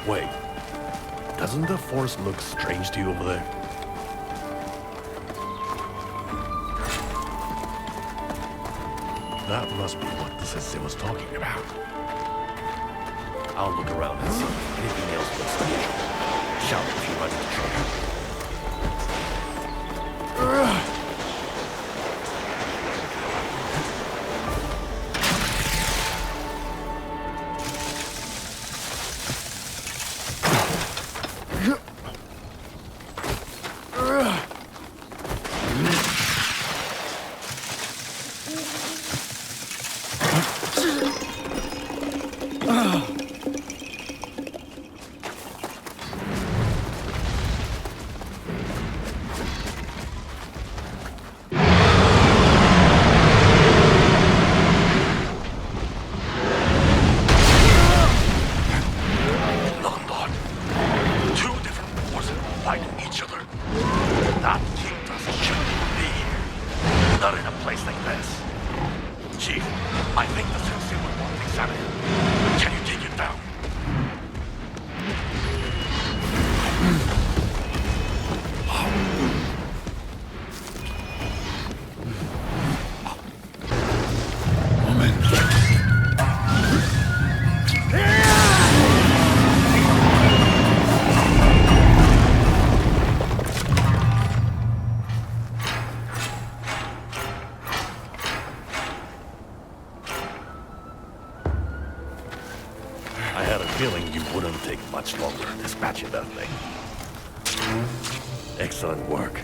Wait, doesn't the forest look strange to you over there? That must be what the sensei was talking about. I'll look around and see if anything else looks unusual. Shout if you run into trouble. Excellent work.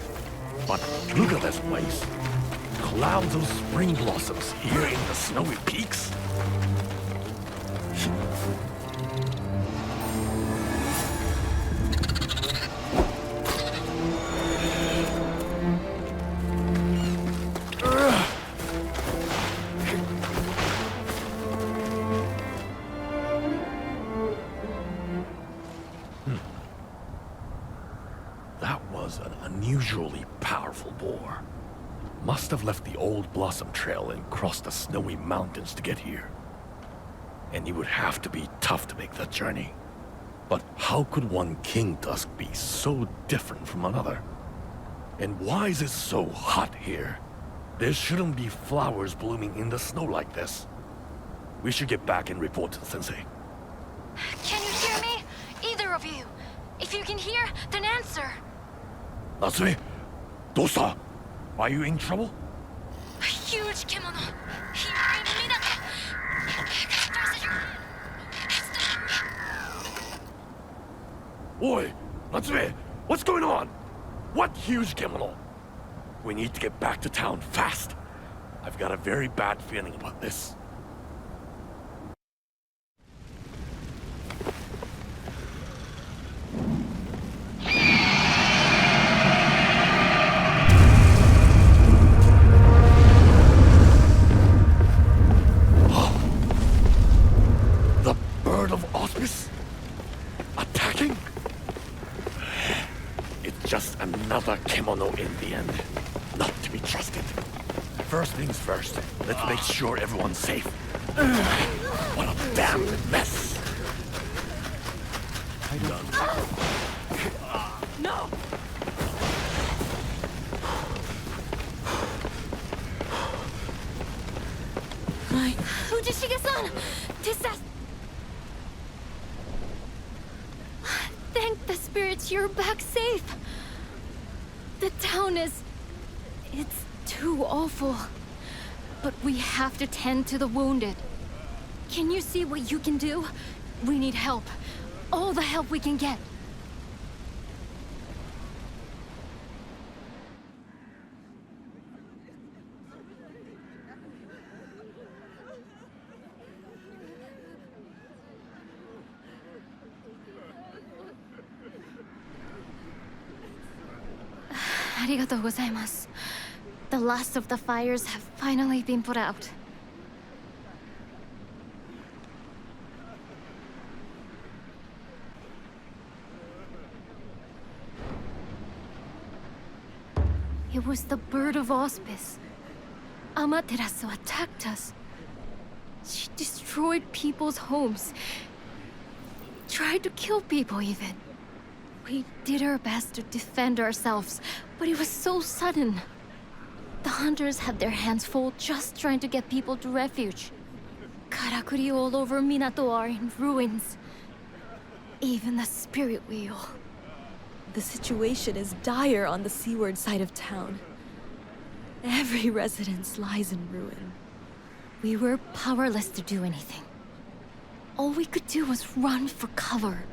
But look at this place. Clouds of spring blossoms here in the snowy peaks. Unusually powerful boar. Must have left the old Blossom Trail and crossed the snowy mountains to get here. And it would have to be tough to make that journey. But how could one King Tusk be so different from another? And why is it so hot here? There shouldn't be flowers blooming in the snow like this. We should get back and report to the sensei. Can you hear me? Either of you. If you can hear, then answer. Natsume, dosta? Are you in trouble? A huge kimono. Oi, Natsume, what's going on? What huge kemono? We need to get back to town fast. I've got a very bad feeling about this. The Bird of Auspice? Attacking? It's just another kemono in the end. Not to be trusted. First things first, let's make sure everyone's safe. What a damn mess! No! Fujishige-san! Thank the spirits you're back safe. The town is... it's too awful. But we have to tend to the wounded. Can you see what you can do? We need help. All the help we can get. Arigatou gozaimasu. The last of the fires have finally been put out. It was the Bird of Auspice. Amaterasu attacked us. She destroyed people's homes. Tried to kill people even. We did our best to defend ourselves, but it was so sudden. The hunters had their hands full just trying to get people to refuge. Karakuri all over Minato are in ruins. Even the spirit wheel. The situation is dire on the seaward side of town. Every residence lies in ruin. We were powerless to do anything. All we could do was run for cover.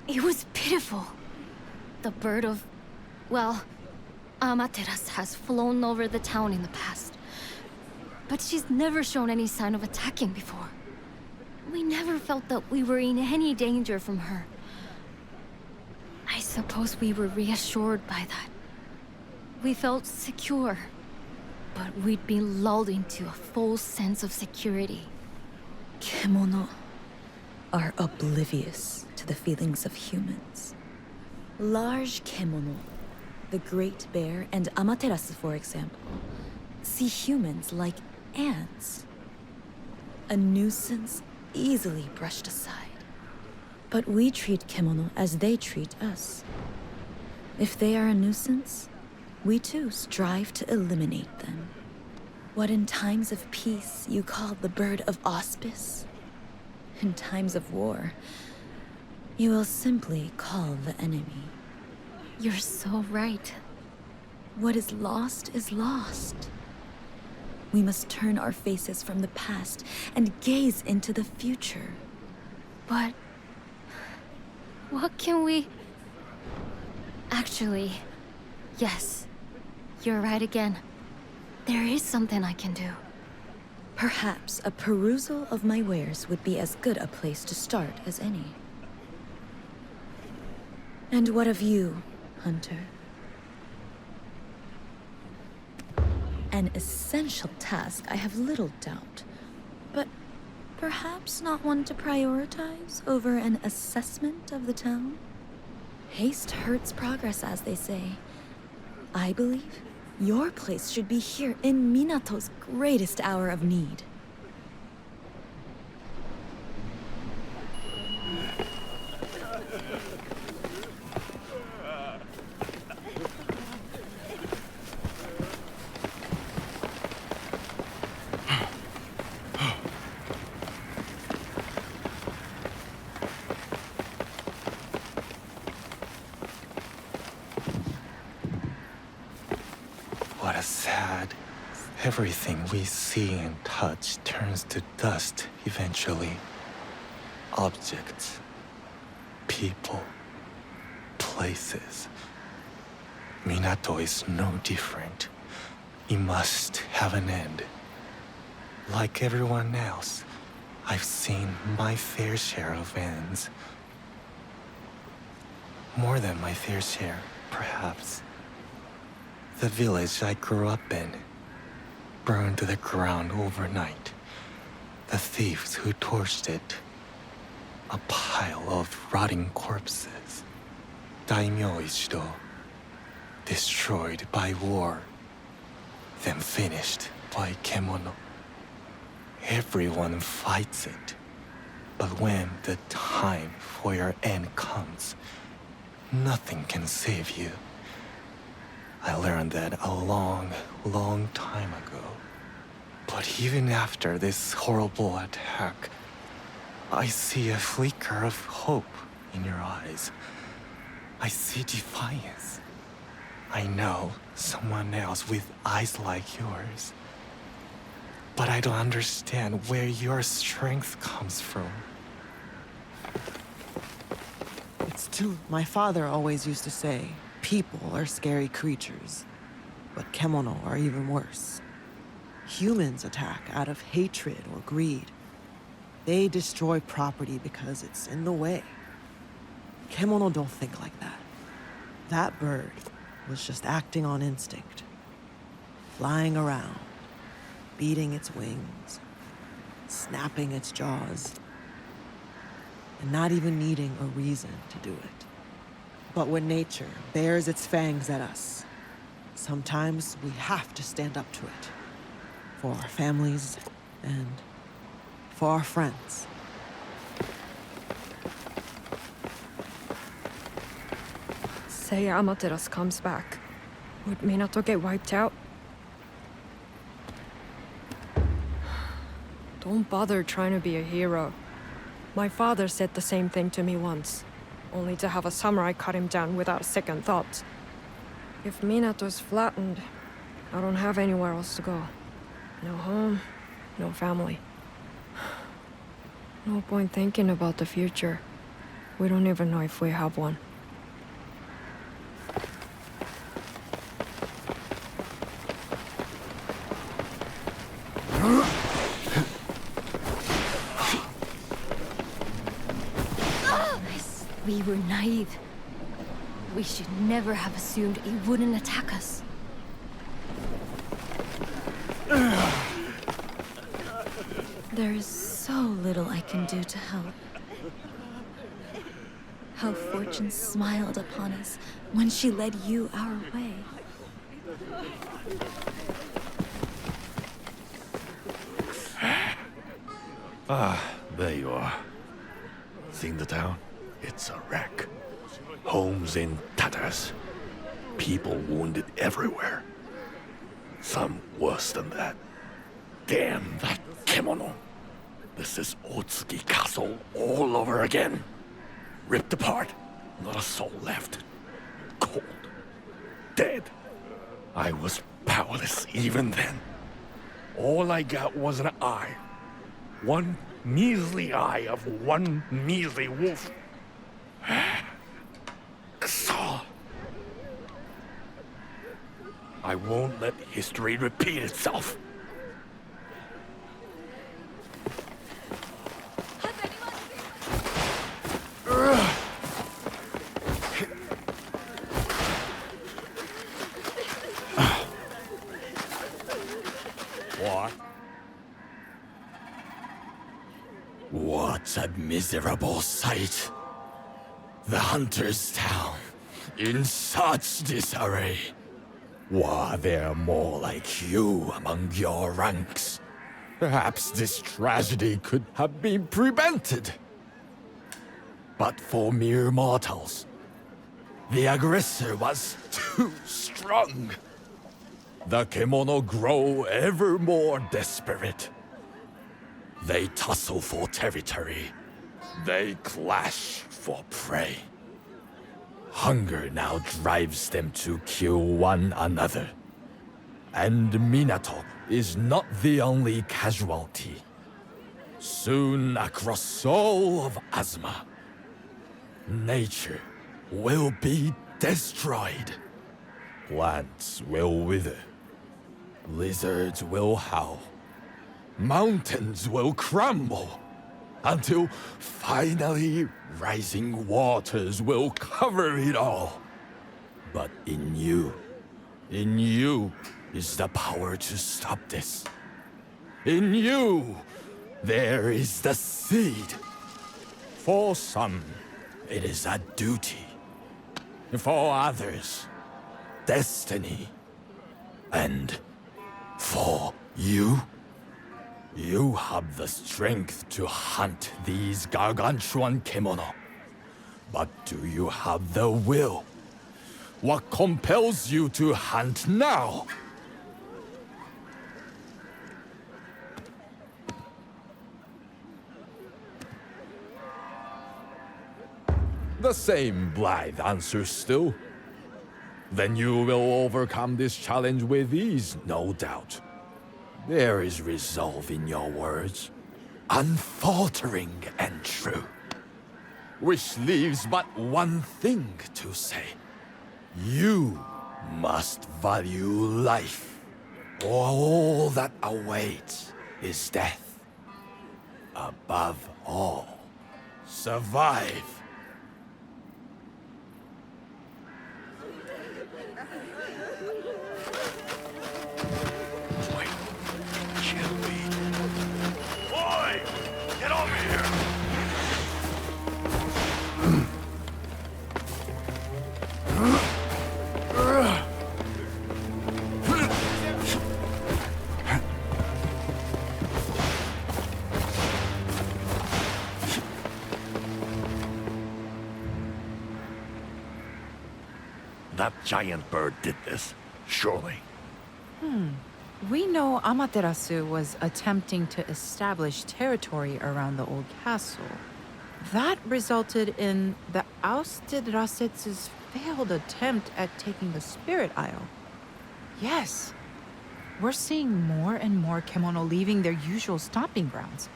It was pitiful. The bird of... well, Amaterasu has flown over the town in the past. But she's never shown any sign of attacking before. We never felt that we were in any danger from her. I suppose we were reassured by that. We felt secure. But we'd been lulled into a false sense of security. Kemono are oblivious to the feelings of humans. Large kemono, the Great Bear and Amaterasu, for example, see humans like ants. A nuisance easily brushed aside. But we treat kemono as they treat us. If they are a nuisance, we too strive to eliminate them. What in times of peace you call the Bird of Auspice, in times of war, you will simply call the enemy. You're so right. What is lost is lost. We must turn our faces from the past and gaze into the future. But... what can we... Actually, yes. You're right again. There is something I can do. Perhaps a perusal of my wares would be as good a place to start as any. And what of you, Hunter? An essential task, I have little doubt. But perhaps not one to prioritize over an assessment of the town? Haste hurts progress, as they say. I believe your place should be here in Minato's greatest hour of need. What a sad... Everything we see and touch turns to dust eventually. Objects, people, places. Minato is no different. It must have an end. Like everyone else, I've seen my fair share of ends. More than my fair share, perhaps. The village I grew up in burned to the ground overnight. The thieves who torched it, a pile of rotting corpses. Daimyo Ichido, destroyed by war, then finished by Kemono. Everyone fights it, but when the time for your end comes, nothing can save you. I learned that a long, long time ago. But even after this horrible attack, I see a flicker of hope in your eyes. I see defiance. I know someone else with eyes like yours. But I don't understand where your strength comes from. It's true. My father always used to say, people are scary creatures, but kemono are even worse. Humans attack out of hatred or greed. They destroy property because it's in the way. Kemono don't think like that. That bird was just acting on instinct. Flying around, beating its wings, snapping its jaws, and not even needing a reason to do it. But when nature bares its fangs at us, sometimes we have to stand up to it. For our families and for our friends. Say Amaterasu comes back. Would Minato get wiped out? Don't bother trying to be a hero. My father said the same thing to me once, only to have a samurai cut him down without a second thought. If Minato's flattened, I don't have anywhere else to go. No home, no family. No point thinking about the future. We don't even know if we have one. We were naive. We should never have assumed it wouldn't attack us. There is so little I can do to help. How fortune smiled upon us when she led you our way. There you are. Seen the town? It's a wreck. Homes in tatters. People wounded everywhere. Some worse than that. Damn that kemono. This is Otsuki Castle all over again. Ripped apart. Not a soul left. Cold. Dead. I was powerless even then. All I got was an eye. One measly eye of one measly wolf. Ksaw. I won't let history repeat itself. What? What a miserable sight. The hunter's town, in such disarray. Were there more like you among your ranks? Perhaps this tragedy could have been prevented. But for mere mortals, the aggressor was too strong. The kemono grow ever more desperate. They tussle for territory. They clash for prey. Hunger now drives them to kill one another. And Minato is not the only casualty. Soon across all of Azuma, Nature will be destroyed. Plants will wither. Lizards will howl. Mountains will crumble. Until finally rising waters will cover it all. But in you is the power to stop this. In you, there is the seed. For some, it is a duty. For others, destiny. And for you, you have the strength to hunt these gargantuan kemono. But do you have the will? What compels you to hunt now? The same blithe answer still. Then you will overcome this challenge with ease, no doubt. There is resolve in your words, unfaltering and true. Which leaves but one thing to say. You must value life, or all that awaits is death. Above all, survive. Boy, get over here! That giant bird did this, surely. We know Amaterasu was attempting to establish territory around the old castle. That resulted in the ousted Rasetsu's failed attempt at taking the Spirit Isle. Yes, we're seeing more and more kemono leaving their usual stomping grounds.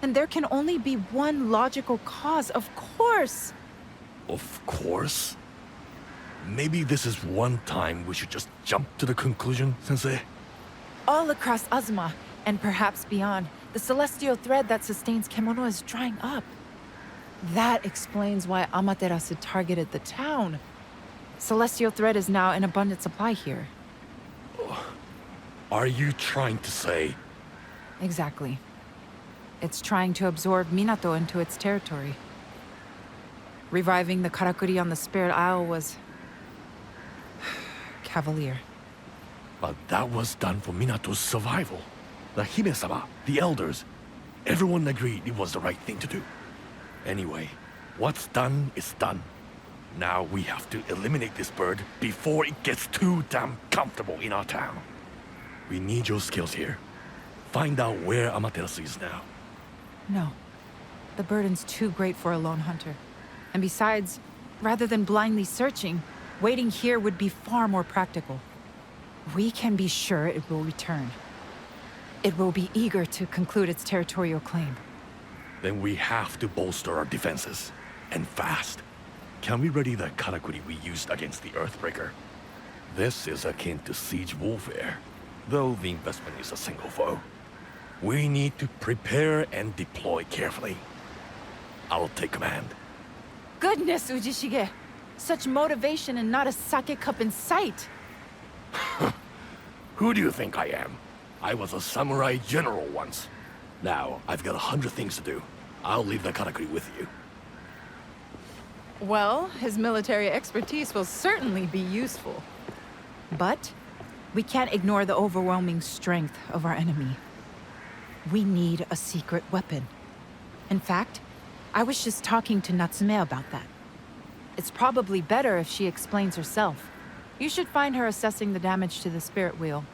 And there can only be one logical cause, of course! Of course? Maybe this is one time we should just jump to the conclusion, Sensei? All across Azuma, and perhaps beyond, the celestial thread that sustains kemono is drying up. That explains why Amaterasu targeted the town. Celestial thread is now in abundant supply here. Are you trying to say... Exactly. It's trying to absorb Minato into its territory. Reviving the Karakuri on the Spirit Isle was... cavalier. But that was done for Minato's survival. The Hime-sama, the elders, everyone agreed it was the right thing to do. Anyway, what's done is done. Now we have to eliminate this bird before it gets too damn comfortable in our town. We need your skills here. Find out where Amaterasu is now. No. The burden's too great for a lone hunter. And besides, rather than blindly searching, waiting here would be far more practical. We can be sure it will return. It will be eager to conclude its territorial claim. Then we have to bolster our defenses. And fast. Can we ready the Karakuri we used against the Earthbreaker? This is akin to siege warfare, though the investment is a single foe. We need to prepare and deploy carefully. I'll take command. Goodness, Ujishige! Such motivation and not a sake cup in sight! Who do you think I am? I was a samurai general once. Now, I've got 100 things to do. I'll leave the Karakuri with you. Well, his military expertise will certainly be useful. But we can't ignore the overwhelming strength of our enemy. We need a secret weapon. In fact, I was just talking to Natsume about that. It's probably better if she explains herself. You should find her assessing the damage to the spirit wheel.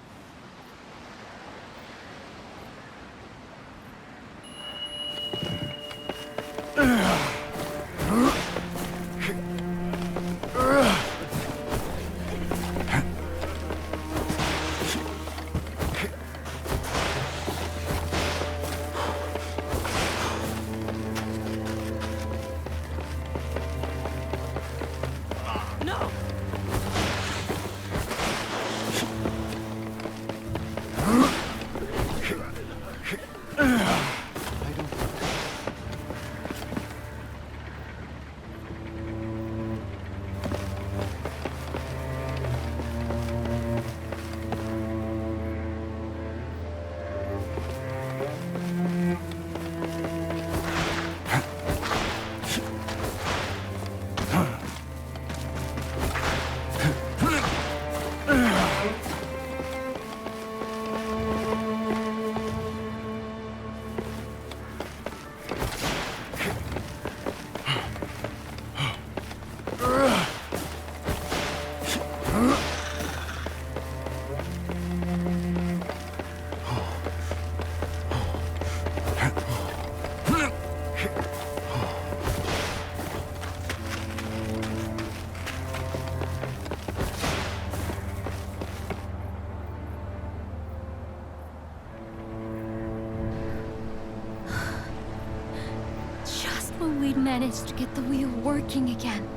we'd managed to get the wheel working again.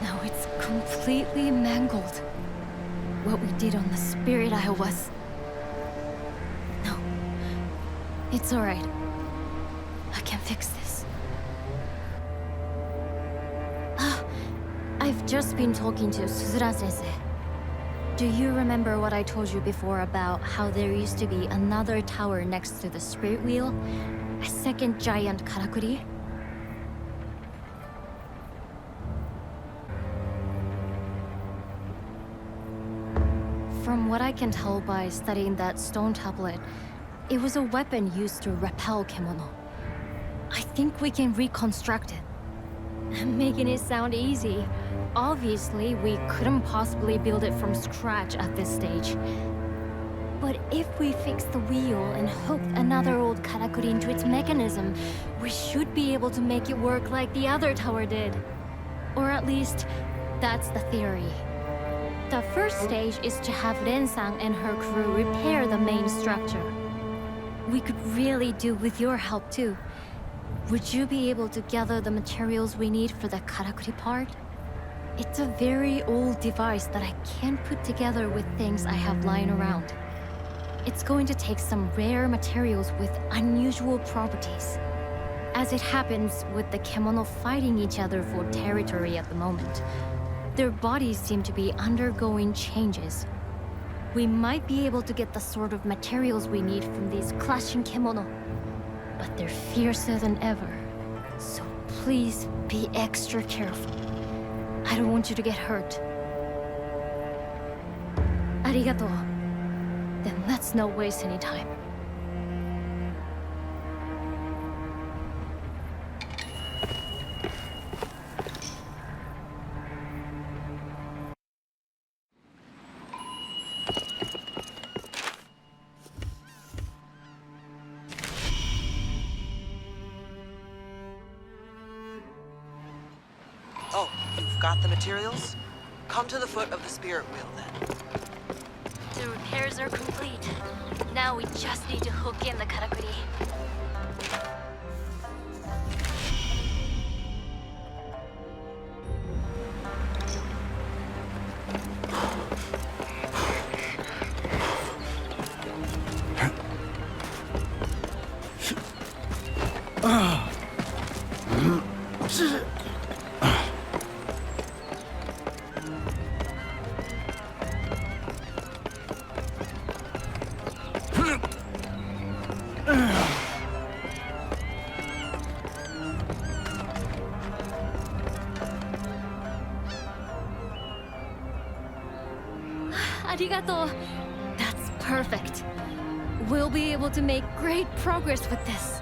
Now it's completely mangled. What we did on the Spirit Isle was... No. It's alright. I can fix this. I've just been talking to Suzura-sensei. Do you remember what I told you before about how there used to be another tower next to the Spirit Wheel? A second giant karakuri? From what I can tell by studying that stone tablet, it was a weapon used to repel kemono. I think we can reconstruct it. Making it sound easy. Obviously, we couldn't possibly build it from scratch at this stage. But if we fix the wheel and hook another old karakuri into its mechanism, we should be able to make it work like the other tower did. Or at least, that's the theory. The first stage is to have Ren-san and her crew repair the main structure. We could really do with your help too. Would you be able to gather the materials we need for the karakuri part? It's a very old device that I can't put together with things I have lying around. It's going to take some rare materials with unusual properties. As it happens with the kemono fighting each other for territory at the moment, their bodies seem to be undergoing changes. We might be able to get the sort of materials we need from these clashing kemono, but they're fiercer than ever. So please be extra careful. I don't want you to get hurt. Arigato. Then let's not waste any time. Oh, you've got the materials? Come to the foot of the Spirit Wheel, then. The repairs are complete. Now we just need to hook in the karakuri. Arigato. That's perfect. We'll be able to make great progress with this.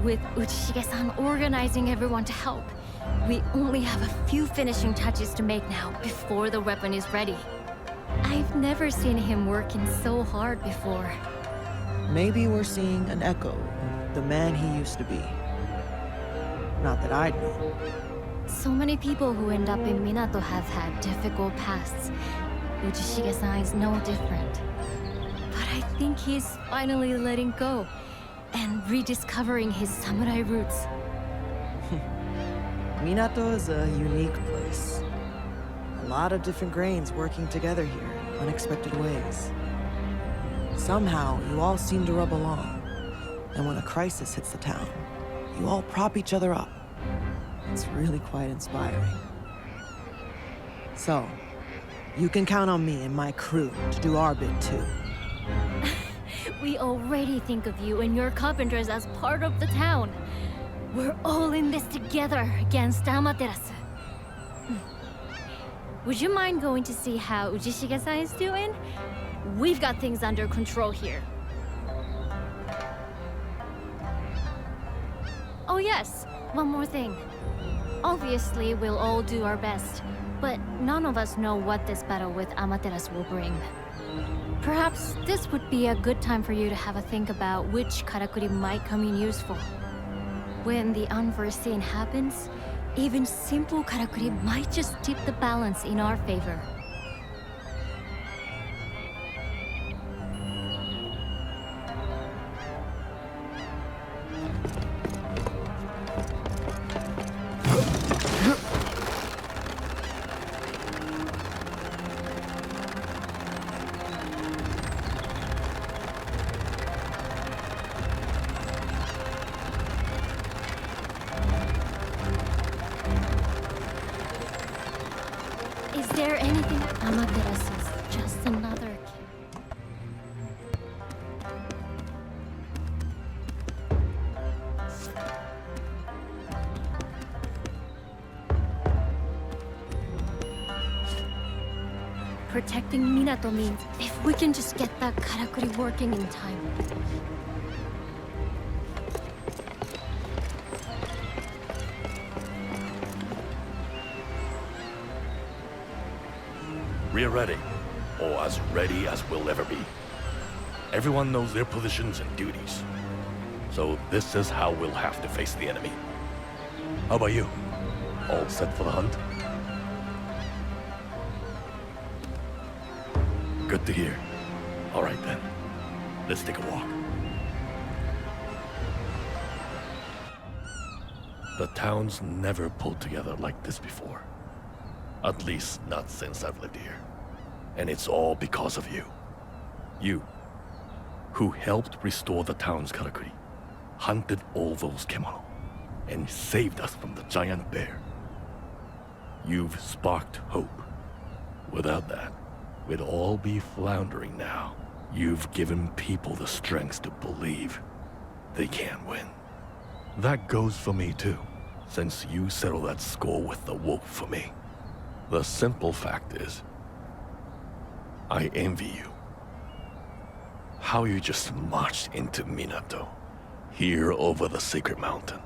With Uchishige-san organizing everyone to help, we only have a few finishing touches to make now before the weapon is ready. I've never seen him working so hard before. Maybe we're seeing an echo of the man he used to be. Not that I'd know. So many people who end up in Minato have had difficult pasts. Uchishige-san is no different. But I think he's finally letting go and rediscovering his samurai roots. Minato is a unique place. A lot of different grains working together here in unexpected ways. Somehow, you all seem to rub along. And when a crisis hits the town, you all prop each other up. It's really quite inspiring. So, you can count on me and my crew to do our bit too. We already think of you and your carpenters as part of the town. We're all in this together against Amaterasu. Would you mind going to see how Uchishige-san is doing? We've got things under control here. Oh yes, one more thing. Obviously, we'll all do our best, but none of us know what this battle with Amaterasu will bring. Perhaps this would be a good time for you to have a think about which karakuri might come in useful. When the unforeseen happens, even simple karakuri might just tip the balance in our favor. there anything? Amaterasu is just another kid. Protecting Minato means if we can just get that karakuri working in time. We're ready, or as ready as we'll ever be. Everyone knows their positions and duties. So this is how we'll have to face the enemy. How about you? All set for the hunt? Good to hear. All right then, let's take a walk. The town's never pulled together like this before. At least not since I've lived here. And it's all because of you. You, who helped restore the town's karakuri, hunted all those kemono, and saved us from the giant bear. You've sparked hope. Without that, we'd all be floundering now. You've given people the strength to believe they can win. That goes for me too, since you settled that score with the wolf for me. The simple fact is, I envy you. How you just marched into Minato, here over the sacred mountain.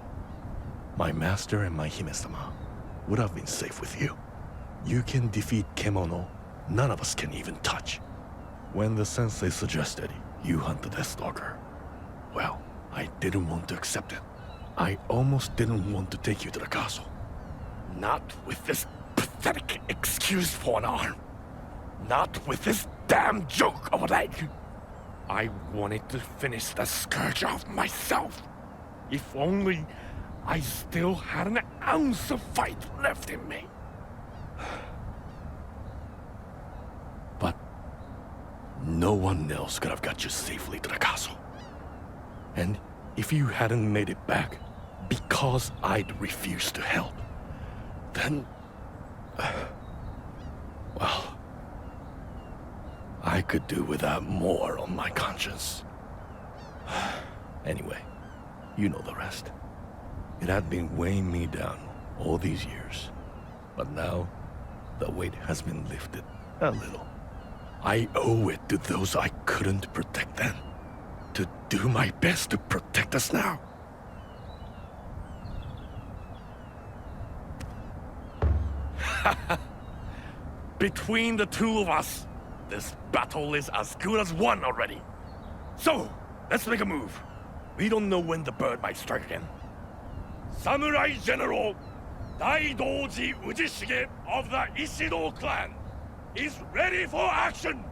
My master and my Hime-sama would have been safe with you. You can defeat Kemono none of us can even touch. When the sensei suggested you hunt the Deathstalker, well, I didn't want to accept it. I almost didn't want to take you to the castle. Not with this pathetic excuse for an arm. Not with this damn joke of a leg. I wanted to finish the scourge off myself. If only I still had an ounce of fight left in me. But no one else could have got you safely to the castle. And if you hadn't made it back because I'd refused to help, then... well... I could do without more on my conscience. Anyway, you know the rest. It had been weighing me down all these years. But now, the weight has been lifted a little. I owe it to those I couldn't protect then, to do my best to protect us now. Between the two of us, this battle is as good as won already. So, let's make a move. We don't know when the bird might strike again. Samurai General Daidoji Ujishige of the Ishido clan is ready for action!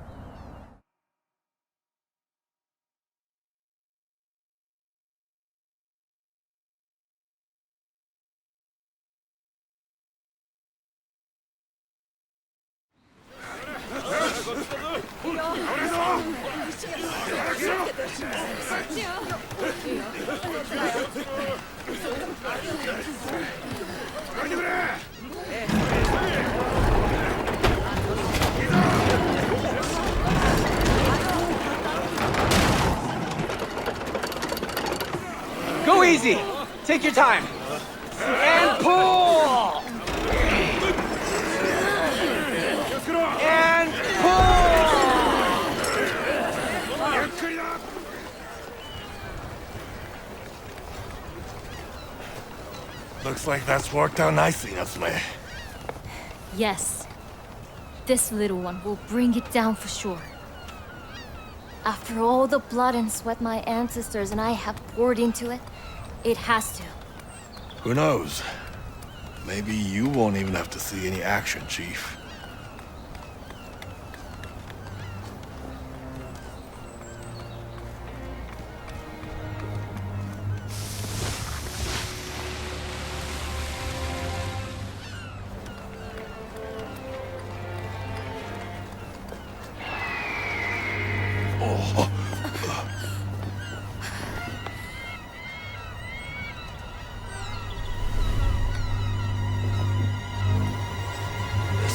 Go easy! Take your time! And pull! And pull! Looks like that's worked out nicely, Natsume. Yes. This little one will bring it down for sure. After all the blood and sweat my ancestors and I have poured into it, it has to. Who knows? Maybe you won't even have to see any action, Chief.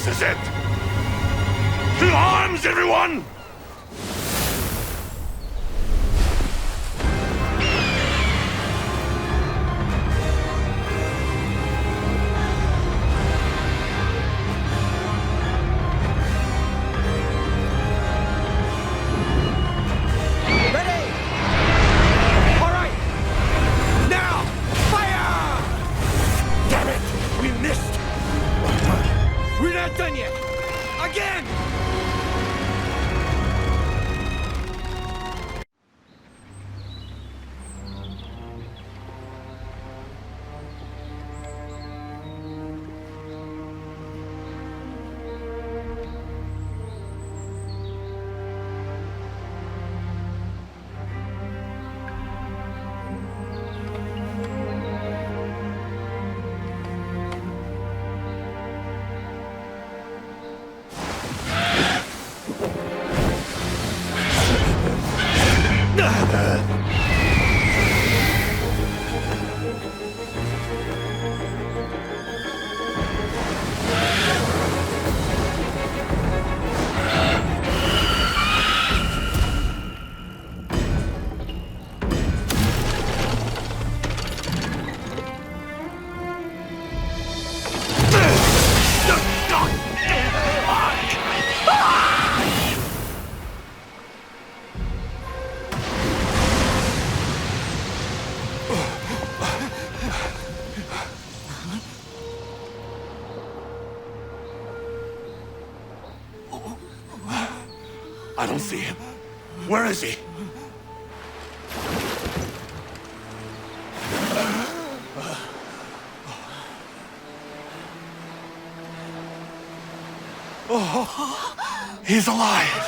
This is it! To arms, everyone! I don't see him. Where is he? Oh, he's alive.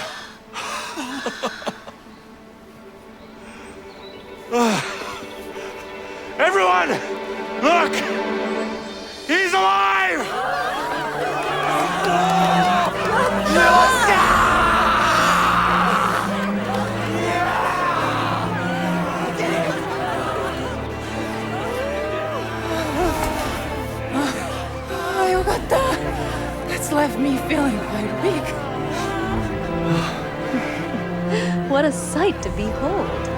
Everyone, look! He's alive! That's left me feeling quite weak. What a sight to behold.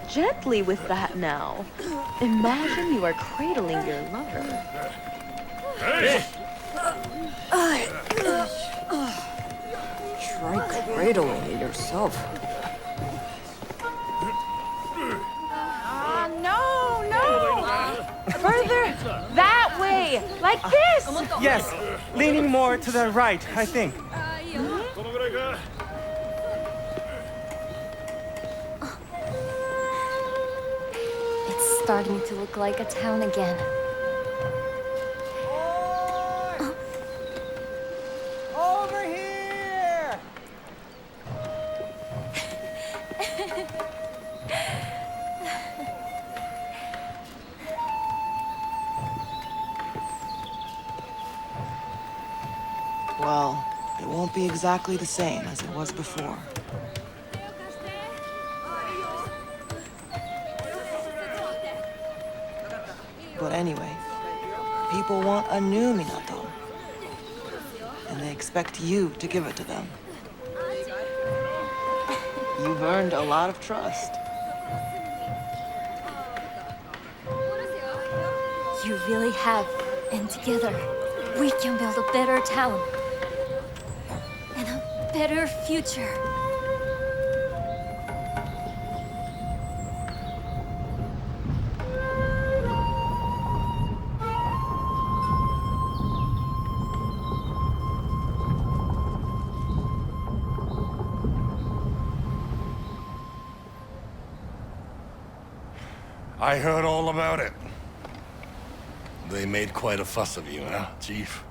Gently with that now. Imagine you are cradling your lover. Hey! Try cradling it yourself. No! Further! That way! Like this! Yes, leaning more to the right, I think. It's starting to look like a town again. Over here! Well, it won't be exactly the same as it was before. But anyway, people want a new Minato. And they expect you to give it to them. You've earned a lot of trust. You really have. And together, we can build a better town. And a better future. I heard all about it. They made quite a fuss of you, huh, Chief?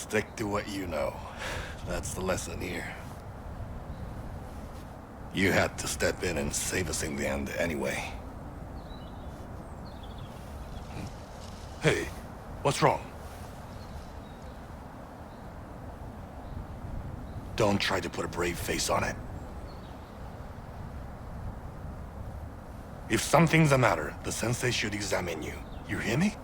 Stick to what you know. That's the lesson here. You had to step in and save us in the end anyway. Hey, what's wrong? Don't try to put a brave face on it. If something's the matter, the sensei should examine you. You hear me?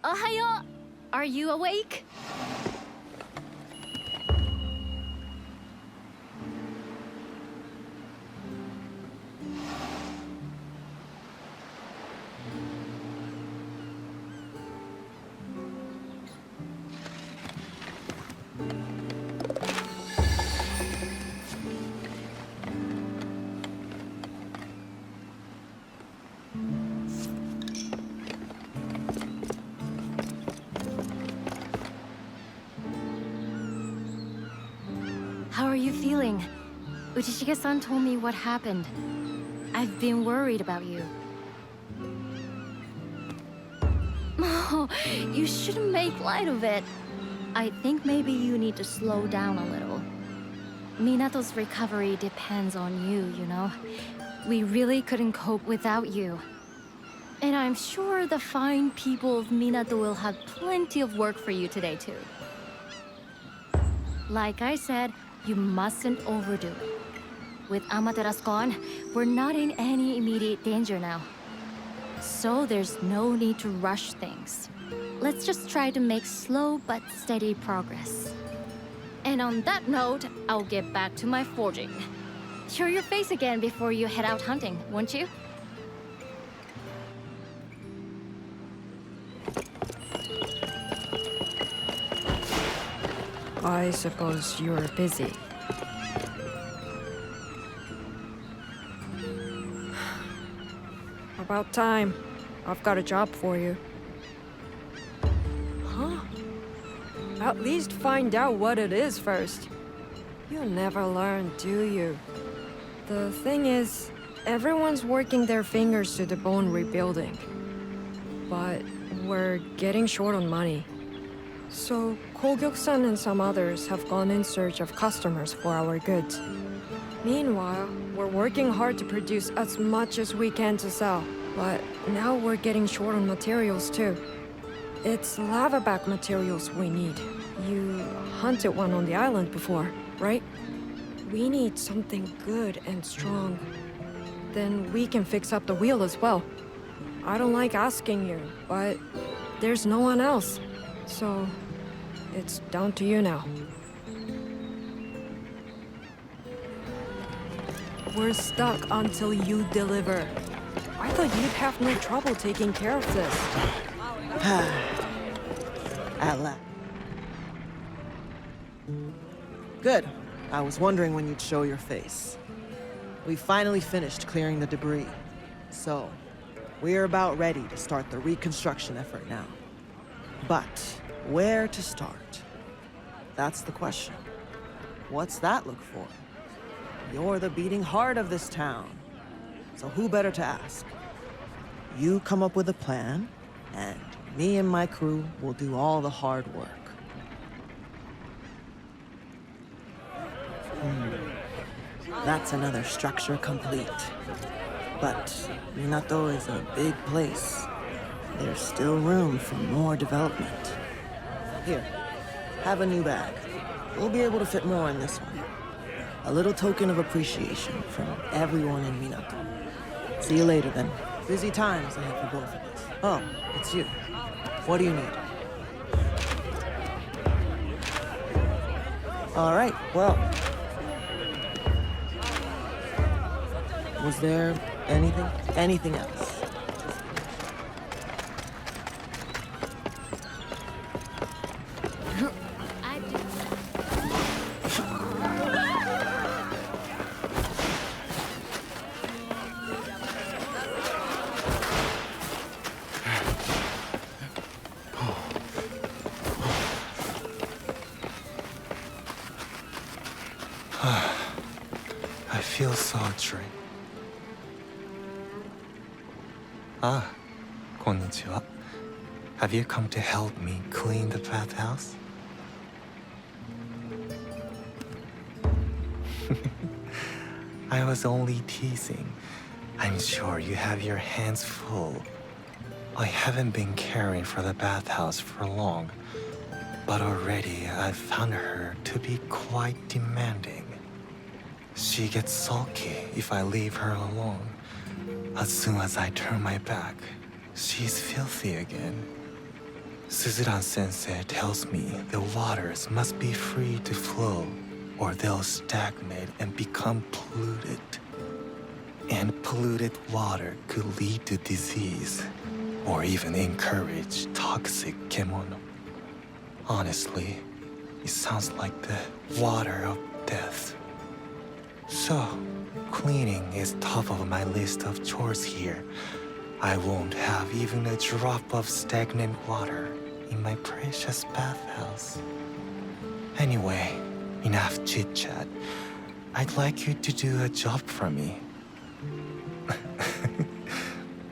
Ohayo! Are you awake? How are you feeling? Uchishige-san told me what happened. I've been worried about you. Oh, you shouldn't make light of it. I think maybe you need to slow down a little. Minato's recovery depends on you, you know? We really couldn't cope without you. And I'm sure the fine people of Minato will have plenty of work for you today, too. Like I said, you mustn't overdo it. With Amaterasu gone, we're not in any immediate danger now. So there's no need to rush things. Let's just try to make slow but steady progress. And on that note, I'll get back to my forging. Show your face again before you head out hunting, won't you? I suppose you're busy. About time. I've got a job for you. Huh? At least find out what it is first. You never learn, do you? The thing is, everyone's working their fingers to the bone rebuilding. But we're getting short on money. So, Kogyoku-san and some others have gone in search of customers for our goods. Meanwhile, we're working hard to produce as much as we can to sell. But now we're getting short on materials too. It's lava-back materials we need. You hunted one on the island before, right? We need something good and strong. Then we can fix up the wheel as well. I don't like asking you, but there's no one else. So, it's down to you now. We're stuck until you deliver. I thought you'd have no trouble taking care of this. At last. Good. I was wondering when you'd show your face. We finally finished clearing the debris. So, we're about ready to start the reconstruction effort now. But where to start? That's the question. What's that look for? You're the beating heart of this town. So who better to ask? You come up with a plan, and me and my crew will do all the hard work. That's another structure complete. But Minato is a big place. There's still room for more development. Here, have a new bag. We'll be able to fit more in this one. A little token of appreciation from everyone in Minato. See you later, then. Busy times ahead for both of us. Oh, it's you. What do you need? All right, well. Was there anything else? I feel so drained. Ah, konnichiwa. Have you come to help me clean the bathhouse? I was only teasing. I'm sure you have your hands full. I haven't been caring for the bathhouse for long, but already I've found her to be quite demanding. She gets sulky if I leave her alone. As soon as I turn my back, she's filthy again. Suzuran Sensei tells me the waters must be free to flow, or they'll stagnate and become polluted. And polluted water could lead to disease, or even encourage toxic kemono. Honestly, it sounds like the water of death. So, cleaning is top of my list of chores here. I won't have even a drop of stagnant water in my precious bathhouse. Anyway, enough chit-chat. I'd like you to do a job for me.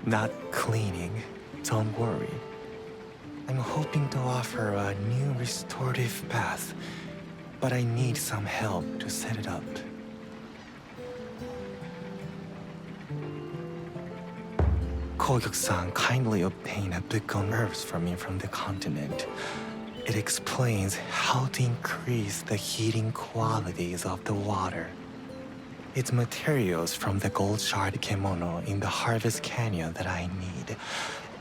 Not cleaning, don't worry. I'm hoping to offer a new restorative bath, but I need some help to set it up. Kogyuk-san kindly obtained a book on herbs for me from the continent. It explains how to increase the heating qualities of the water. It's materials from the gold shard kemono in the Harvest Canyon that I need,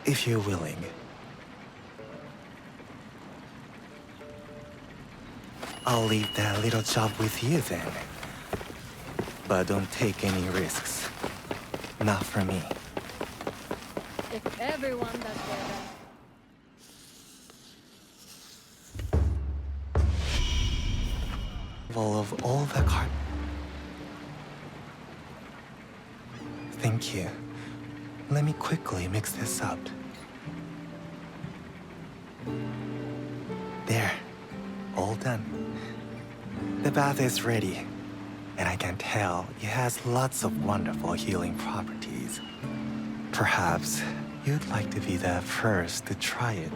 if you're willing. I'll leave that little job with you then. But don't take any risks. Not for me. If everyone does their Of all the car. Thank you. Let me quickly mix this up. There. All done. The bath is ready. And I can tell it has lots of wonderful healing properties. Perhaps you'd like to be the first to try it.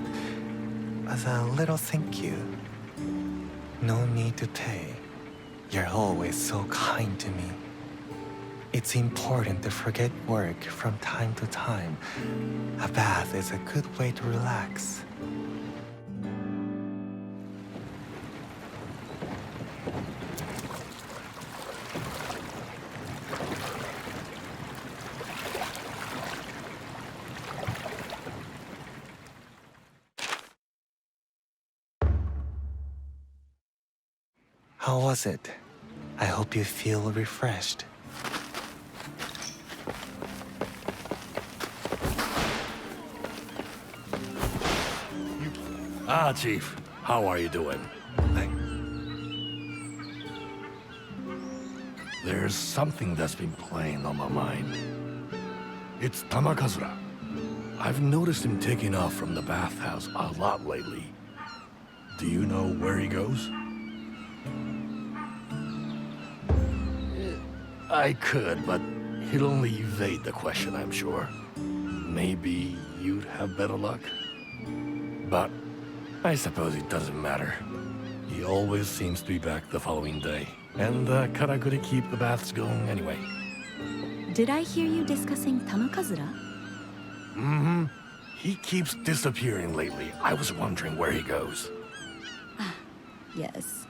As a little thank you. No need to pay. You're always so kind to me. It's important to forget work from time to time. A bath is a good way to relax. How was it? I hope you feel refreshed. Ah, Chief. How are you doing? There's something that's been playing on my mind. It's Tamakazura. I've noticed him taking off from the bathhouse a lot lately. Do you know where he goes? I could, but he'll only evade the question, I'm sure. Maybe you'd have better luck? But I suppose it doesn't matter. He always seems to be back the following day. And Karakuri keep the baths going anyway. Did I hear you discussing Tamakazura? Mm-hmm. He keeps disappearing lately. I was wondering where he goes. Yes.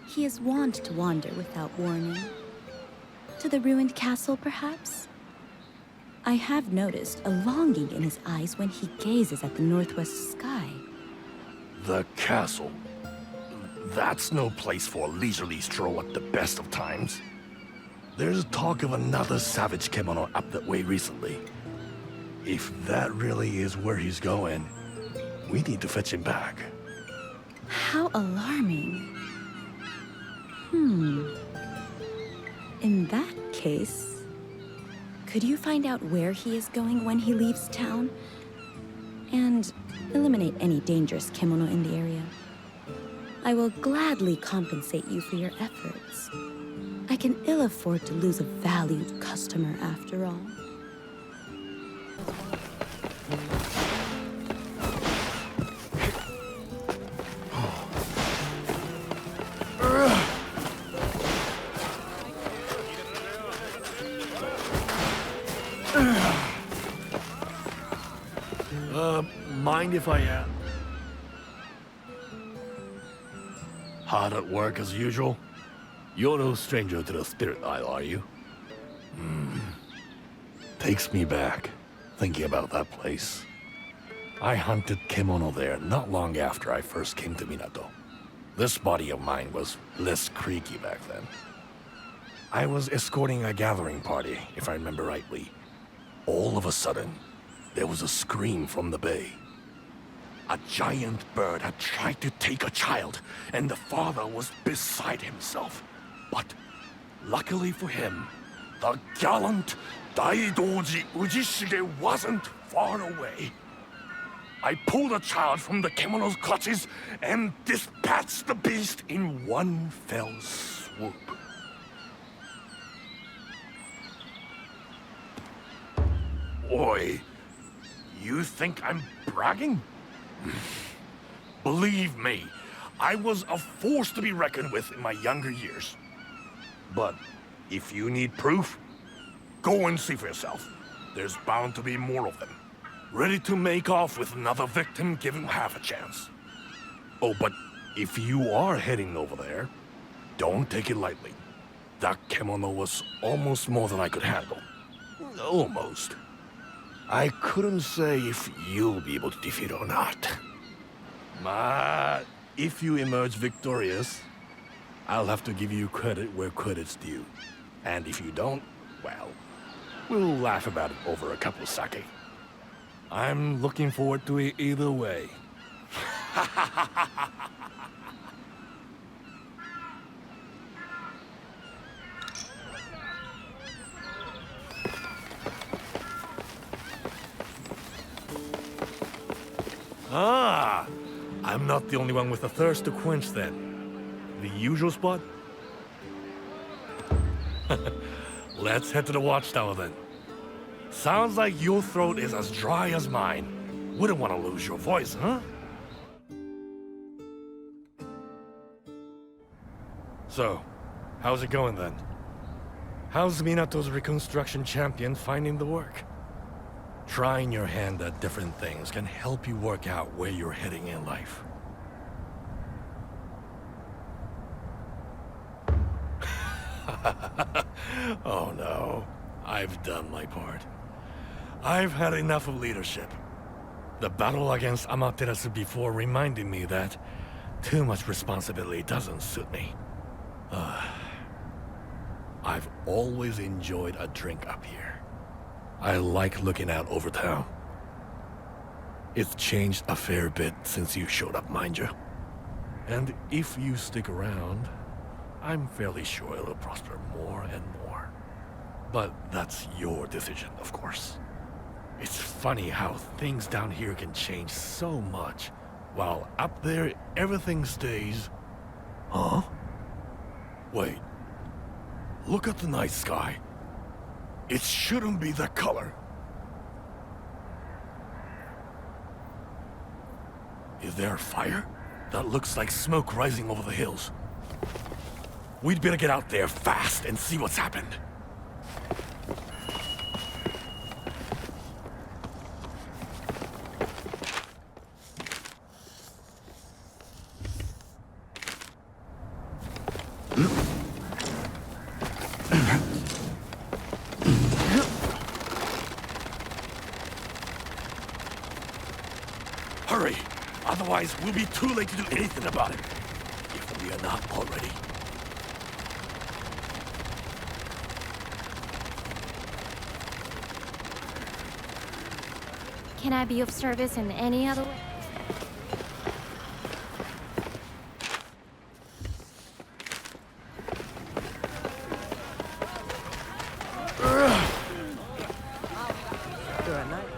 He is wont to wander without warning. To the ruined castle, perhaps? I have noticed a longing in his eyes when he gazes at the northwest sky. The castle. that's no place for a leisurely stroll at the best of times. There's talk of another savage Kemono up that way recently. If that really is where he's going, we need to fetch him back. How alarming. In that case, could you find out where he is going when he leaves town? And eliminate any dangerous Kemono in the area. I will gladly compensate you for your efforts. I can ill afford to lose a valued customer after all. Mind if I hard at work as usual? You're no stranger to the Spirit Isle, are you? Takes me back, thinking about that place. I hunted Kemono there not long after I first came to Minato. This body of mine was less creaky back then. I was escorting a gathering party, if I remember rightly. All of a sudden, there was a scream from the bay. A giant bird had tried to take a child, and the father was beside himself. But luckily for him, the gallant Daidoji Ujishige wasn't far away. I pulled the child from the Kemono's clutches and dispatched the beast in one fell swoop. Oi, you think I'm bragging? Believe me, I was a force to be reckoned with in my younger years. But if you need proof, go and see for yourself. There's bound to be more of them, ready to make off with another victim given half a chance. Oh, but if you are heading over there, don't take it lightly. That Kemono was almost more than I could handle. Almost. I couldn't say if you'll be able to defeat it or not. But if you emerge victorious, I'll have to give you credit where credit's due. And if you don't, well, we'll laugh about it over a cup of sake. I'm looking forward to it either way. Ah, I'm not the only one with a thirst to quench then. The usual spot? Let's head to the watchtower then. Sounds like your throat is as dry as mine. Wouldn't want to lose your voice, huh? So, how's it going then? How's Minato's reconstruction champion finding the work? Trying your hand at different things can help you work out where you're heading in life. Oh no, I've done my part. I've had enough of leadership. The battle against Amaterasu before reminded me that too much responsibility doesn't suit me. I've always enjoyed a drink up here. I like looking out over town. It's changed a fair bit since you showed up, mind you. And if you stick around, I'm fairly sure it'll prosper more and more. But that's your decision, of course. It's funny how things down here can change so much, while up there everything stays... Huh? Wait. Look at the night sky. It shouldn't be that color. Is there a fire? That looks like smoke rising over the hills. We'd better get out there fast and see what's happened. Hurry! Otherwise, we'll be too late to do anything about it. If we are not already. Can I be of service in any other way?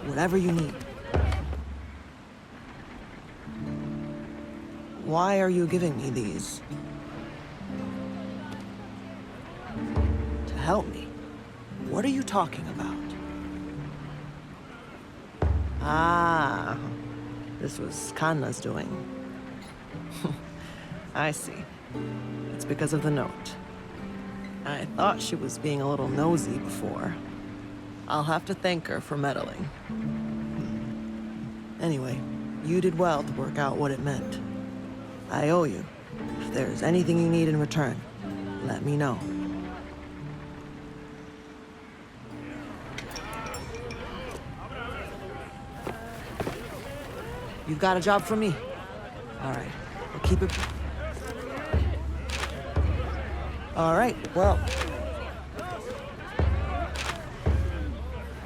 Whatever you need. Why are you giving me these? To help me? What are you talking about? Ah, this was Kanna's doing. I see. It's because of the note. I thought she was being a little nosy before. I'll have to thank her for meddling. Anyway, you did well to work out what it meant. I owe you. If there's anything you need in return, let me know. You've got a job for me? All right, we'll keep it... All right, well...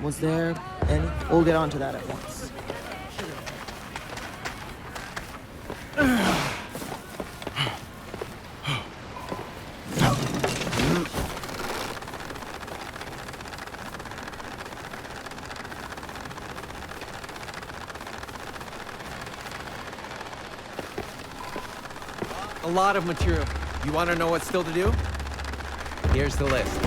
Was there any? We'll get onto that at once. A lot of material. You want to know what's still to do? Here's the list.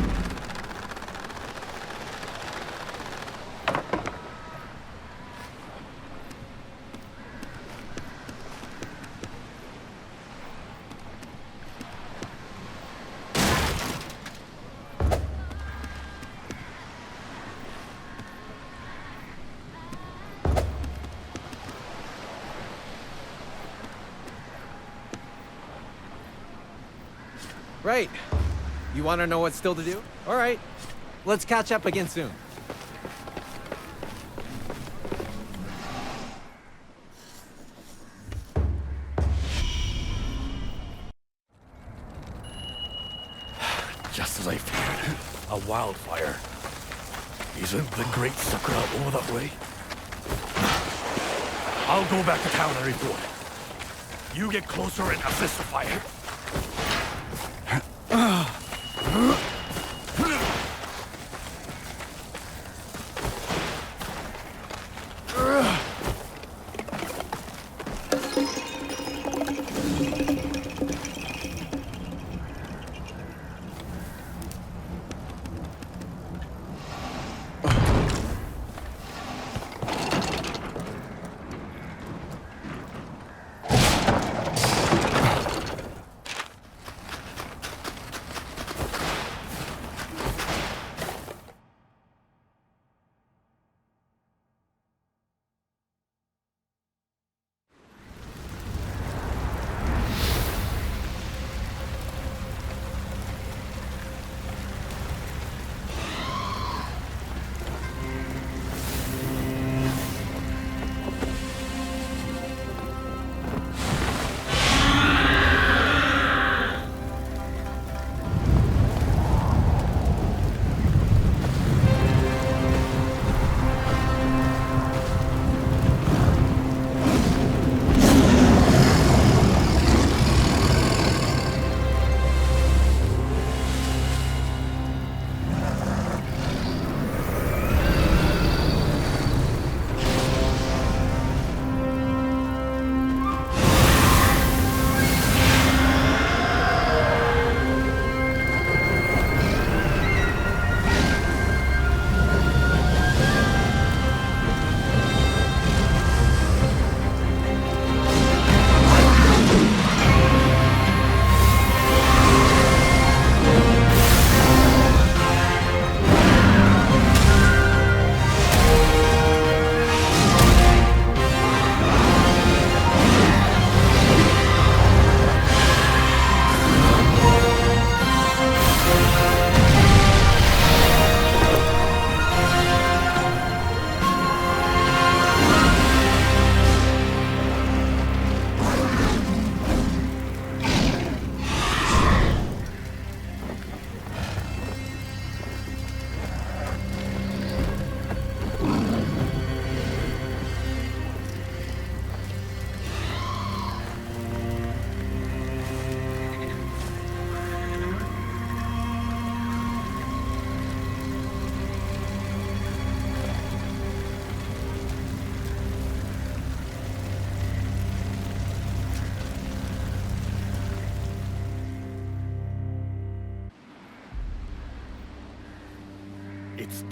Right. You want to know what's still to do? All right. Let's catch up again soon. Just as I feared. A wildfire. Isn't the Great Sakura over that way? I'll go back to town and report. You get closer and assist the fire.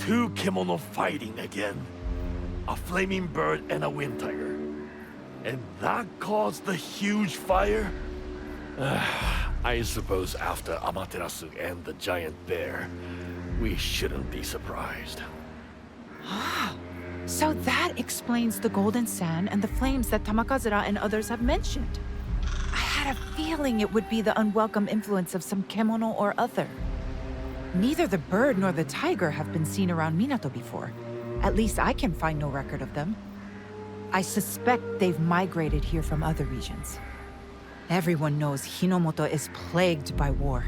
2 kimono fighting again. A flaming bird and a wind tiger. And that caused the huge fire? I suppose after Amaterasu and the giant bear, we shouldn't be surprised. So that explains the golden sand and the flames that Tamakazura and others have mentioned. I had a feeling it would be the unwelcome influence of some kemono or other. Neither the bird nor the tiger have been seen around Minato before. At least I can find no record of them. I suspect they've migrated here from other regions. Everyone knows Hinomoto is plagued by war.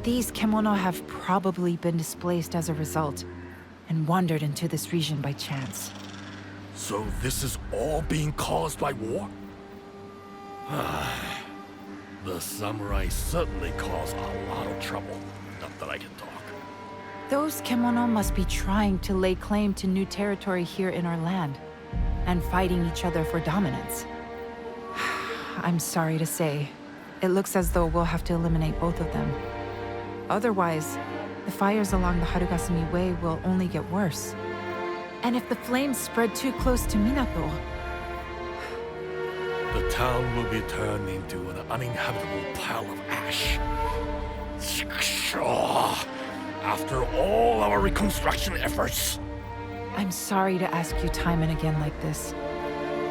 These kemono have probably been displaced as a result, and wandered into this region by chance. So this is all being caused by war? The samurai certainly caused a lot of trouble. Not that I can talk. Those kemono must be trying to lay claim to new territory here in our land, and fighting each other for dominance. I'm sorry to say, it looks as though we'll have to eliminate both of them. Otherwise, the fires along the Harugasumi Way will only get worse. And if the flames spread too close to Minato... The town will be turned into an uninhabitable pile of ash. After all our reconstruction efforts. I'm sorry to ask you time and again like this,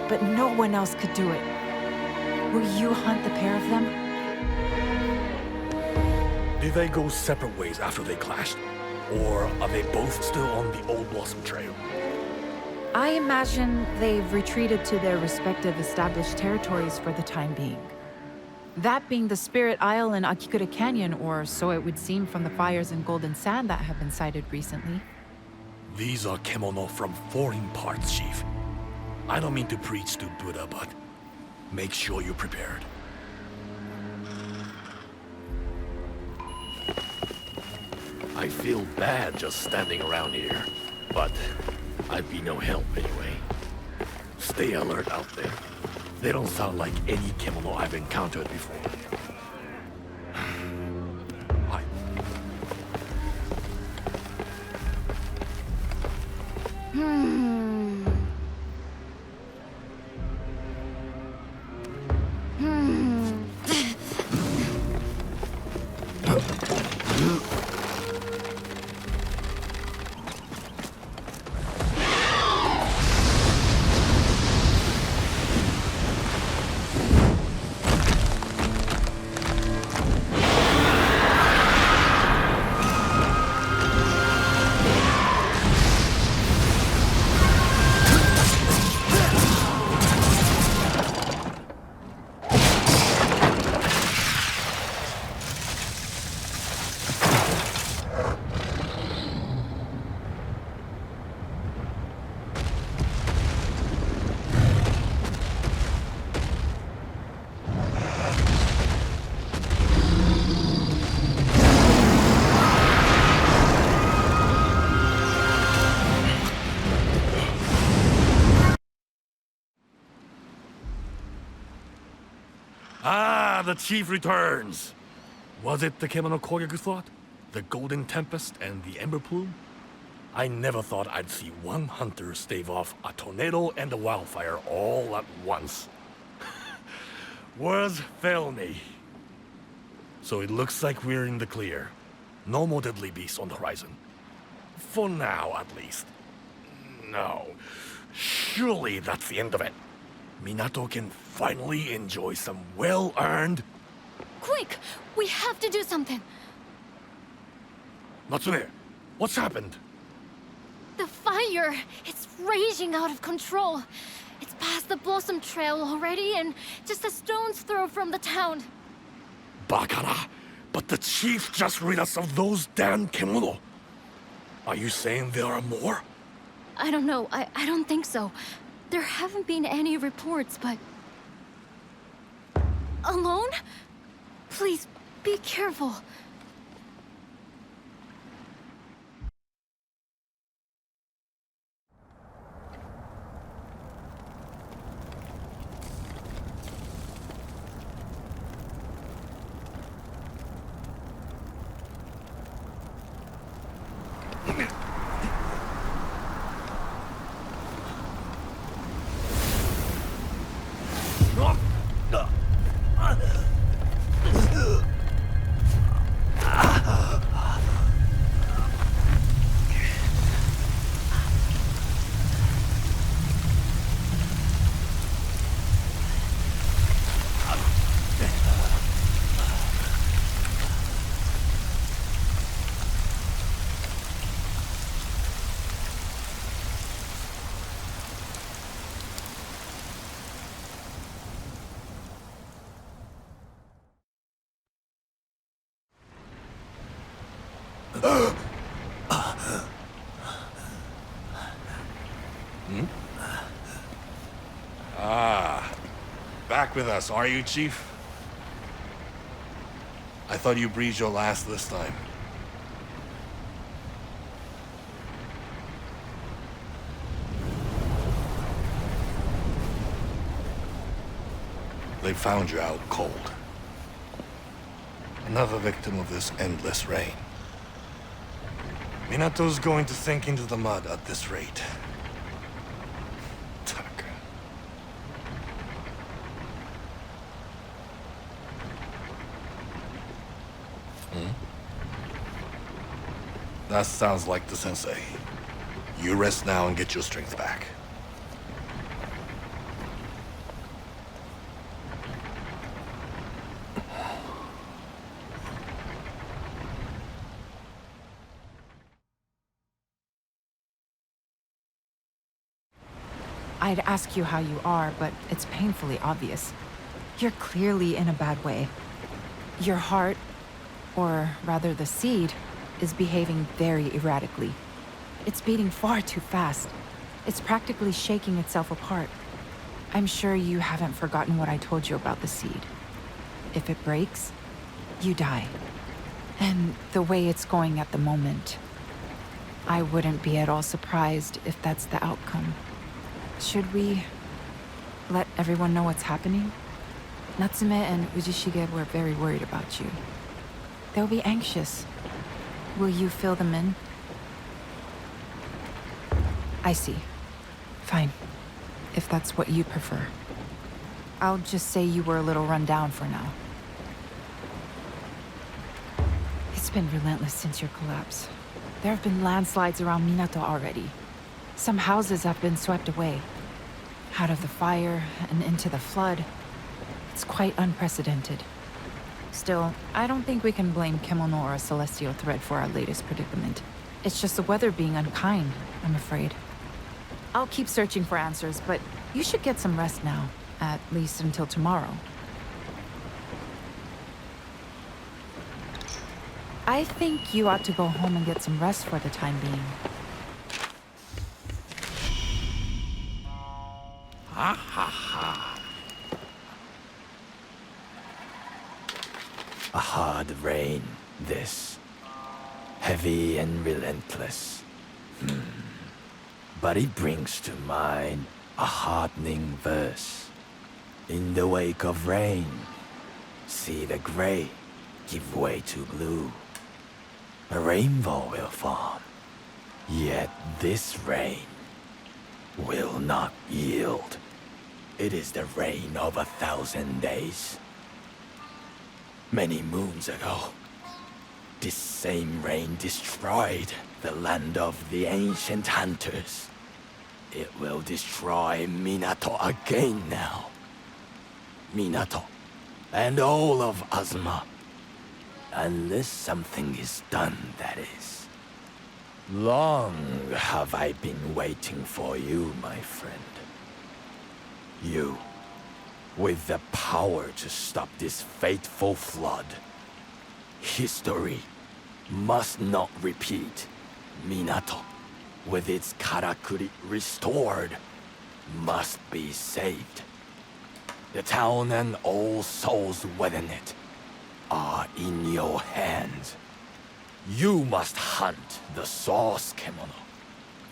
but no one else could do it. Will you hunt the pair of them? Did they go separate ways after they clashed? Or are they both still on the Old Blossom Trail? I imagine they've retreated to their respective established territories for the time being. That being the Spirit Isle and Akikura Canyon, or so it would seem from the fires in Golden Sand that have been sighted recently. These are kemono from foreign parts, Chief. I don't mean to preach to Buddha, but make sure you're prepared. I feel bad just standing around here, but I'd be no help anyway. Stay alert out there. They don't sound like any kemono I've encountered before. The chief returns. Was it the Kemono Kogyaku thought? The Golden Tempest and the Ember Plume? I never thought I'd see one hunter stave off a tornado and a wildfire all at once. Words fail me. So it looks like we're in the clear. No more deadly beasts on the horizon. For now, at least. No. Surely that's the end of it. Minato can finally enjoy some well-earned... Quick! We have to do something! Natsume, what's happened? The fire! It's raging out of control! It's past the Blossom Trail already, and just a stone's throw from the town. Bakara! But the chief just rid us of those damn kemono! Are you saying there are more? I don't know. I don't think so. There haven't been any reports, but... Alone? Please, be careful. Back with us, are you, Chief? I thought you breathed your last this time. They found you out cold. Another victim of this endless rain. Minato's going to sink into the mud at this rate. That sounds like the sensei. You rest now and get your strength back. I'd ask you how you are, but it's painfully obvious. You're clearly in a bad way. Your heart, or rather the seed, is behaving very erratically. It's beating far too fast. It's practically shaking itself apart. I'm sure you haven't forgotten what I told you about the seed. If it breaks, you die. And the way it's going at the moment, I wouldn't be at all surprised if that's the outcome. Should we let everyone know what's happening? Natsume and Ujishige were very worried about you. They'll be anxious. Will you fill them in? I see. Fine. If that's what you prefer. I'll just say you were a little run down for now. It's been relentless since your collapse. There have been landslides around Minato already. Some houses have been swept away. Out of the fire and into the flood. It's quite unprecedented. Still, I don't think we can blame Kemono or a celestial thread for our latest predicament. It's just the weather being unkind, I'm afraid. I'll keep searching for answers, but you should get some rest now, at least until tomorrow. I think you ought to go home and get some rest for the time being. Ha ha ha. A hard rain, this. Heavy and relentless. But it brings to mind a heartening verse. In the wake of rain, see the gray give way to blue. A rainbow will form, yet this rain will not yield. It is the rain of 1,000 days. Many moons ago, this same rain destroyed the land of the ancient hunters. It will destroy Minato again now. Minato, and all of Azuma. Unless something is done, that is. Long have I been waiting for you, my friend. You, with the power to stop this fateful flood. History must not repeat. Minato, with its karakuri restored, must be saved. The town and all souls within it are in your hands. You must hunt the source, Kemono,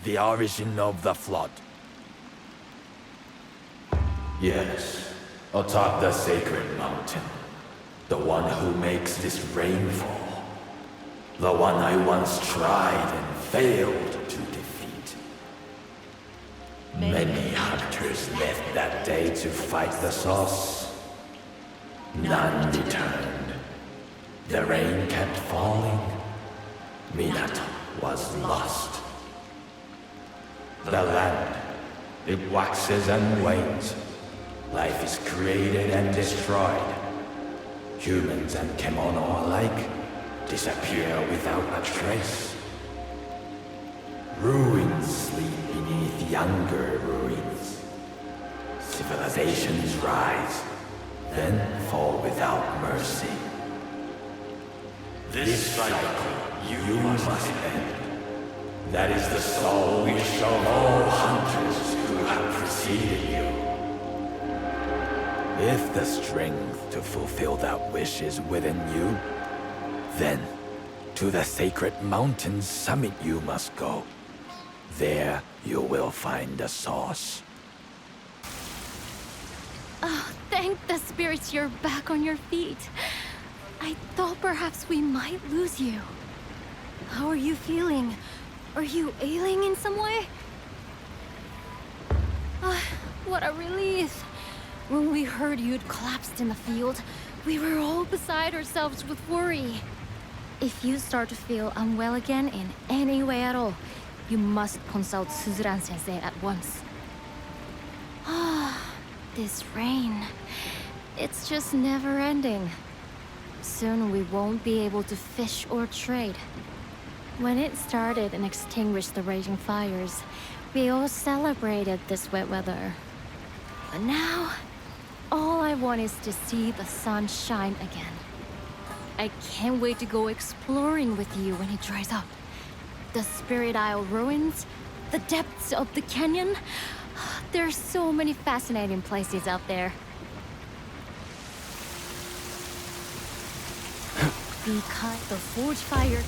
the origin of the flood. Yes, atop the sacred mountain. The one who makes this rain fall. The one I once tried and failed to defeat. Many hunters hunters left that day to fight the source. None returned. The rain kept falling. Minato was lost. The land, it waxes and wanes. Life is created and destroyed. Humans and Kemono alike disappear without a trace. Ruins sleep beneath younger ruins. Civilizations rise, then fall without mercy. This cycle you must end. That is the sole wish of all hunters who have preceded you. If the strength to fulfill that wish is within you, then to the sacred mountain's summit you must go. There you will find the source. Oh, thank the spirits you're back on your feet. I thought perhaps we might lose you. How are you feeling? Are you ailing in some way? What a relief. When we heard you'd collapsed in the field, we were all beside ourselves with worry. If you start to feel unwell again in any way at all, you must consult Suzuran-sensei at once. This rain. It's just never ending. Soon we won't be able to fish or trade. When it started and extinguished the raging fires, we all celebrated this wet weather. But now, all I want is to see the sun shine again. I can't wait to go exploring with you when it dries up. The Spirit Isle ruins, the depths of the canyon. There are so many fascinating places out there. Be kind, the forge fire.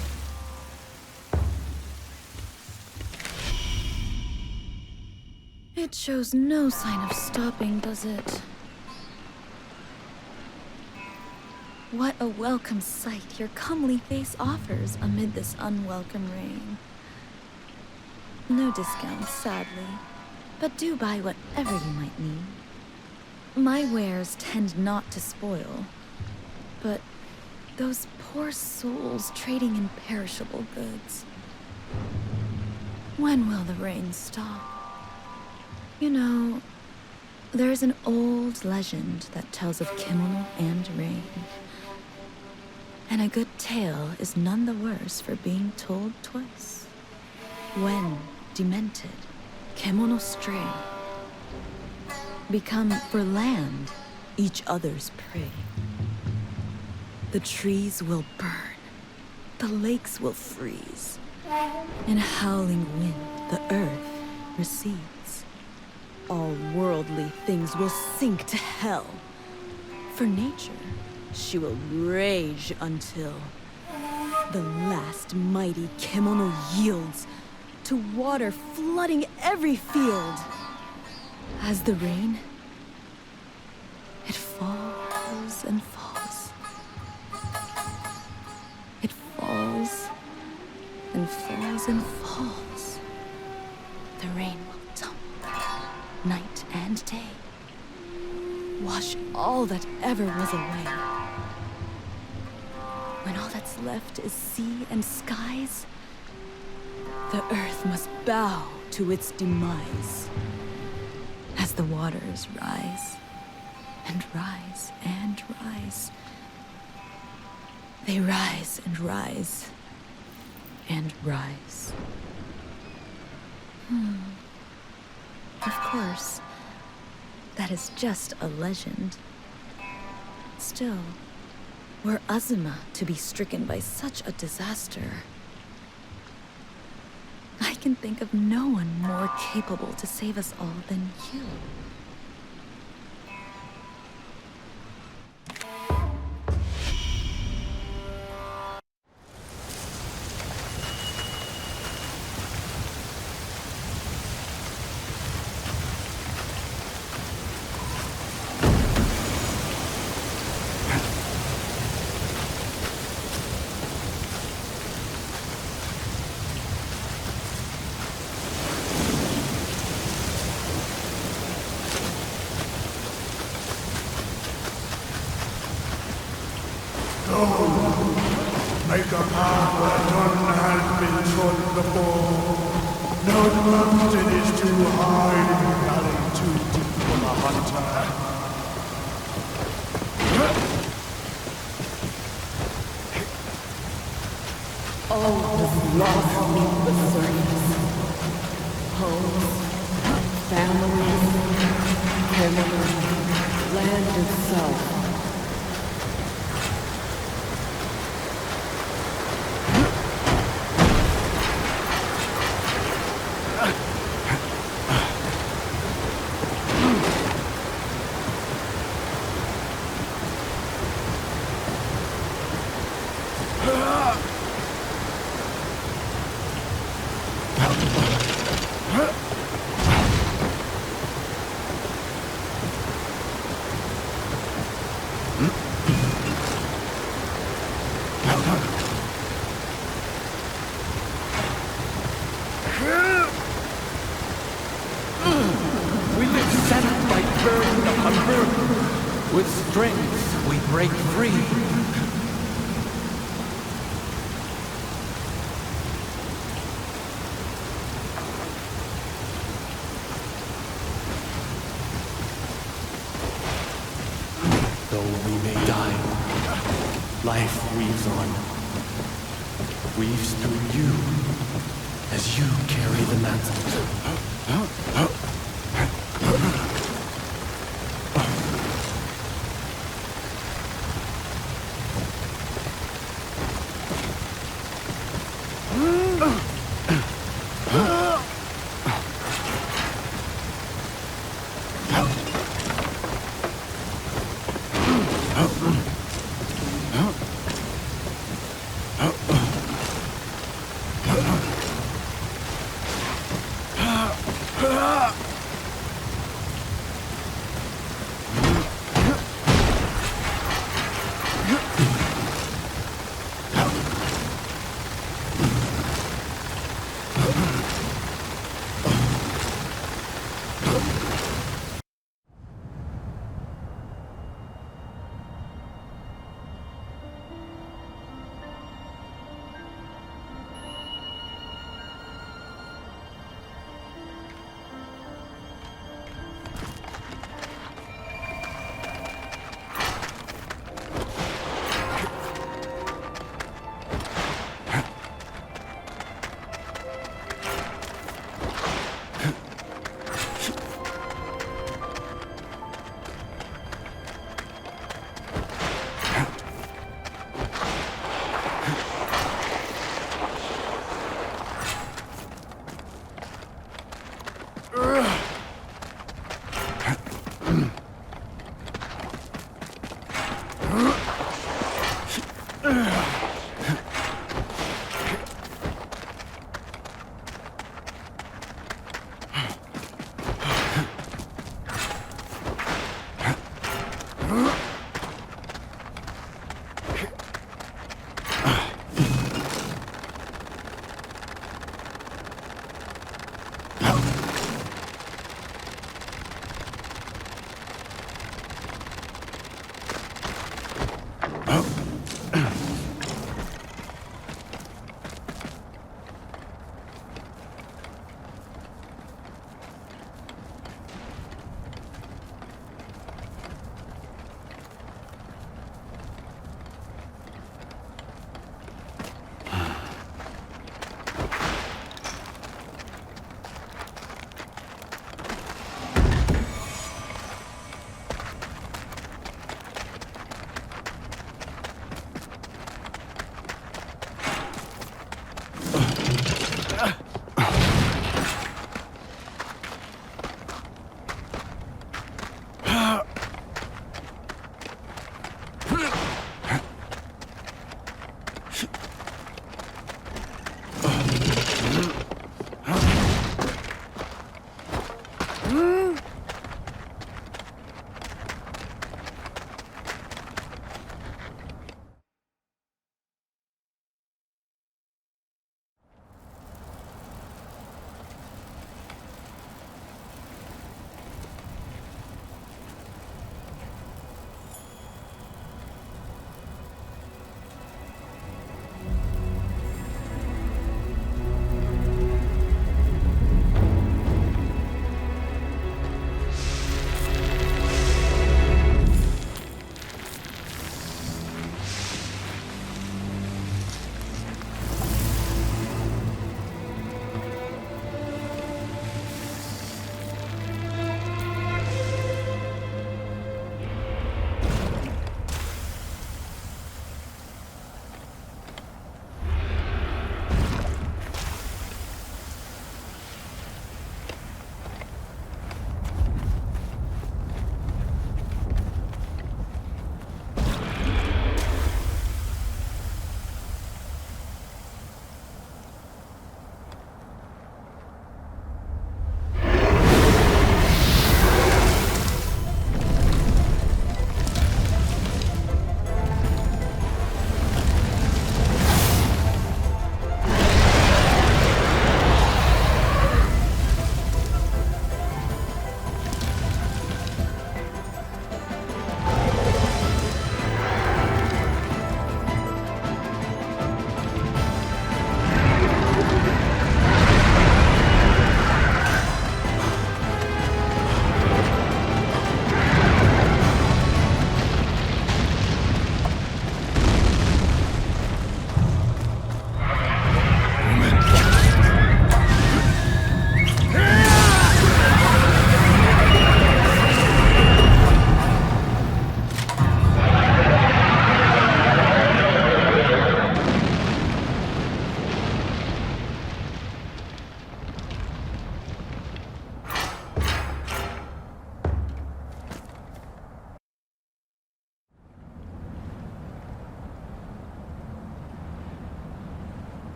It shows no sign of stopping, does it? What a welcome sight your comely face offers amid this unwelcome rain. No discounts, sadly, but do buy whatever you might need. My wares tend not to spoil, but those poor souls trading in perishable goods. When will the rain stop? You know, there's an old legend that tells of Kemono and rain. And a good tale is none the worse for being told twice. When demented, Kemono stray, become for land each other's prey. The trees will burn, the lakes will freeze. In howling wind, the earth recedes. All worldly things will sink to hell. For nature, she will rage until the last mighty Kemono yields to water flooding every field. As the rain, it falls and falls. It falls and falls and falls. The rain will tumble, night and day. Wash all that ever was away. When all that's left is sea and skies, the earth must bow to its demise. As the waters rise, and rise, and rise. They rise, and rise, and rise. Of course, that is just a legend. Still, were Azuma to be stricken by such a disaster, I can think of no one more capable to save us all than you. Make a path where none has been trodden before. No mountain is too high, no valley too deep for the hunter. All was lost beneath the surface. Homes, families, Camelot, land itself. We live set by burden upon burden. With strength, we break free. Though we may die, life weaves on. Weaves through you, as you carry the mantle.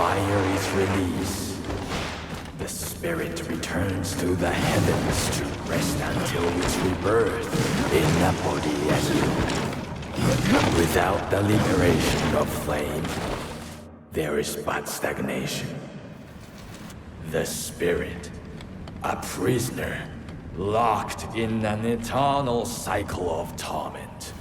fire is released, the spirit returns to the heavens to rest until its rebirth in a body as you. Without the liberation of flame, there is but stagnation. The spirit, a prisoner, locked in an eternal cycle of torment.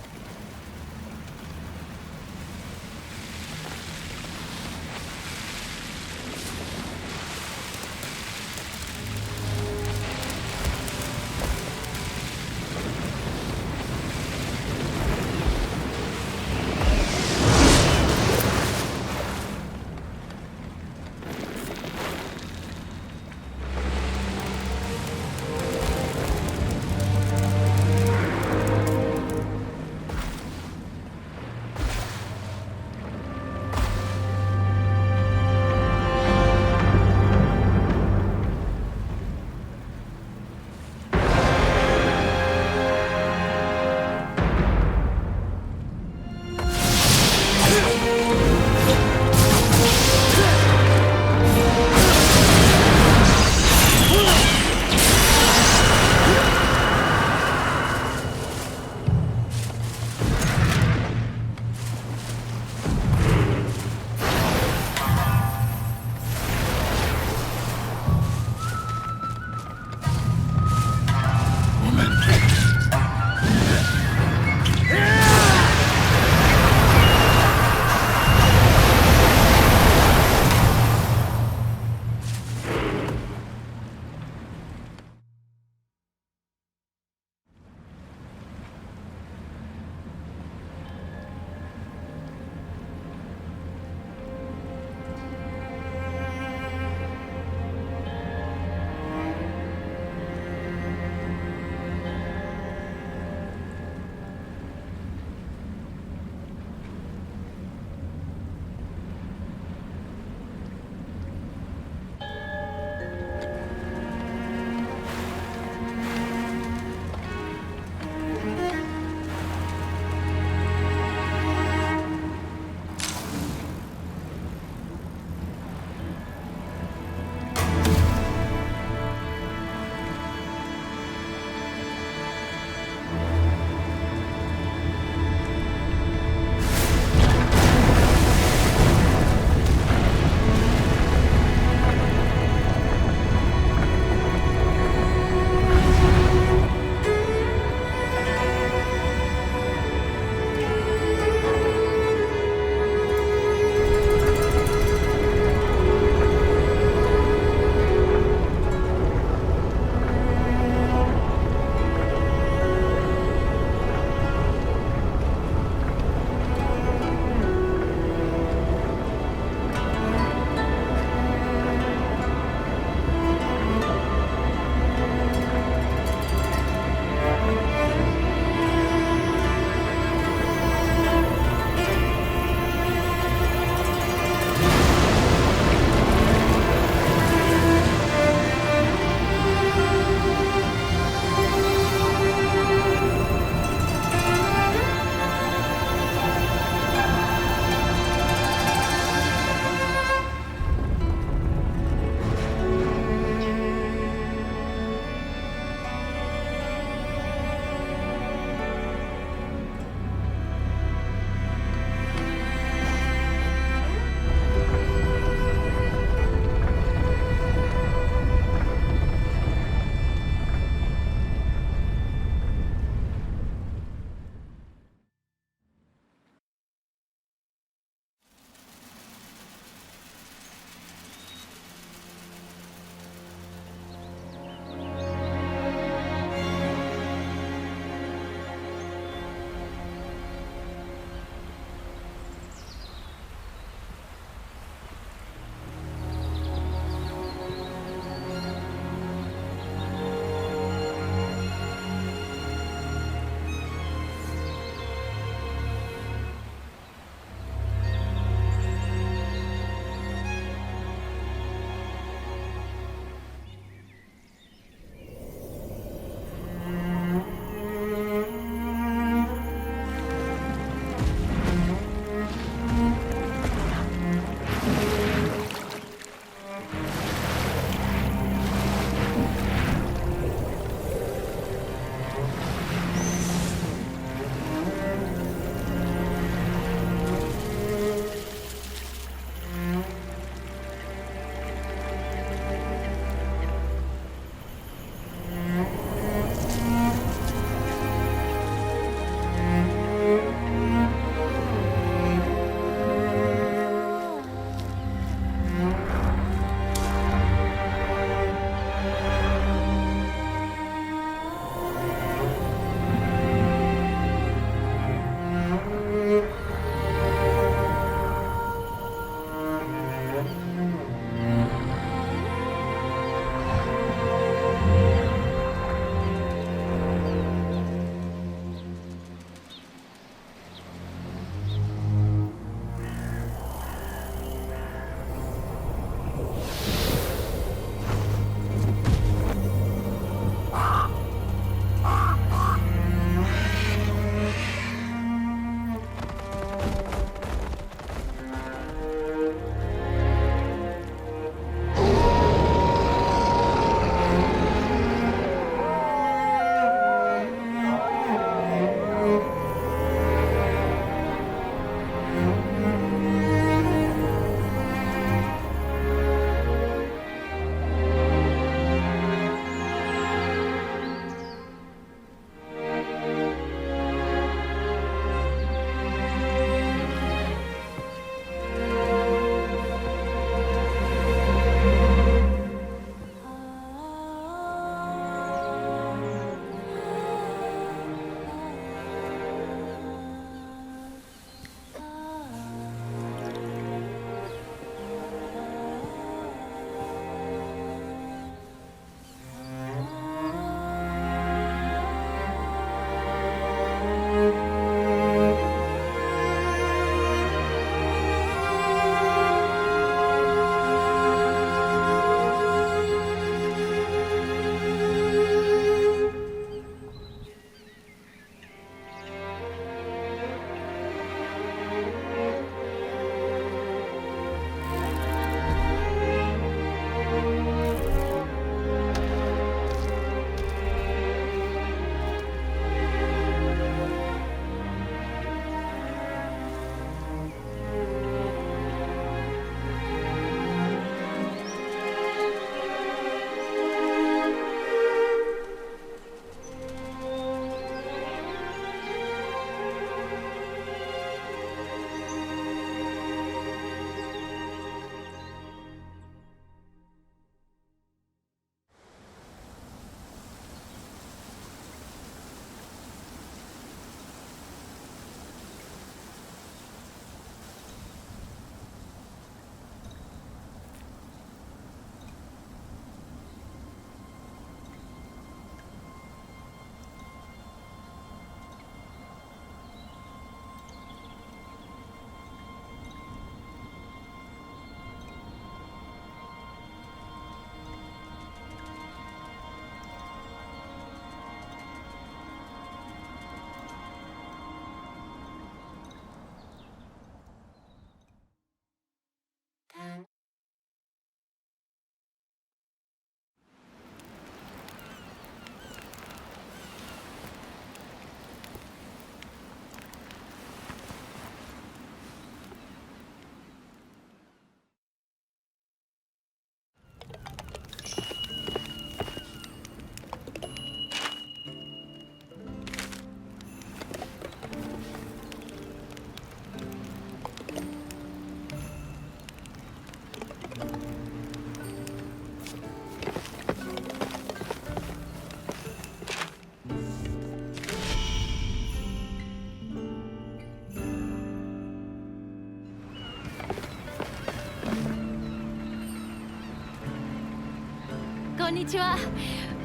Konnichiwa.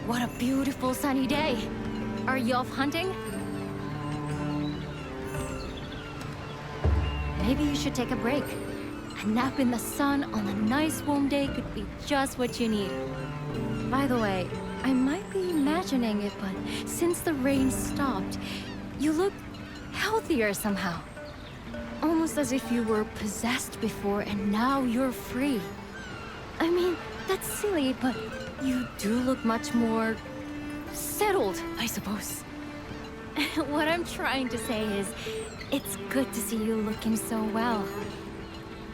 What a beautiful sunny day. Are you off hunting? Maybe you should take a break. A nap in the sun on a nice warm day could be just what you need. By the way, I might be imagining it, but since the rain stopped, you look healthier somehow. Almost as if you were possessed before and now you're free. I mean, that's silly, but you do look much more settled, I suppose. What I'm trying to say is, it's good to see you looking so well.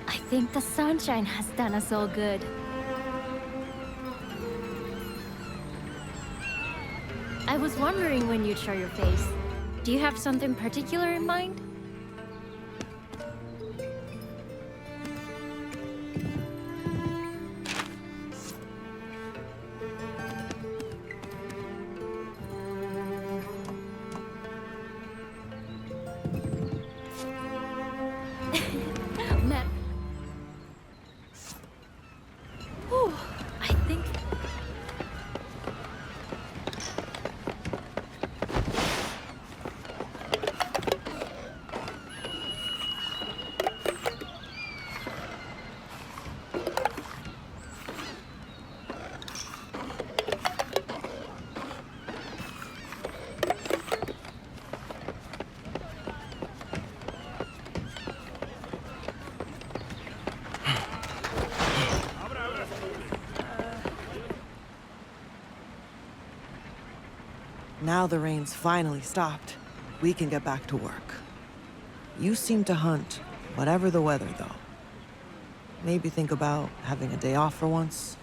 I think the sunshine has done us all good. I was wondering when you'd show your face. Do you have something particular in mind? Matt. Whew, I think... Now the rain's finally stopped. We can get back to work. You seem to hunt, whatever the weather, though. Maybe think about having a day off for once.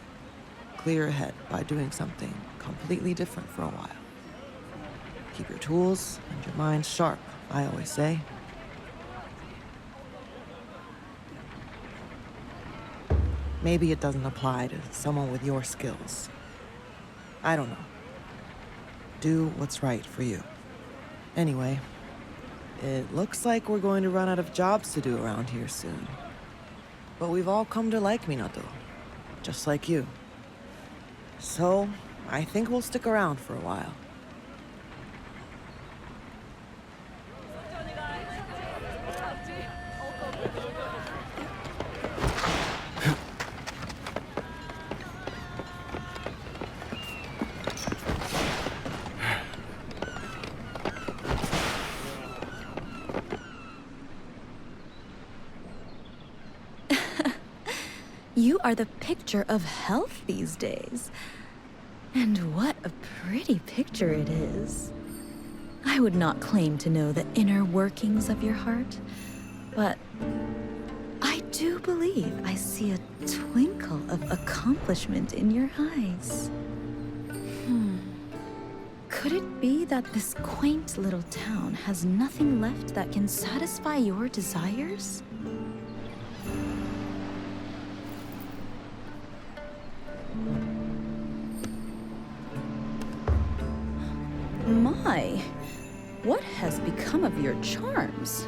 Clear your head by doing something completely different for a while. Keep your tools and your mind sharp, I always say. Maybe it doesn't apply to someone with your skills. I don't know. Do what's right for you. Anyway, it looks like we're going to run out of jobs to do around here soon. But we've all come to like Minato, just like you. So, I think we'll stick around for a while. You are the picture of health these days. And what a pretty picture it is. I would not claim to know the inner workings of your heart, but I do believe I see a twinkle of accomplishment in your eyes. Could it be that this quaint little town has nothing left that can satisfy your desires? My, what has become of your charms?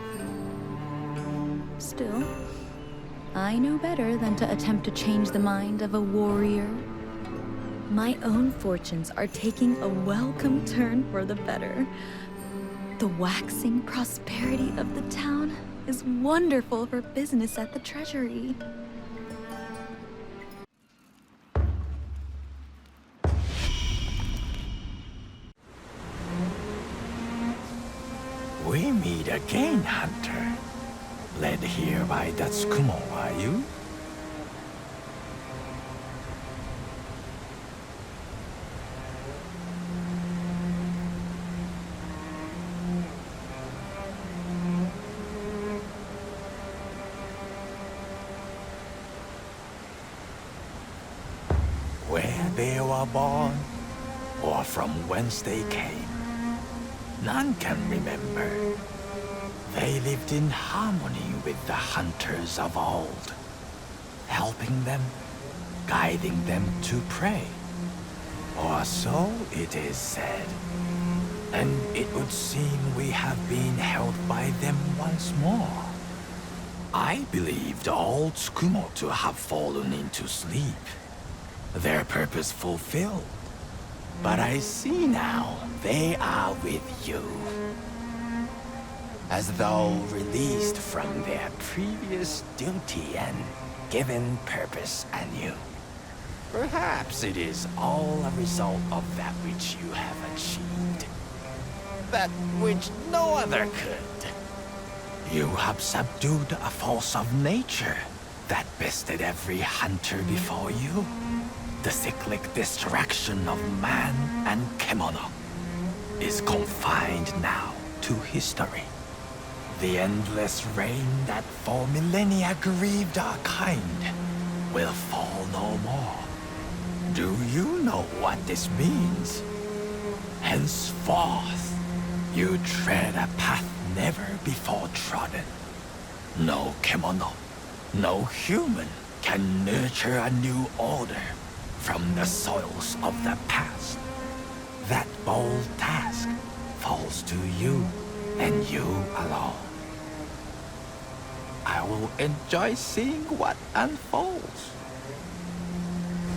Still, I know better than to attempt to change the mind of a warrior. My own fortunes are taking a welcome turn for the better. The waxing prosperity of the town is wonderful for business at the treasury. We meet again, Hunter. Led here by Datsukumo, are you? Where they were born, or from whence they came, none can remember. They lived in harmony with the hunters of old, helping them, guiding them to prey. Or so it is said. And it would seem we have been held by them once more. I believed old Tsukumo to have fallen into sleep. their purpose fulfilled. But I see now they are with you. As though released from their previous duty and given purpose anew. Perhaps it is all a result of that which you have achieved. That which no other could. You have subdued a force of nature that bested every hunter before you. The cyclic distraction of man and Kemono is confined now to history. The endless rain that for millennia grieved our kind will fall no more. Do you know what this means? Henceforth, you tread a path never before trodden. No Kemono, no human can nurture a new order from the soils of the past. That bold task falls to you and you alone. I will enjoy seeing what unfolds.